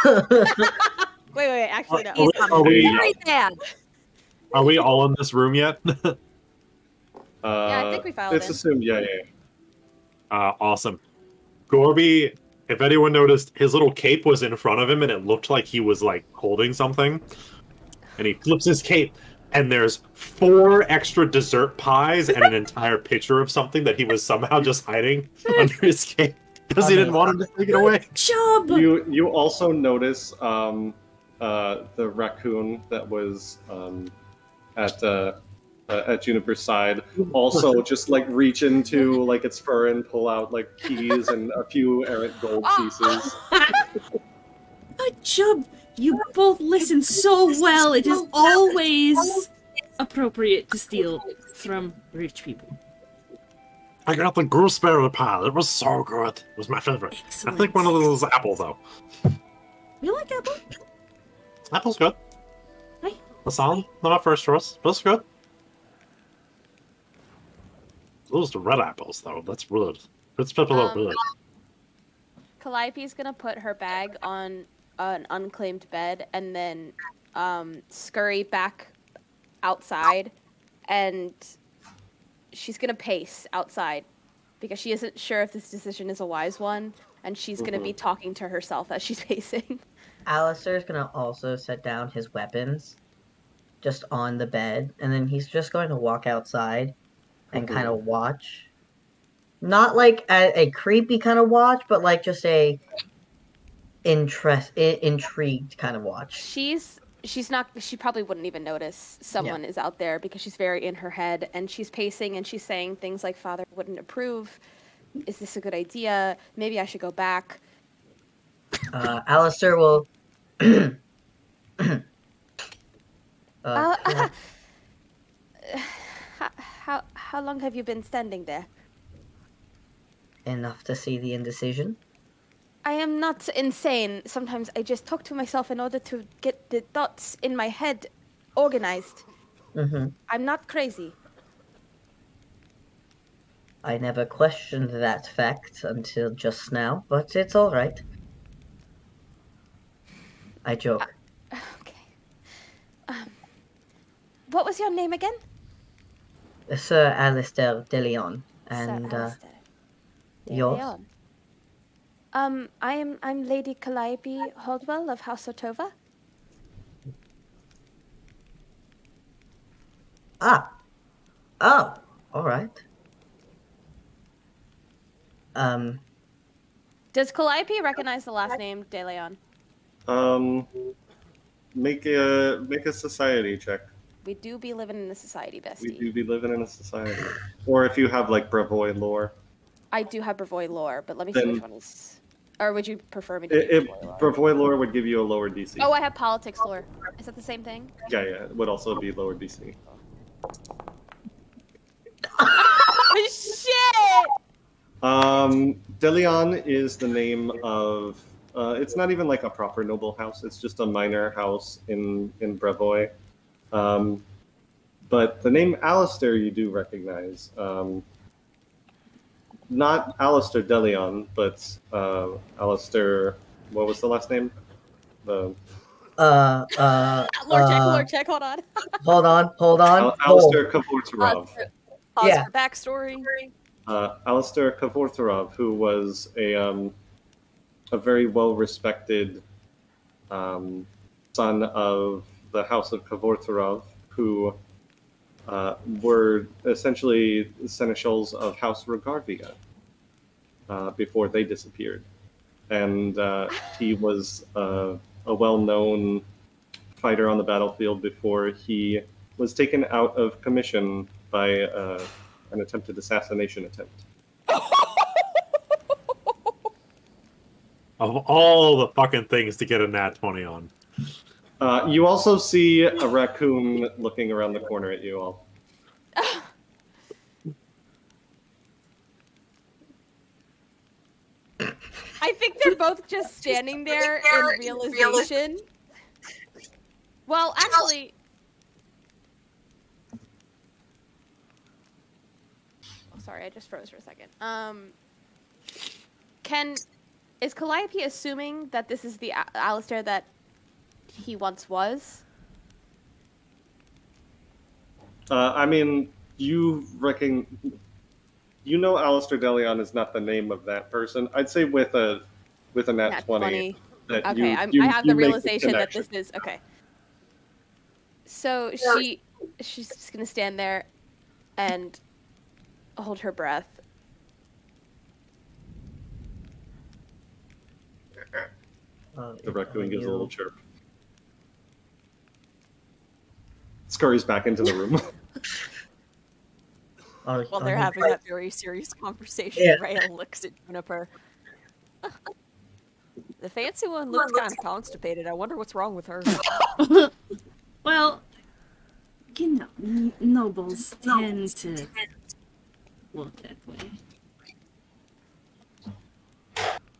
Wait. Actually, no. He's Are we- very bad. Are we all in this room yet? Yeah, I think we filed It's in. assumed, yeah. Awesome. Gorby, if anyone noticed, his little cape was in front of him and it looked like he was like holding something. And he flips his cape and there's 4 extra dessert pies and an entire picture of something that he was somehow just hiding under his cape because he didn't want him to take it away. Job. You also notice the raccoon that was at Juniper's side also just like reach into like its fur and pull out like keys and a few errant gold pieces. Good job. You both listen so well. It is always appropriate to steal from rich people. I got the gooseberry pie. It was so good. It was my favorite. Excellent. I think one of those is apple though. You like apple? Apple's good. Hey. That's not my first choice, but it's good. Those are red apples though. That's good. It's pepper good. Calliope's gonna put her bag on an unclaimed bed and then scurry back outside, and she's gonna pace outside because she isn't sure if this decision is a wise one, and she's gonna be talking to herself as she's pacing. Alistair's gonna also set down his weapons just on the bed, and then he's just going to walk outside and kind of watch. Not like a creepy kind of watch, but like just a intrigued kind of watch. She probably wouldn't even notice someone is out there because she's very in her head, and she's pacing and she's saying things like, "Father wouldn't approve. Is this a good idea? Maybe I should go back." Alistair will How long have you been standing there? enough to see the indecision. I am not insane. Sometimes I just talk to myself in order to get the thoughts in my head organized. Mm-hmm. I'm not crazy. I never questioned that fact until just now, but it's all right. I joke. Okay. What was your name again? Sir Alistair de Leon, and Sir Alistair de yours? Leon. I'm Lady Calliope Holdwell of House Otova. Ah. Oh, all right. Does Calliope recognize the last name De Leon? Make a society check. We do be living in a society, bestie. We do be living in a society. Or if you have like Brevoy lore. I do have Brevoy lore, but let me see Then- which one is. Or would you prefer me to do If Brevoy lore? Brevoy lore would give you a lower DC. Oh, I have politics lore. Is that the same thing? Yeah, it would also be lower DC. Shit! Deleon is the name of. It's not even like a proper noble house. It's just a minor house in Brevoy. But the name Alistair you do recognize. Not Alistair Deleon, but Alistair. What was the last name? Lord check, hold on. Hold on. Alistair Kavortarov. Pause Yeah. for backstory. Alistair Kavortarov, who was a very well-respected son of the House of Kavortarov, who were essentially seneschals of House Rogarvia before they disappeared. And he was a well-known fighter on the battlefield before he was taken out of commission by an attempted assassination attempt. Of all the fucking things to get a nat 20 on. You also see a raccoon looking around the corner at you all. I think they're both just standing there in realization. Well, actually... Oh, sorry, I just froze for a second. Is Calliope assuming that this is the Alistair that he once was? I mean, you know Alistair Deleon is not the name of that person. I'd say with a nat 20. That Okay, I have the realization that this is okay. So she's just gonna stand there and hold her breath. The raccoon gives a little chirp. Scurries back into the room. While they're having that very serious conversation, Yeah. Rhea looks at Juniper. The fancy one looks kind of constipated. I wonder what's wrong with her. Well, you know, nobles tend to look that way.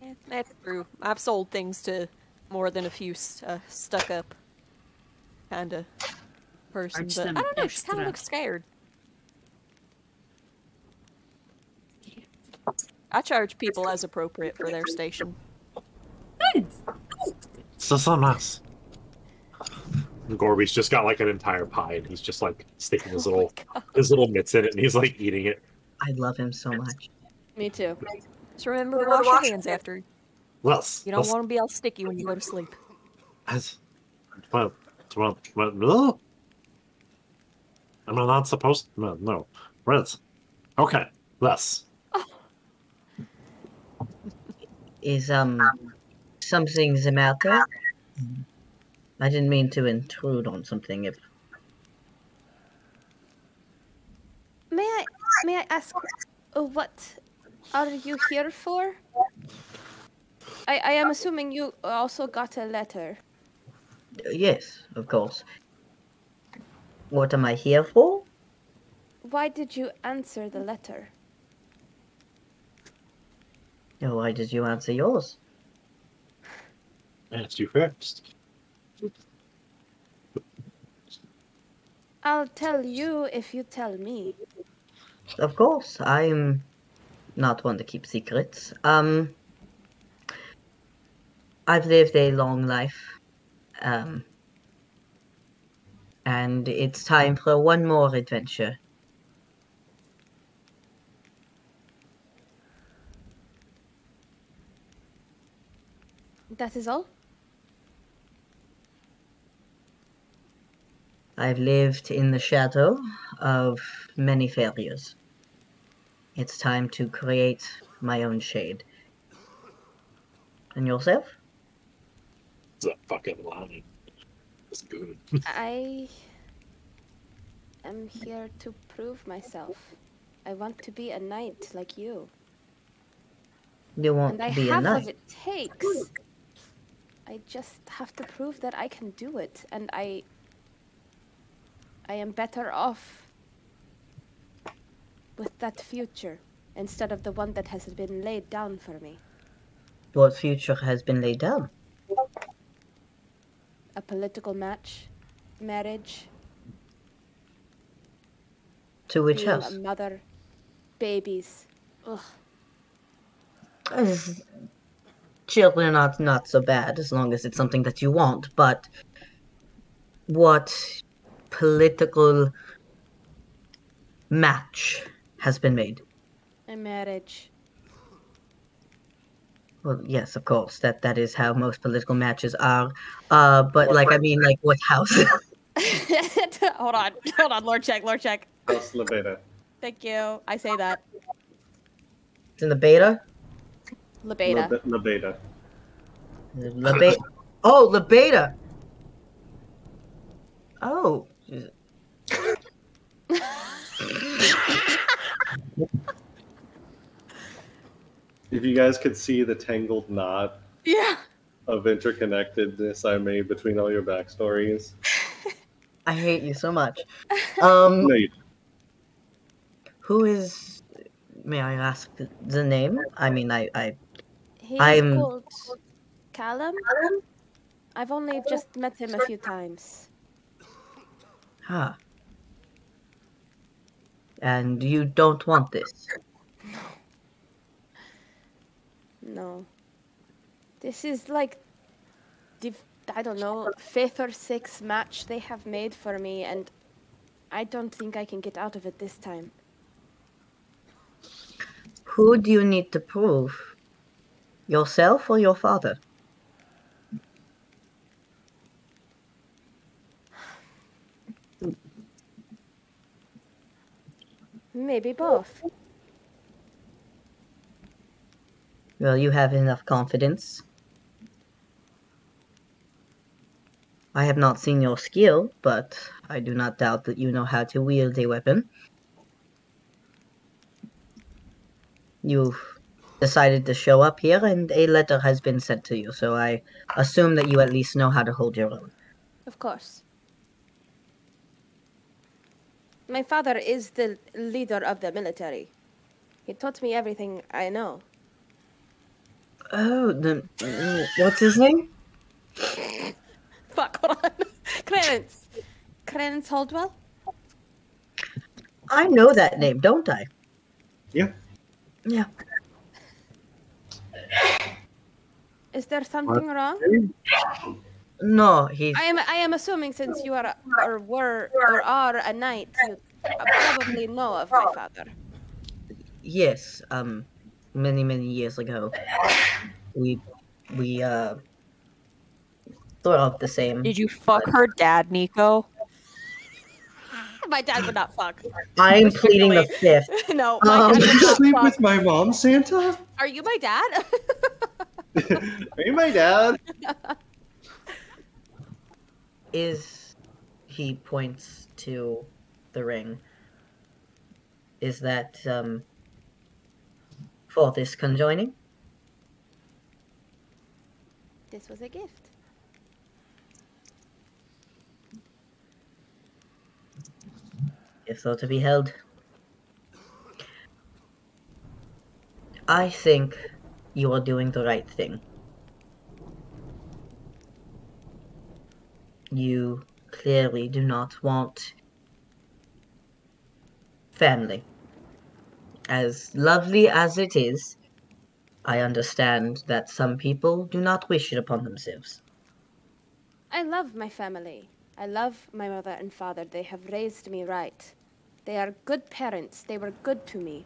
Yeah, that's true. I've sold things to more than a few stuck-up kind of person, Arch but I them don't know. She kind extra. of looks scared. I charge people as appropriate for their station. Good. So nice. Gorby's just got like an entire pie and he's just like sticking his little mitts in it and he's like eating it. I love him so much. Me too. Just remember to wash your hands after. Well, You don't want to be all sticky when you go to sleep. no. Am I not supposed? No. Right. Okay. Less. Is something the matter? I didn't mean to intrude on something. If May I ask, what are you here for? I am assuming you also got a letter. yes, of course. What am I here for? Why did you answer the letter? Oh, why did you answer yours? Asked you first. I'll tell you if you tell me. Of course, I'm not one to keep secrets. I've lived a long life. And it's time for one more adventure. That is all? I've lived in the shadow of many failures. It's time to create my own shade. And yourself? It's a fucking line. It's good. I am here to prove myself. I want to be a knight like you. You want And I to be a have what knight? it takes. I just have to prove that I can do it, and I am better off with that future instead of the one that has been laid down for me. What future has been laid down? A political match, marriage, To which being house? a mother, babies. Ugh. Children are not so bad as long as it's something that you want, but what political match has been made? A marriage. Well, yes, of course, that is how most political matches are. But like, I mean, like, what house? Hold on, Lord check. House Leveda. Thank you. I say that. It's in the beta? Lebeda. Leveda. Oh, the beta! Oh. If you guys could see the tangled knot Yeah. of interconnectedness I made between all your backstories. I hate you so much. No, you Who is... May I ask the name? I mean, He's I'm- called Callum. I've only just met him a few times. Huh. And you don't want this? No. This is like I don't know, 5th or 6th match they have made for me, and I don't think I can get out of it this time. Who do you need to prove? Yourself or your father? Maybe both. Well, you have enough confidence. I have not seen your skill, but I do not doubt that you know how to wield a weapon. You've decided to show up here, and a letter has been sent to you, so I assume that you at least know how to hold your own. Of course. My father is the leader of the military. He taught me everything I know. Oh, what's his name? Fuck, hold on. Clarence. Clarence Holdwell? I know that name, don't I? Yeah. Yeah. Is there something wrong? No, he's... I am assuming since you are are a knight, you probably know of my father. Yes, many years ago, we thought of the same. Did you fuck her dad, Nico? My dad would not fuck. I'm pleading the fifth. No, my dad Did would you not sleep fuck. with my mom, Santa? Are you my dad? Are you my dad? He points to the ring. Is that, for this conjoining? This was a gift. If so to be held. I think you are doing the right thing. You clearly do not want family. As lovely as it is, I understand that some people do not wish it upon themselves. I love my family. I love my mother and father. They have raised me right. They are good parents. They were good to me.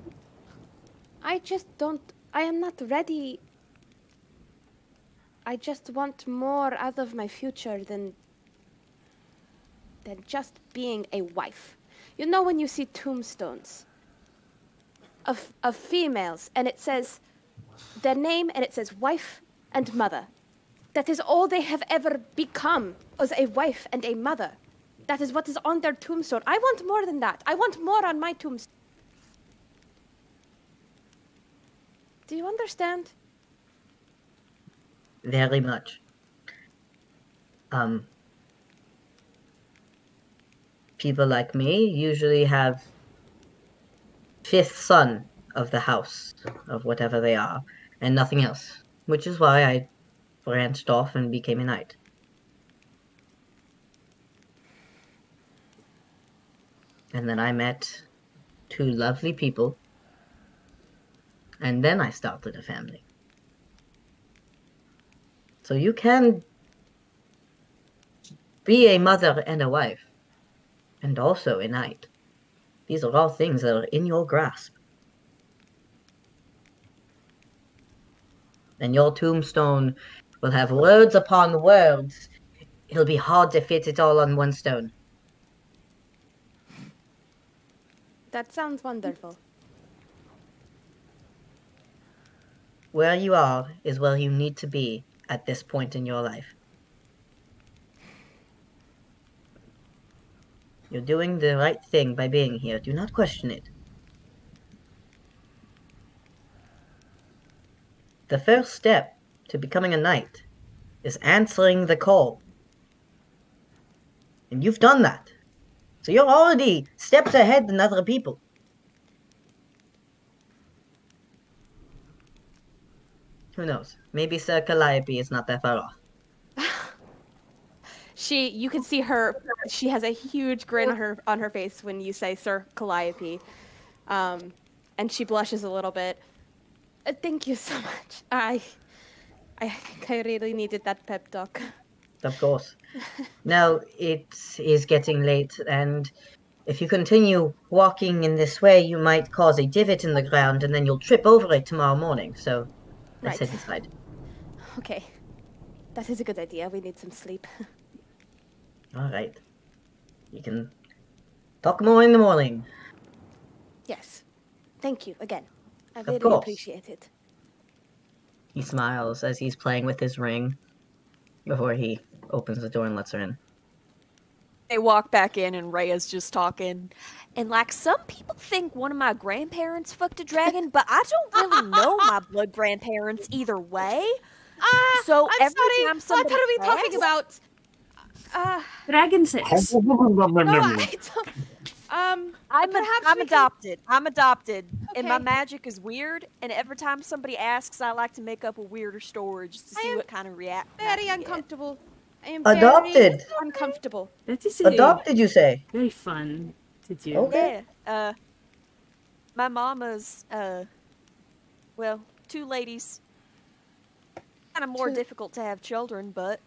I am not ready. I just want more out of my future than just being a wife. You know when you see tombstones of females and it says their name and it says wife and mother. That is all they have ever become, was a wife and a mother. That is what is on their tombstone. I want more than that. I want more on my tombstone. Do you understand? Very much. People like me usually have fifth son of the house, of whatever they are, and nothing else, which is why I branched off and became a knight. And then I met two lovely people, and then I started a family. So you can be a mother and a wife, and also a knight. These are all things that are in your grasp. And your tombstone will have words upon words. It'll be hard to fit it all on one stone. That sounds wonderful. Where you are is where you need to be at this point in your life. You're doing the right thing by being here. Do not question it. The first step to becoming a knight is answering the call. And you've done that. So you're already steps ahead than other people. Who knows? Maybe Sir Calliope is not that far off. You can see her, she has a huge grin on her face when you say Sir Calliope. And she blushes a little bit. Thank you so much. I think I really needed that pep talk. Of course. Now, it is getting late, and if you continue walking in this way, you might cause a divot in the ground, and then you'll trip over it tomorrow morning, so let's head inside. Okay. That is a good idea. We need some sleep. Alright. You can talk more in the morning. Yes. Thank you again. I really course. appreciate it. He smiles as he's playing with his ring before he opens the door and lets her in. They walk back in and Rhea's just talking. And like some people think one of my grandparents fucked a dragon, but I don't really know my blood grandparents either way. So I'm every sorry. time somebody What are we talking about? Dragon sex. No, I don't. I'm adopted. I'm adopted, and my Okay. magic is weird. And every time somebody asks, I like to make up a weirder story just to see what kind of reaction. Very uncomfortable. I am Adopted. very uncomfortable. That is Adopted, you say? very fun to do. Okay. Yeah. My mama's well, two ladies. Kind of more difficult to have children, but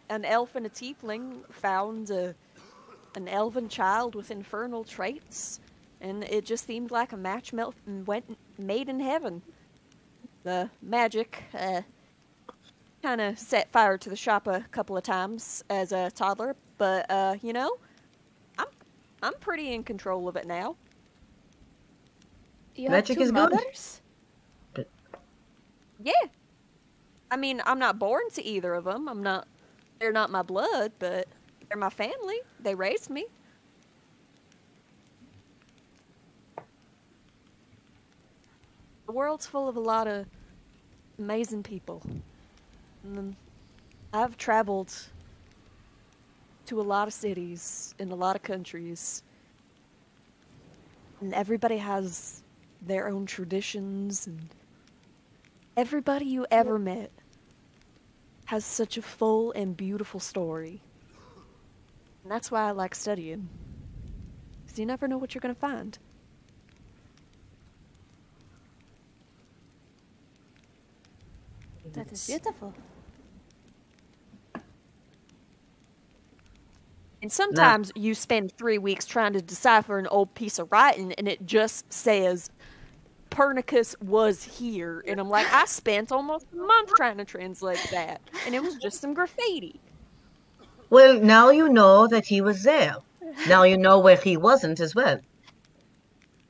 an elf and a tiefling found an elven child with infernal traits, and it just seemed like a match made in heaven. The magic kind of set fire to the shop a couple of times as a toddler, but you know, I'm pretty in control of it now. You Magic have two is good. mothers? Yeah. I mean, I'm not born to either of them. They're not my blood, but they're my family. They raised me. The world's full of a lot of amazing people. And I've traveled to a lot of cities in a lot of countries. And everybody has their own traditions, and everybody you ever met has such a full and beautiful story. And that's why I like studying. Because you never know what you're going to find. That is beautiful. And sometimes you spend 3 weeks trying to decipher an old piece of writing and it just says, Pernicus was here. And I'm like, I spent almost a month trying to translate that. And it was just some graffiti. Well, now you know that he was there. Now you know where he wasn't as well.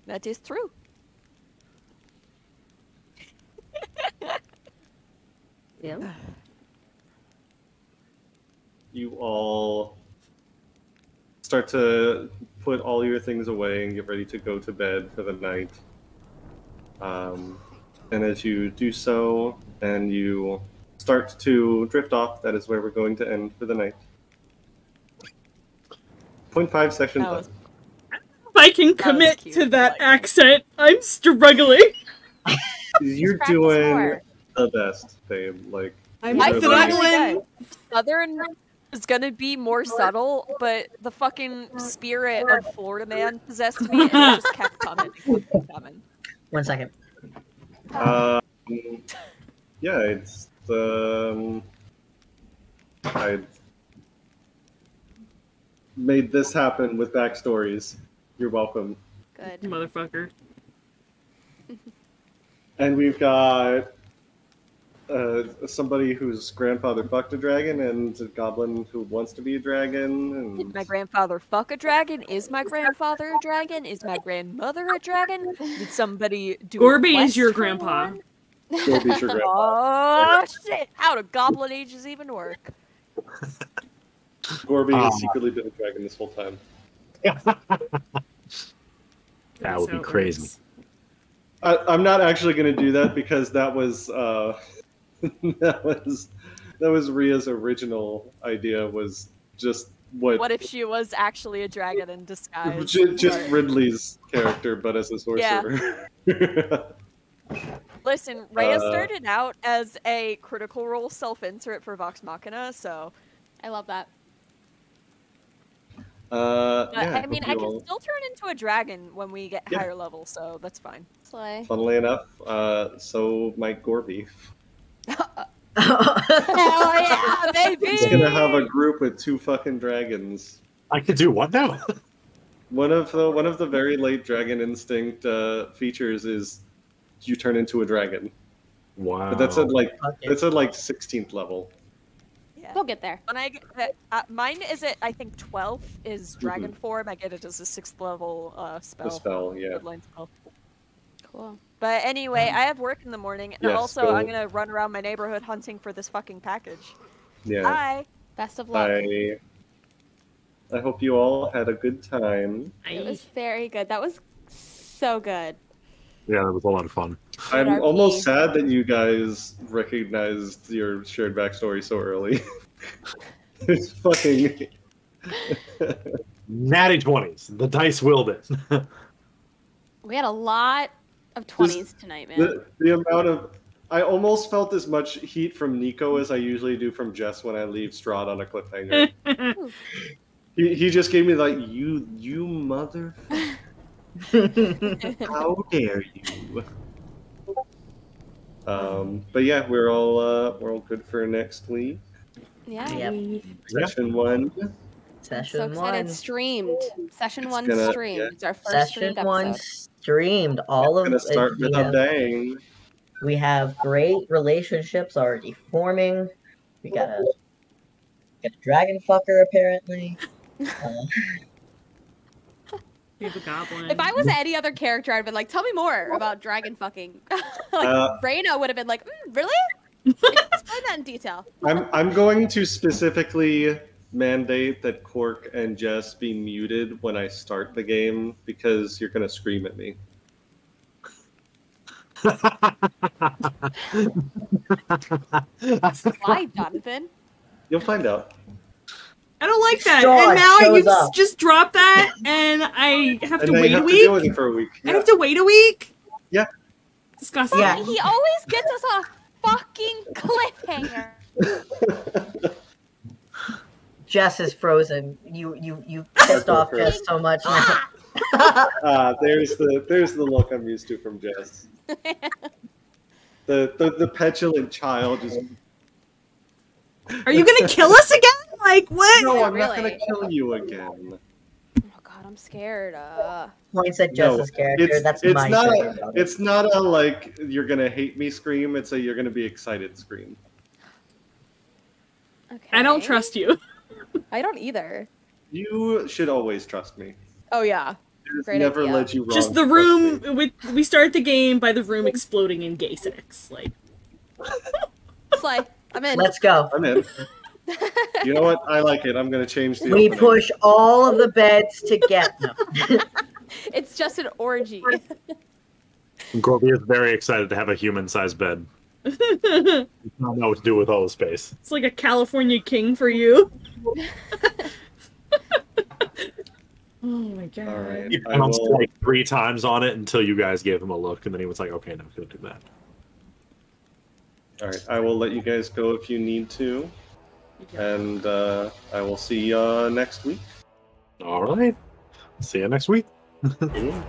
That is true. Yeah. You all start to put all your things away and get ready to go to bed for the night. And as you do so, and you start to drift off, that is where we're going to end for the night. 0.5 sessions That was- left. If I can That was commit cute. to that Like- accent, I'm struggling. You're practice doing more. the best, babe. Like, I'm I literally- feel really struggling. good. Southern is gonna be more subtle, but the fucking spirit of Florida man possessed me, and it just kept coming. And kept coming. 1 second. Yeah, it's I made this happen with backstories. You're welcome. Good. Motherfucker. And we've got somebody whose grandfather fucked a dragon, and a goblin who wants to be a dragon. Did And my grandfather fuck a dragon? Is my grandfather a dragon? Is my grandmother a dragon? Did somebody do a Gorby is quest your for grandpa. one? Gorby's your grandpa. Oh shit! How do goblin ages even work? Gorby has secretly been a dragon this whole time. That would be crazy. I'm not actually going to do that because that was that was Ria's original idea. Was just What if she was actually a dragon in disguise? just Ridley's character, but as a sorcerer. Listen, Rhea started out as a Critical Role self-insert for Vox Machina, so I love that. but, yeah, I mean, hope I you can all- still turn into a dragon when we get Yeah. higher level, so that's fine. Slay. Funnily enough, so might Gorby. Hell yeah, baby! He's gonna have a group with 2 fucking dragons. I could do what now? One of the very late Dragon Instinct features is you turn into a dragon, Wow. but that's at like Okay. it's at like 16th level. Yeah. We'll get there. When I get mine is at I think 12th is dragon form. I get it as a 6th level spell. The spell, yeah. Bloodline spell. Cool. But anyway, I have work in the morning, and Yes, also go. I'm gonna run around my neighborhood hunting for this fucking package. Yeah. Bye. Best of luck. I hope you all had a good time. It was very good. That was so good. Yeah, that was a lot of fun. I'm RP. almost sad that you guys recognized your shared backstory so early. It's fucking. Natty 20s. The dice willed it. We had a lot of 20s tonight, man. The amount of. I almost felt as much heat from Nico as I usually do from Jess when I leave Strahd on a cliffhanger. He just gave me like, you mother. How dare you? But yeah, we're all good for next week. Yeah. Yep. Session 1. Session So excited. 1. Streamed. Session 1 gonna- streamed. yeah. It's our first Session streamed 1 episode. streamed. All of Gonna start we with a have, bang. we have great relationships already forming. We got a dragon fucker apparently. You have a goblin. If I was any other character, I'd been like, tell me more about dragon fucking. Like, Reyna would have been like, really? Explain that in detail. I'm going to specifically mandate that Cork and Jess be muted when I start the game because you're gonna scream at me. Why, Jonathan? You'll find out. I don't like that. Strahd And now you shows up. just drop that, and I have And to then wait you a have to deal with week. it for a week. I have to wait a week. Yeah. Disgusting. Yeah. He always gets us on a fucking cliffhanger. Jess is frozen. You pissed off Jess so much now. There's the look I'm used to from Jess. The petulant child is. Are you gonna kill us again? Like what? No, I'm not Really? gonna kill you again. Oh god, I'm scared. Points at Jess's character. That's my not second brother. it's not a like you're gonna hate me scream. It's a you're gonna be excited scream. Okay. I don't trust you. I don't either. You should always trust me. Oh yeah. It's Great never idea. led you wrong. Just the trust room. me. We start the game by the room exploding in gay sex. Like Slay. I'm in. Let's go. I'm in. You know what? I like it. I'm going to change the We opening. push all of the beds to get them. It's just an orgy. Gorby is very excited to have a human-sized bed. He doesn't know what to do with all the space. It's like a California king for you. Oh my god. All right. He I bounced will... like 3 times on it until you guys gave him a look, and then he was like, okay, now I'm going to do that. All right. I will let you guys go if you need to. And I will see you next week. All right. See you next week. Yeah.